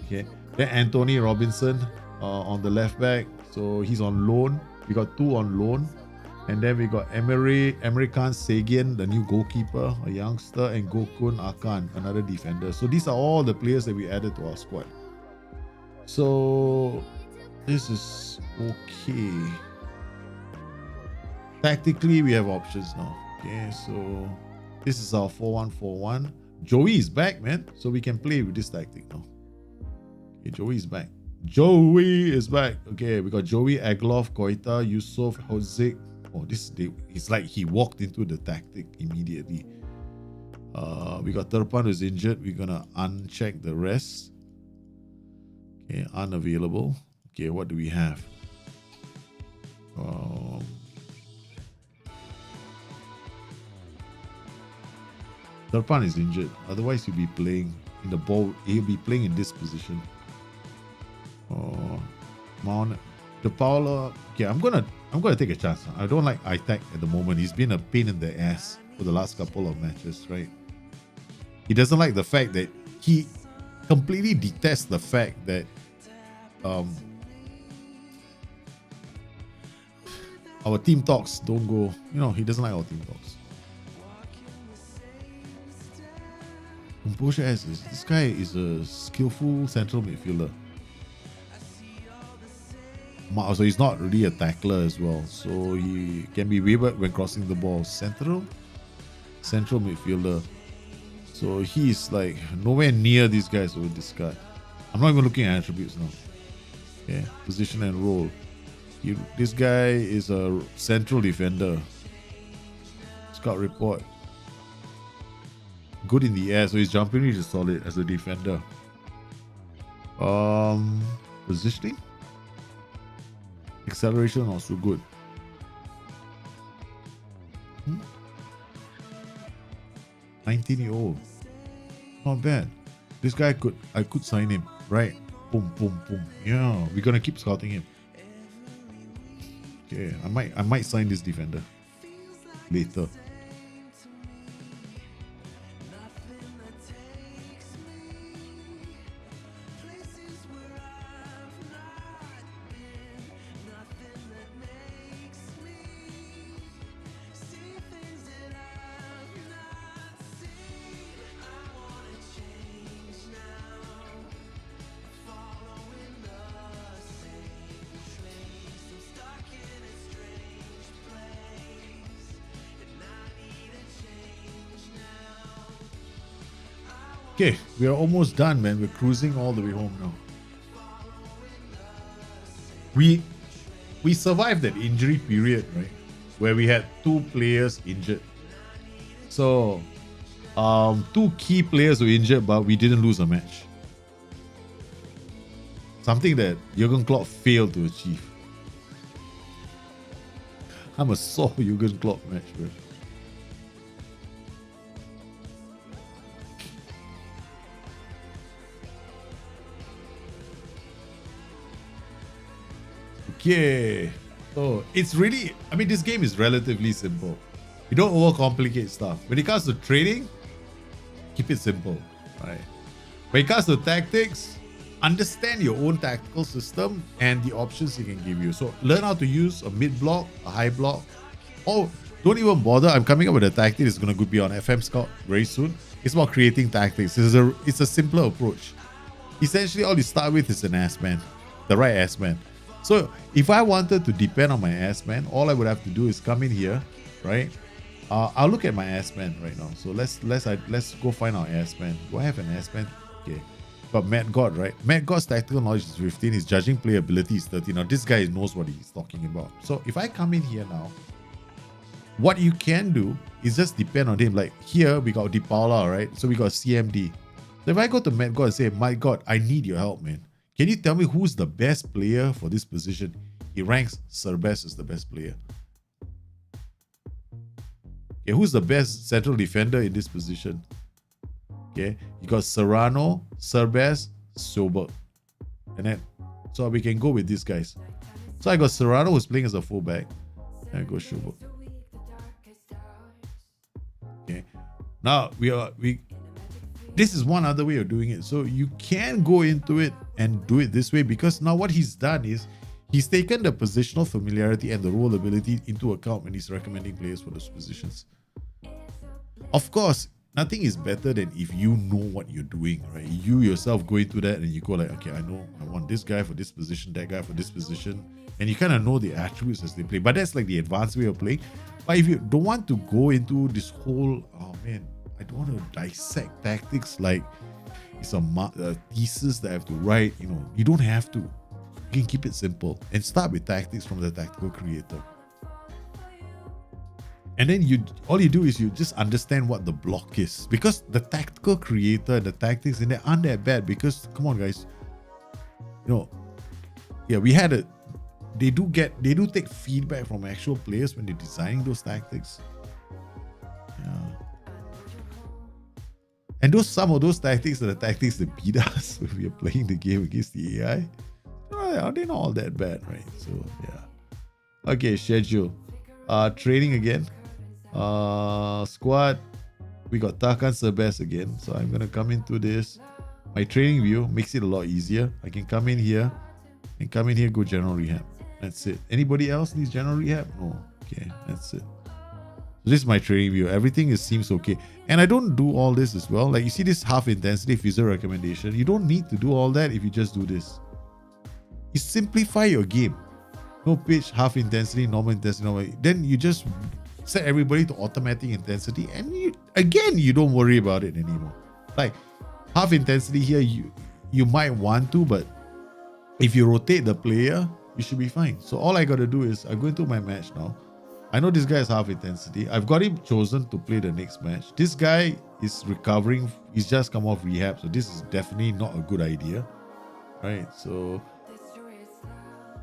Okay. Then Anthony Robinson on the left back. So he's on loan. We got two on loan. And then we got American Sagian, the new goalkeeper, a youngster, and Gokun Akan, another defender. So these are all the players that we added to our squad. So This is okay. Tactically, we have options now. Okay, so this is our 4-1-4-1. Joey is back, man. So we can play with this tactic now. Okay, Joey is back. Joey is back. Okay, we got Joey, Agloff, Koita, Yusuf, Hozik. Oh, it's like he walked into the tactic immediately. We got Terpan who's injured. We're gonna uncheck the rest. Okay, unavailable. Okay, what do we have? Terpan is injured. Otherwise, he'll be playing in the ball. He'll be playing in this position. Mount the Paula. Okay, I'm gonna take a chance. I don't like Itek at the moment. He's been a pain in the ass for the last couple of matches, right? He doesn't like the fact that he completely detests the fact that our team talks don't go. You know, he doesn't like our team talks. Composure as this guy is a skillful central midfielder. So he's not really a tackler as well. So he can be wavered when crossing the ball. Central midfielder. So he's like nowhere near these guys with this guy. I'm not even looking at attributes now. Okay, position and role. This guy is a central defender. Scout report. Good in the air, so his jumping range is solid as a defender. Positioning. Acceleration also good. 19-year-old. Not bad. This guy I could sign him, right? Boom, boom, boom. Yeah, we're gonna keep scouting him. Okay, I might sign this defender later. Okay, we are almost done, man. We're cruising all the way home now. We survived that injury period, right? Where we had 2 players injured. So, 2 key players were injured, but we didn't lose a match. Something that Jurgen Klopp failed to achieve. I'm a sore Jurgen Klopp match, bro. Okay, so it's really, I mean, this game is relatively simple. You don't overcomplicate stuff. When it comes to trading, keep it simple, right? When it comes to tactics, understand your own tactical system and the options it can give you. So learn how to use a mid block, a high block. Oh, don't even bother. I'm coming up with a tactic that's going to be on FM Scout very soon. It's about creating tactics. It's a simpler approach. Essentially, all you start with is an ass man, the right ass man. So if I wanted to depend on my ass man, all I would have to do is come in here, right? I'll look at my ass man right now. So let's go find our ass man. Do I have an ass man? Okay. But Matt God, right? Matt God's tactical knowledge is 15. His judging play ability is 30. Now this guy knows what he's talking about. So if I come in here now, what you can do is just depend on him. Like here we got DePaula, right? So we got CMD. So if I go to Matt God and say, my God, I need your help, man. Can you tell me who's the best player for this position? He ranks Serbest as the best player. Okay, who's the best central defender in this position? Okay, you got Serrano, Serbest, Sober. And then, so we can go with these guys. So I got Serrano who's playing as a fullback. And I go Sober. Okay, now this is one other way of doing it. So you can go into it and do it this way, because now what he's done is he's taken the positional familiarity and the role ability into account when he's recommending players for those positions. Of course, nothing is better than if you know what you're doing, right? You yourself go into that and you go like, okay, I know I want this guy for this position, that guy for this position, and you kind of know the attributes as they play. But that's like the advanced way of playing. But if you don't want to go into this whole, oh man, I don't want to dissect tactics like it's a thesis that I have to write. You don't have to. You can keep it simple and start with tactics from the tactical creator. And then all you do is you just understand what the block is, because the tactical creator, the tactics in there aren't that bad. Because come on, guys, they do take feedback from actual players when they're designing those tactics. Yeah. And some of those tactics are the tactics that beat us when we are playing the game against the AI. They're not all that bad, right? So yeah. Okay, schedule. Training again. Squad. We got Tarkan Sebes again. So I'm gonna come into this. My training view makes it a lot easier. I can come in here and go general rehab. That's it. Anybody else needs general rehab? No. Okay, that's it. So this is my training view. Everything seems okay. And I don't do all this as well. Like you see this half intensity physio recommendation. You don't need to do all that if you just do this. You simplify your game. No pitch, half intensity, normal intensity, normal. Then you just set everybody to automatic intensity, and you don't worry about it anymore. Like half intensity here, you might want to, but if you rotate the player, you should be fine. So all I gotta do is I go into my match now. I know this guy is half intensity. I've got him chosen to play the next match. This guy is recovering. He's just come off rehab, so this is definitely not a good idea, right? So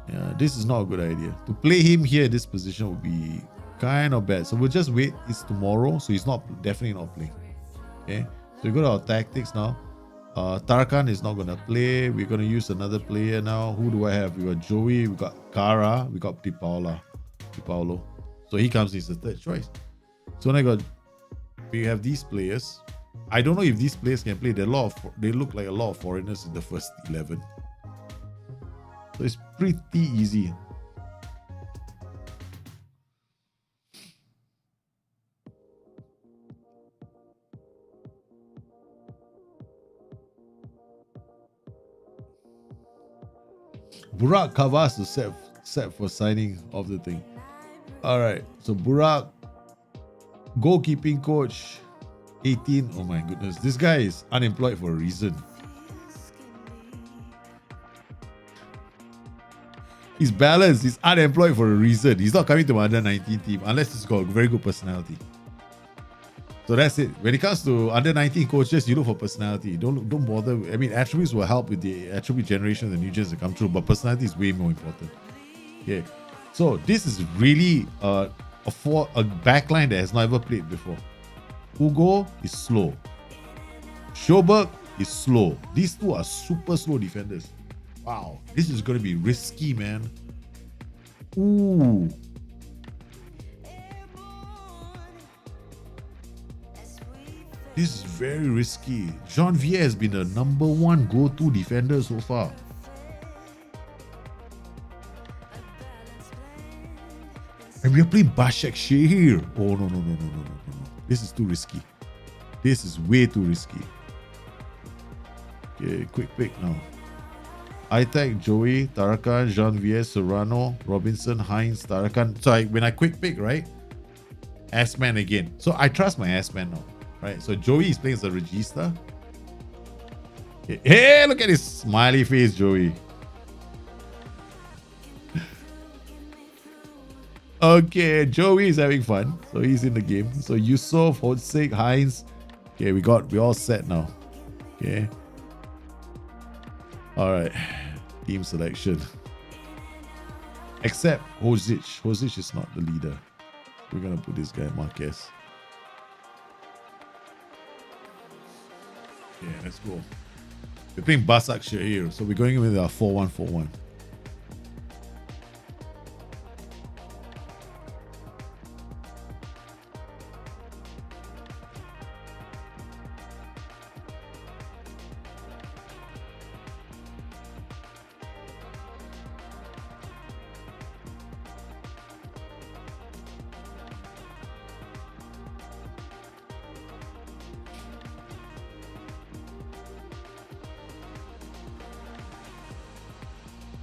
yeah, this is not a good idea. To play him here in this position would be kind of bad. So we'll just wait. It's tomorrow, so he's definitely not playing. Okay, so we go to our tactics now. Tarkan is not gonna play. We're gonna use another player now. Who do I have? We got Joey, we got Kara, we got Paulo. So he comes as the third choice. So when we have these players. I don't know if these players can play. They look like a lot of foreigners in the first 11. So it's pretty easy. Burak Kavas to set for signing of the thing. All right. So Burak, goalkeeping coach, 18. Oh my goodness. This guy is unemployed for a reason. He's balanced. He's unemployed for a reason. He's not coming to my under 19 team unless he's got a very good personality. So that's it. When it comes to under 19 coaches, you look for personality. Don't bother. I mean, attributes will help with the attribute generation of the new gens that come through, but personality is way more important. Okay. So this is really a backline that has never played before. Hugo is slow. Schoberg is slow. These two are super slow defenders. Wow, this is going to be risky, man. Ooh. This is very risky. Janvier has been the number one go-to defender so far. And we are playing Bashak Shehir. Oh, no. This is too risky. This is way too risky. Okay, quick pick now. Itek, Joey, Tarakan, Janvier, Serrano, Robinson, Hines, Tarakan. So when I quick pick, right? S-Man again. So I trust my S-Man now. Right, so Joey is playing as a Regista. Hey, look at his smiley face, Joey. Okay, Joey is having fun. So he's in the game. So Yusuf, Hodsik, Hines. Okay, we're all set now. Okay. Alright. Team selection. Except Hodzic. Hodzic is not the leader. We're gonna put this guy, Marquez. Yeah, let's go. We're playing Basak here, so we're going with our 4-1-4-1.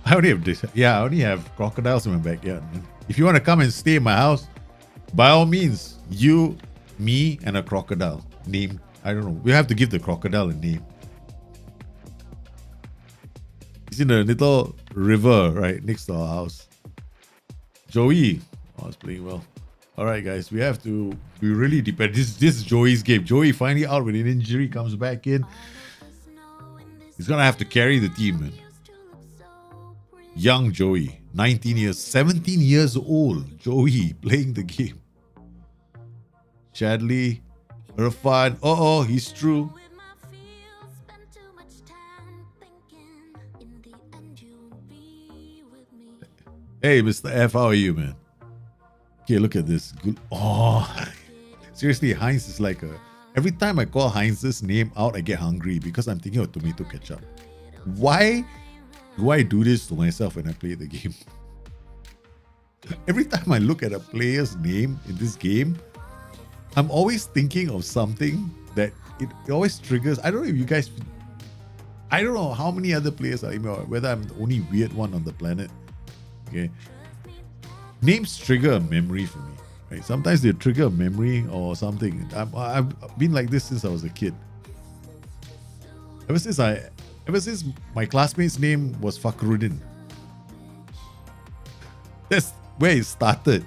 I only have this. Yeah, I only have crocodiles in my backyard, man. If you want to come and stay in my house, by all means, you, me, and a crocodile. Name, I don't know. We have to give the crocodile a name. He's in a little river right next to our house. Joey. Oh, it's playing well. All right, guys. We have to be really dependent. This is Joey's game. Joey finally out with an injury, comes back in. He's going to have to carry the team, man. Young Joey. 19 years. 17 years old. Joey playing the game. Chadley. Irfan. Oh, he's true. Hey, Mr. F, how are you, man? Okay, look at this. Good. Oh, seriously, Heinz is like a... Every time I call Heinz's name out, I get hungry because I'm thinking of tomato ketchup. Why do I do this to myself when I play the game? Every time I look at a player's name in this game, I'm always thinking of something that it always triggers. I don't know if you guys... I don't know how many other players are, whether I'm the only weird one on the planet. Okay, names trigger a memory for me, right? Sometimes they trigger a memory or something. I've been like this since I was a kid. Ever since my classmate's name was Fakhruddin. That's where it started.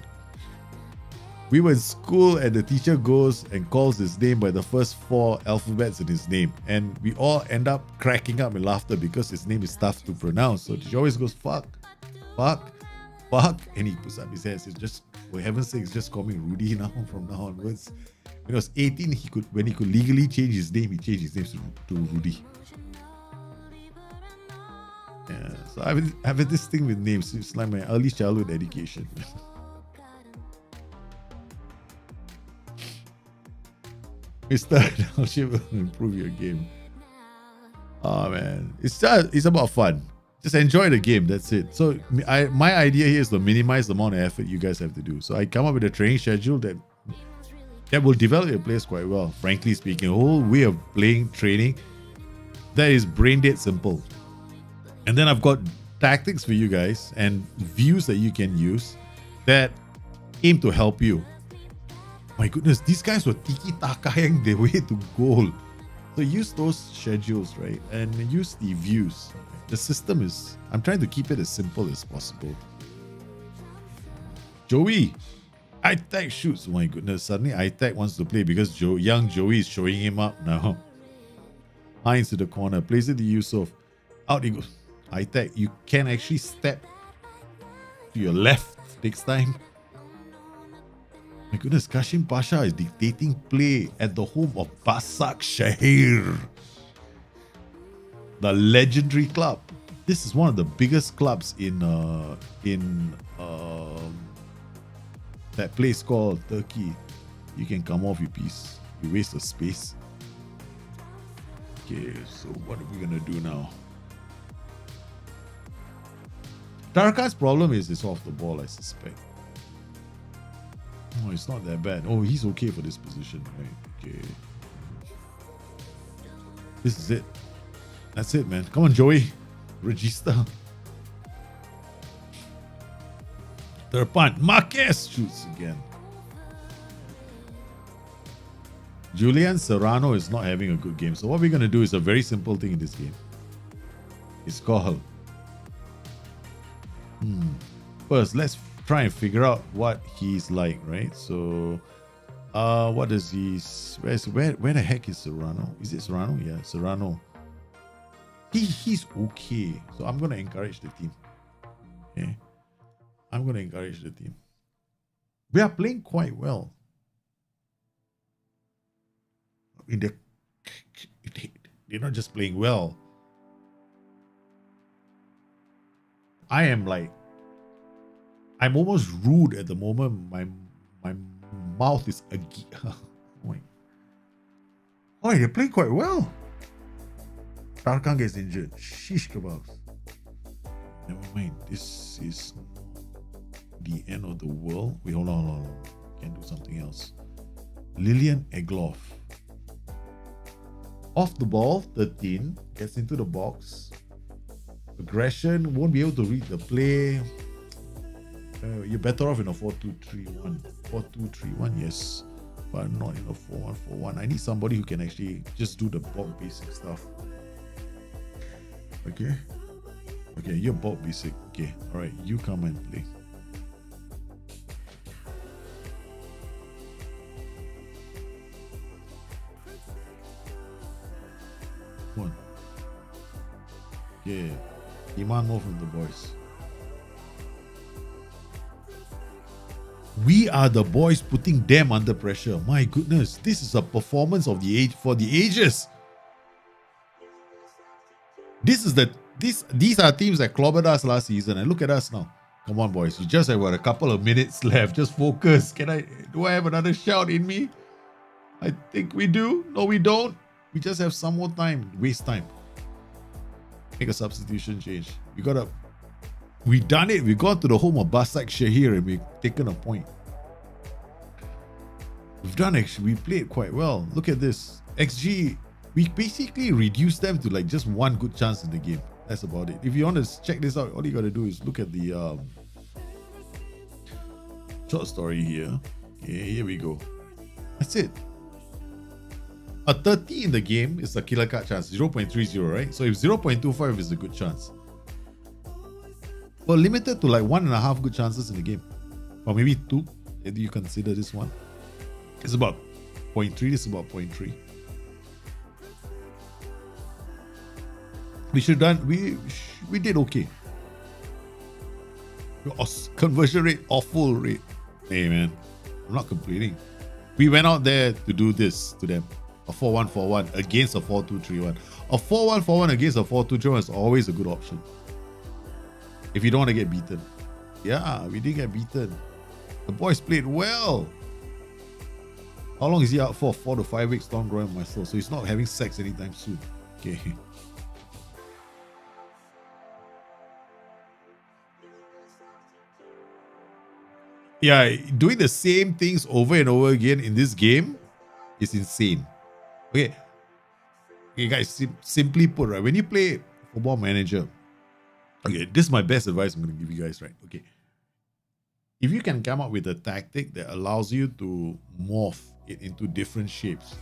We were in school and the teacher goes and calls his name by the first 4 alphabets in his name, and we all end up cracking up in laughter because his name is tough to pronounce. So she always goes fuck, and he puts up his hands. It's just, for heaven's sake, just call me Rudy now from now onwards. When he was 18, when he could legally change his name, he changed his name to Rudy. Yeah, so I've had this thing with names. It's like my early childhood education. Mr. Dalship will improve your game. Oh man, it's about fun. Just enjoy the game, that's it. So my idea here is to minimize the amount of effort you guys have to do. So I come up with a training schedule that will develop your players quite well. Frankly speaking, a whole way of playing training that is brain dead simple. And then I've got tactics for you guys and views that you can use that aim to help you. My goodness, these guys were tiki-takaing their way to goal. So use those schedules, right? And use the views. The system is... I'm trying to keep it as simple as possible. Joey! iTech shoots. Oh my goodness, suddenly iTech wants to play because young Joey is showing him up now. Heinz to the corner. Plays it to Yusuf. Out he goes. iTech, you can actually step to your left next time. My goodness, Kashim Pasha is dictating play at the home of Basak Shahir, the legendary club. This is one of the biggest clubs in that place called Turkey. You can come off, you piece. You waste of space. Okay, so what are we gonna do now? Tarkan's problem is it's off the ball, I suspect. Oh, it's not that bad. Oh, he's okay for this position, right? Okay. This is it. That's it, man. Come on, Joey. Regista. Third punt. Marquez shoots again. Julian Serrano is not having a good game. So what we're going to do is a very simple thing in this game. It's called... First, let's try and figure out what he's like, right? So, what does he... Where the heck is Serrano? Is it Serrano? Yeah, Serrano. He's okay. So I'm going to encourage the team. Okay. I'm going to encourage the team. We are playing quite well. I mean, they're not just playing well. I'm almost rude at the moment. My mouth is oh, they're playing quite well. Tarkan gets injured. Shish kebabs. Never mind. This is the end of the world. Wait, hold on. Can do something else. Lillian Egloff. Off the ball, 13. Gets into the box. aggression, won't be able to read the play. You're better off in a 4-2-3-1. 4-2-3-1, yes, but not in a 4-1-4-1. I need somebody who can actually just do the bulk basic stuff. Okay, you're bulk basic. Okay, all right, you come and play. One. Yeah, demand more from the boys. We are the boys putting them under pressure. My goodness, this is a performance of the age for the ages. These are teams that clobbered us last season, and look at us now. Come on, boys, you just have a couple of minutes left. Just focus. Do I have another shout in me? I think we do. No, we don't. We just have some more time. Waste time. Make a substitution change. We've done it. We got to the home of Basak Shahir and we've taken a point. We played quite well. Look at this. XG, we basically reduced them to like just one good chance in the game. That's about it. If you want to check this out, all you got to do is look at the short story here. Okay, here we go. That's it. A 30 in the game is a killer card chance, 0.30, right? So if 0.25 is a good chance. Well, limited to like 1.5 good chances in the game. Or maybe 2. If you consider this one. It's about 0.3. This is about 0.3. We should done. We did okay. Conversion rate, awful rate. Hey man, I'm not complaining. We went out there to do this to them. A 4-1-4-1 against a 4-2-3-1. A 4-1-4-1 against a 4-2-3-1 is always a good option. If you don't want to get beaten. Yeah, we didn't get beaten. The boys played well. How long is he out for? 4 to 5 weeks, torn groin muscle. So he's not having sex anytime soon. Okay. Yeah, doing the same things over and over again in this game is insane. Okay, guys, simply put, right, when you play Football Manager, okay, this is my best advice I'm going to give you guys, right? Okay, if you can come up with a tactic that allows you to morph it into different shapes,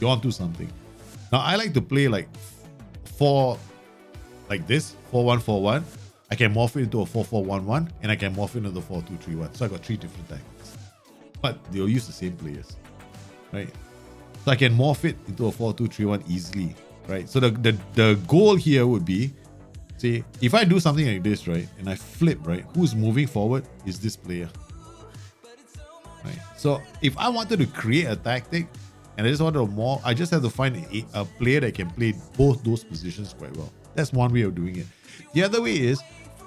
you're onto something. Now, I like to play like this, 4-1-4-1. I can morph it into a 4-4-1-1, and I can morph it into the 4-2-3-1. So I got 3 different tactics, but they'll use the same players, right? So I can morph it into a 4-2-3-1 easily, right? So the goal here would be, say, if I do something like this, right, and I flip, right, who's moving forward is this player, right? So if I wanted to create a tactic and I just wanted to morph, I just have to find a player that can play both those positions quite well. That's one way of doing it. The other way is,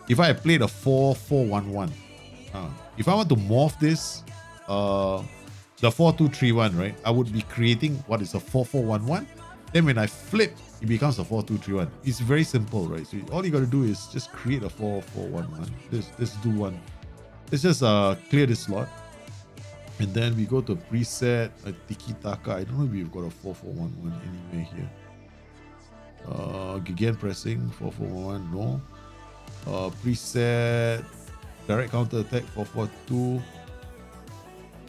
if I played a 4-4-1-1, if I want to morph this, the 4-2-3-1, right, I would be creating what is a 4-4-1-1. Then when I flip, it becomes a 4-2-3-1. It's very simple, right? So all you got to do is just create a 4-4-1-1. Let's do one. Let's just clear this slot. And then we go to preset, a tiki-taka. I don't know if we've got a 4-4-1-1 anywhere here. Again pressing, 4-4-1-1, no. Preset, direct counter attack, 4-4-2.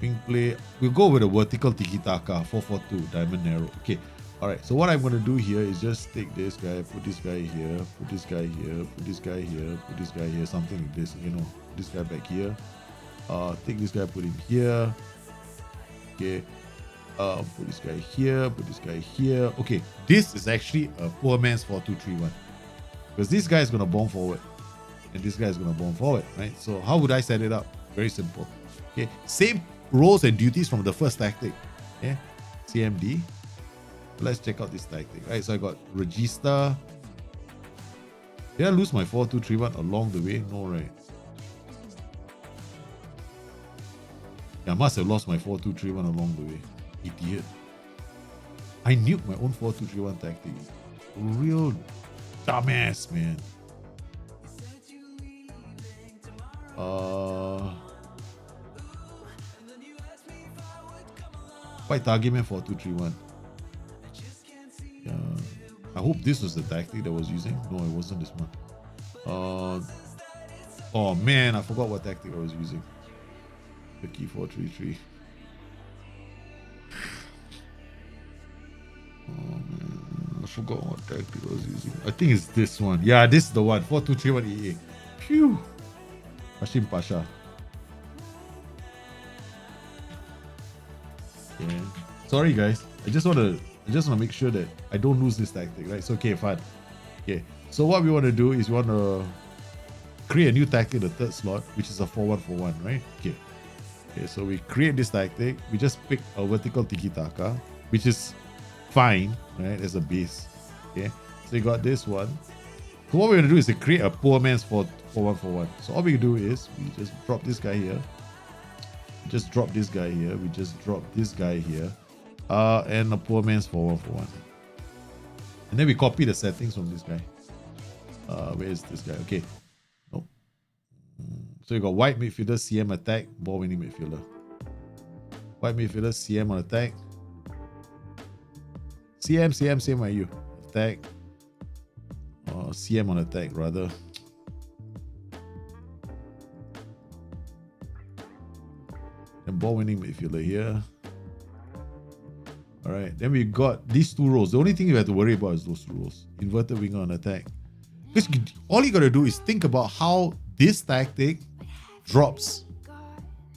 Wing play. We'll go with a vertical tiki-taka, 4-4-2, diamond narrow. Okay. Alright, so what I'm going to do here is just take this guy, put this guy here, put this guy here, put this guy here, put this guy here, something like this, you know, this guy back here. Take this guy, put him here. Okay. Put this guy here, put this guy here. Okay, this is actually a poor man's 4-2-3-1. Because this guy is going to bomb forward. And this guy is going to bomb forward, right? So how would I set it up? Very simple. Okay, same roles and duties from the first tactic. Okay, CMD. Let's check out this tactic. Right, so I got Regista. Did I lose my 4-2-3-1 along the way? No, right? Yeah, I must have lost my 4-2-3-1 along the way. Idiot. I nuked my own 4-2-3-1 tactic. Real dumbass, man. Quite target man 4-2-3-1. Yeah. I hope this was the tactic that I was using. No, it wasn't this one. Oh man, I forgot what tactic I was using. The key 4-3-3. Oh man, I forgot what tactic I was using. I think it's this one. Yeah, this is the one. 4-2-3-1 EA. Phew. Hashim Pasha. Yeah. Sorry guys. I just want to make sure that I don't lose this tactic, right? So okay, fine. Okay. So what we want to do is we want to create a new tactic in the third slot, which is a 4-1-4-1, right? Okay. Okay, so we create this tactic. We just pick a vertical tiki-taka, which is fine, right, as a base. Okay, so you got this one. So what we're gonna do is to create a poor man's 4-1-4-1. So all we do is we just drop this guy here. Just drop this guy here. We just drop this guy here. And a poor man's 4-1-4-1. And then we copy the settings from this guy. Where is this guy? Okay. Nope. So you got white midfielder, CM attack, ball winning midfielder. White midfielder, CM on attack. CM, same like you. Attack. CM on attack, rather. And ball winning midfielder here. Alright, then we got these two roles. The only thing you have to worry about is those two roles. Inverted winger on attack. Because all you gotta do is think about how this tactic drops.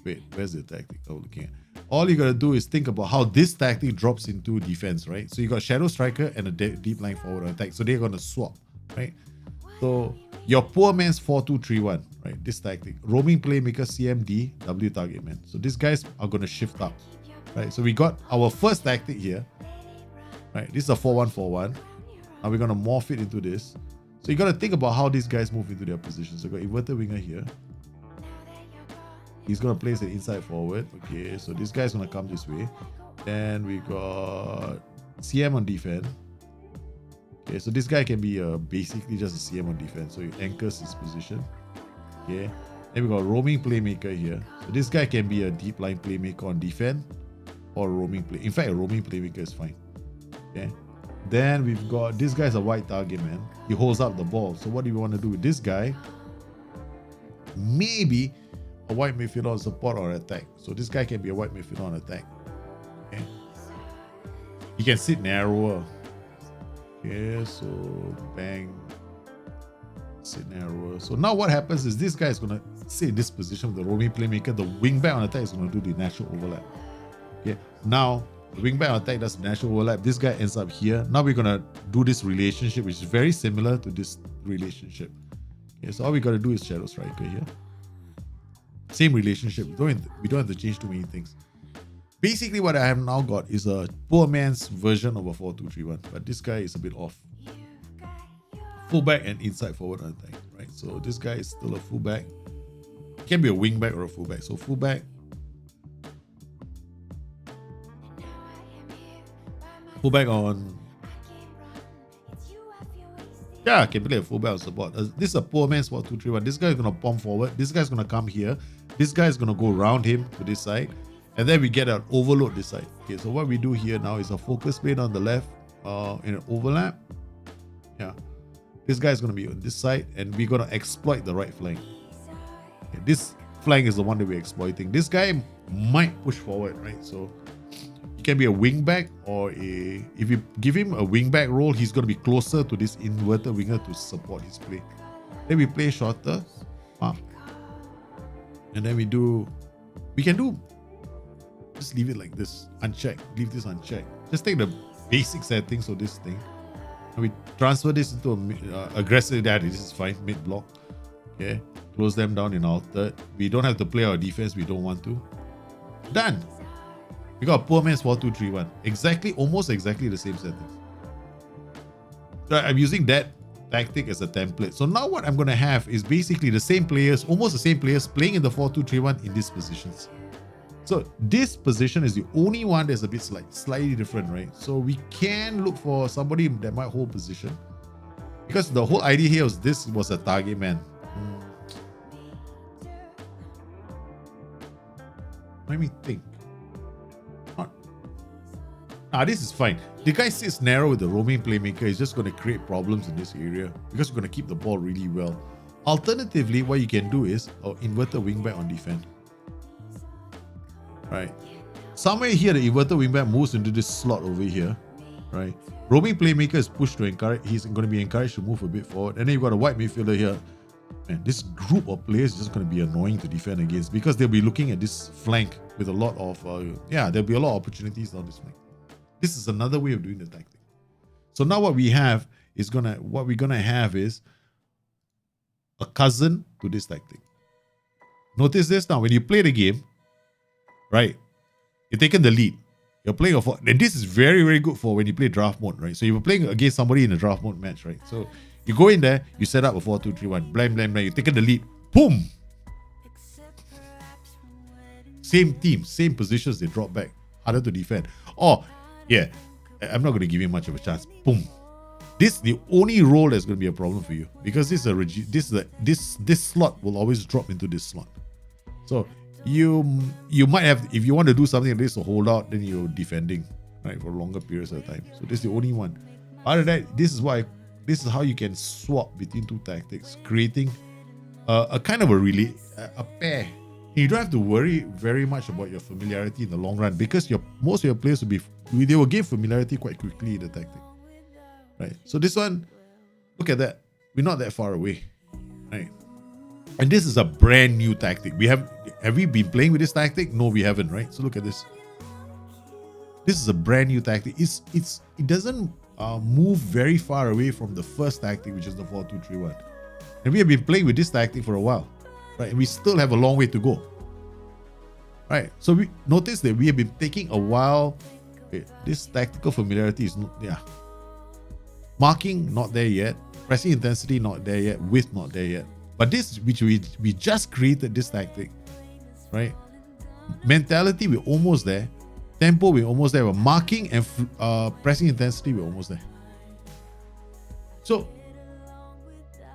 Wait, where's the tactic? Oh, looking at. All you gotta do is think about how this tactic drops into defense, right? So you got Shadow Striker and a deep line forward on attack. So they're gonna swap, right? So your poor man's 4-2-3-1, right? This tactic. Roaming playmaker, CMD, W target man. So these guys are gonna shift up, right? So we got our first tactic here, right? This is a 4-1-4-1. Now we're gonna morph it into this. So you gotta think about how these guys move into their positions. So we got inverted winger here. He's gonna place an inside forward. Okay, so this guy's gonna come this way. Then we got CM on defense. Okay, so this guy can be basically just a CM on defense. So he anchors his position. Okay. Then we got roaming playmaker here. So this guy can be a deep line playmaker on defense or a roaming play. In fact, a roaming playmaker is fine. Okay. Then we've got this guy's a white target man. He holds up the ball. So what do we want to do with this guy? Maybe a white midfielder on support or attack. So this guy can be a white midfielder on attack. Okay. He can sit narrower. Okay, so bang. Sit narrower. So now what happens is this guy is going to sit in this position with the roaming playmaker. The wingback on attack is going to do the natural overlap. Okay. Now the wingback on attack does the natural overlap. This guy ends up here. Now we're going to do this relationship, which is very similar to this relationship. Okay, so all we got to do is Shadow Striker here. Same relationship. We don't have to change too many things. Basically, what I have now got is a poor man's version of a 4-2-3-1, but this guy is a bit off. Fullback and inside forward on attack, right? So this guy is still a fullback. It can be a wingback or a fullback. So fullback on. Yeah, can play a fullback on support. This is a poor man's 4-2-3-1. This guy is gonna pump forward. This guy is gonna come here. This guy is gonna go around him to this side, and then we get an overload this side. Okay, so what we do here now is a focus plane on the left, in an overlap. Yeah, this guy is gonna be on this side, and we're gonna exploit the right flank. Okay, this flank is the one that we're exploiting. This guy might push forward, right? So he can be a wingback, or if you give him a wingback role, he's going to be closer to this inverted winger to support his play. Then we play shorter, and then just leave it like this, unchecked. Leave this unchecked. Just take the basic settings of this thing, and we transfer this into a aggressive. This is fine, mid block. Okay, close them down in altered. We don't have to play our defense. We don't want to. Done. We got a poor man's 4-2-3-1. Almost exactly the same settings. So I'm using that tactic as a template. So now what I'm going to have is basically the same players, almost the same players playing in the 4-2-3-1 in these positions. So this position is the only one that's a bit slightly different, right? So we can look for somebody that might hold position. Because the whole idea here was this was a target man. Let me think. This is fine. The guy sits narrow with the roaming playmaker. He's just going to create problems in this area because we're going to keep the ball really well. Alternatively, what you can do is inverted wingback on defense. Right. Somewhere here, the inverted wingback moves into this slot over here. Right. Roaming playmaker is pushed to encourage. He's going to be encouraged to move a bit forward. And then you've got a wide midfielder here. Man, this group of players is just going to be annoying to defend against because they'll be looking at this flank with a lot of there'll be a lot of opportunities on this flank. This is another way of doing the tactic. So now what we're gonna have is a cousin to this tactic. Notice this now, when you play the game, right? You're taking the lead. You're playing and this is very, very good for when you play draft mode, right? So you're playing against somebody in a draft mode match, right? So you go in there, you set up a 4-2-3-1, blam, blam, blam, you're taking the lead, boom! Same team, same positions, they drop back, harder to defend. Oh, yeah, I'm not going to give you much of a chance. Boom. This is the only role that's going to be a problem for you because this slot will always drop into this slot. So you might have, if you want to do something like this to hold out, then you're defending, right, for longer periods of time. So this is the only one. Other than that, this is how you can swap between two tactics, creating a kind of a pair. You don't have to worry very much about your familiarity in the long run because most of your players they will gain familiarity quite quickly in the tactic. Right. So this one, look at that. We're not that far away. Right. And this is a brand new tactic. Have we been playing with this tactic? No, we haven't, right? So look at this. This is a brand new tactic. It doesn't move very far away from the first tactic, which is the 4-2-3-1. And we have been playing with this tactic for a while. Right, and we still have a long way to go. Right, so we notice that we have been taking a while. Okay, this tactical familiarity is not, marking not there yet, pressing intensity not there yet, width not there yet. But this, which we just created this tactic, right? Mentality, we're almost there. Tempo, we're almost there. We're marking and pressing intensity, we're almost there. So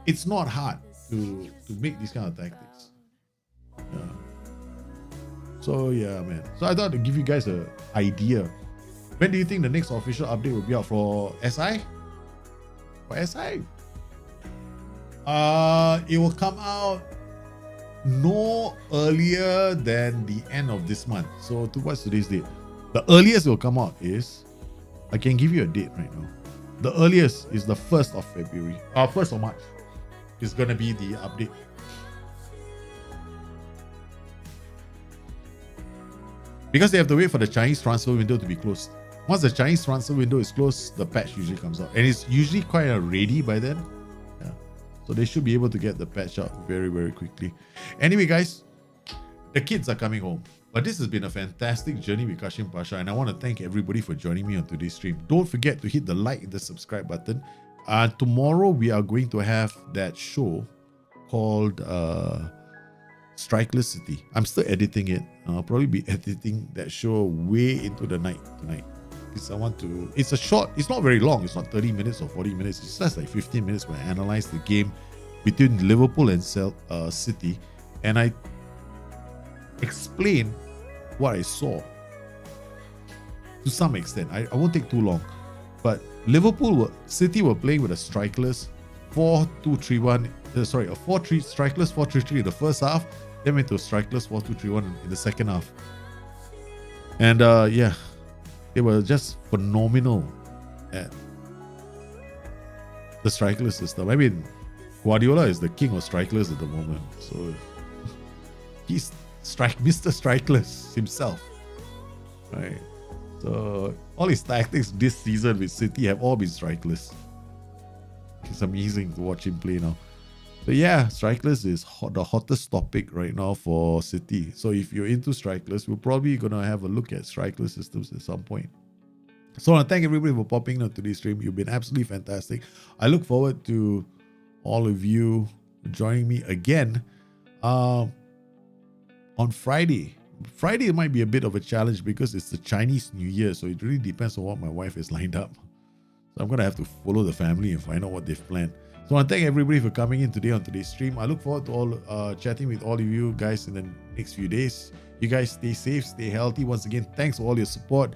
it's not hard to make these kind of tactics. Yeah. So yeah, man. So I thought to give you guys an idea. When do you think the next official update will be out for SI? For SI? It will come out no earlier than the end of this month. So what's today's date? The earliest it will come out is, I can give you a date right now. The earliest is the 1st of February. 1st of March. Is going to be the update. Because they have to wait for the Chinese transfer window to be closed. Once the Chinese transfer window is closed, the patch usually comes out. And it's usually quite ready by then. Yeah. So they should be able to get the patch out very, very quickly. Anyway, guys, the kids are coming home. But this has been a fantastic journey with Kashim Pasha. And I want to thank everybody for joining me on today's stream. Don't forget to hit the like and the subscribe button. Tomorrow we are going to have that show called Strikeless City. I'm still editing it. I'll probably be editing that show way into the night tonight. Because it's a short, it's not very long. It's not 30 minutes or 40 minutes. It's just like 15 minutes where I analyze the game between Liverpool and City. And I explain what I saw to some extent. I won't take too long. But City were playing with a strikeless 4-2-3-1. A 4-3 strikeless 4-3-3 in the first half. Then went to a strikeless 4-2-3-1 in the second half. And they were just phenomenal at the strikeless system. I mean, Guardiola is the king of strikeless at the moment. So he's Mr. Strikeless himself. Right. So all his tactics this season with City have all been strikeless. It's amazing to watch him play now. But yeah, strikeless is the hottest topic right now for City. So if you're into strikeless, we're probably going to have a look at strikeless systems at some point. So I want to thank everybody for popping on today's stream. You've been absolutely fantastic. I look forward to all of you joining me again on Friday. Friday might be a bit of a challenge because it's the Chinese New Year, so it really depends on what my wife has lined up. So I'm going to have to follow the family and find out what they've planned. So I want to thank everybody for coming in today on today's stream. I look forward to all chatting with all of you guys in the next few days. You guys stay safe, stay healthy. Once again, thanks for all your support.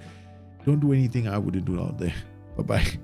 Don't do anything I wouldn't do out there. Bye-bye.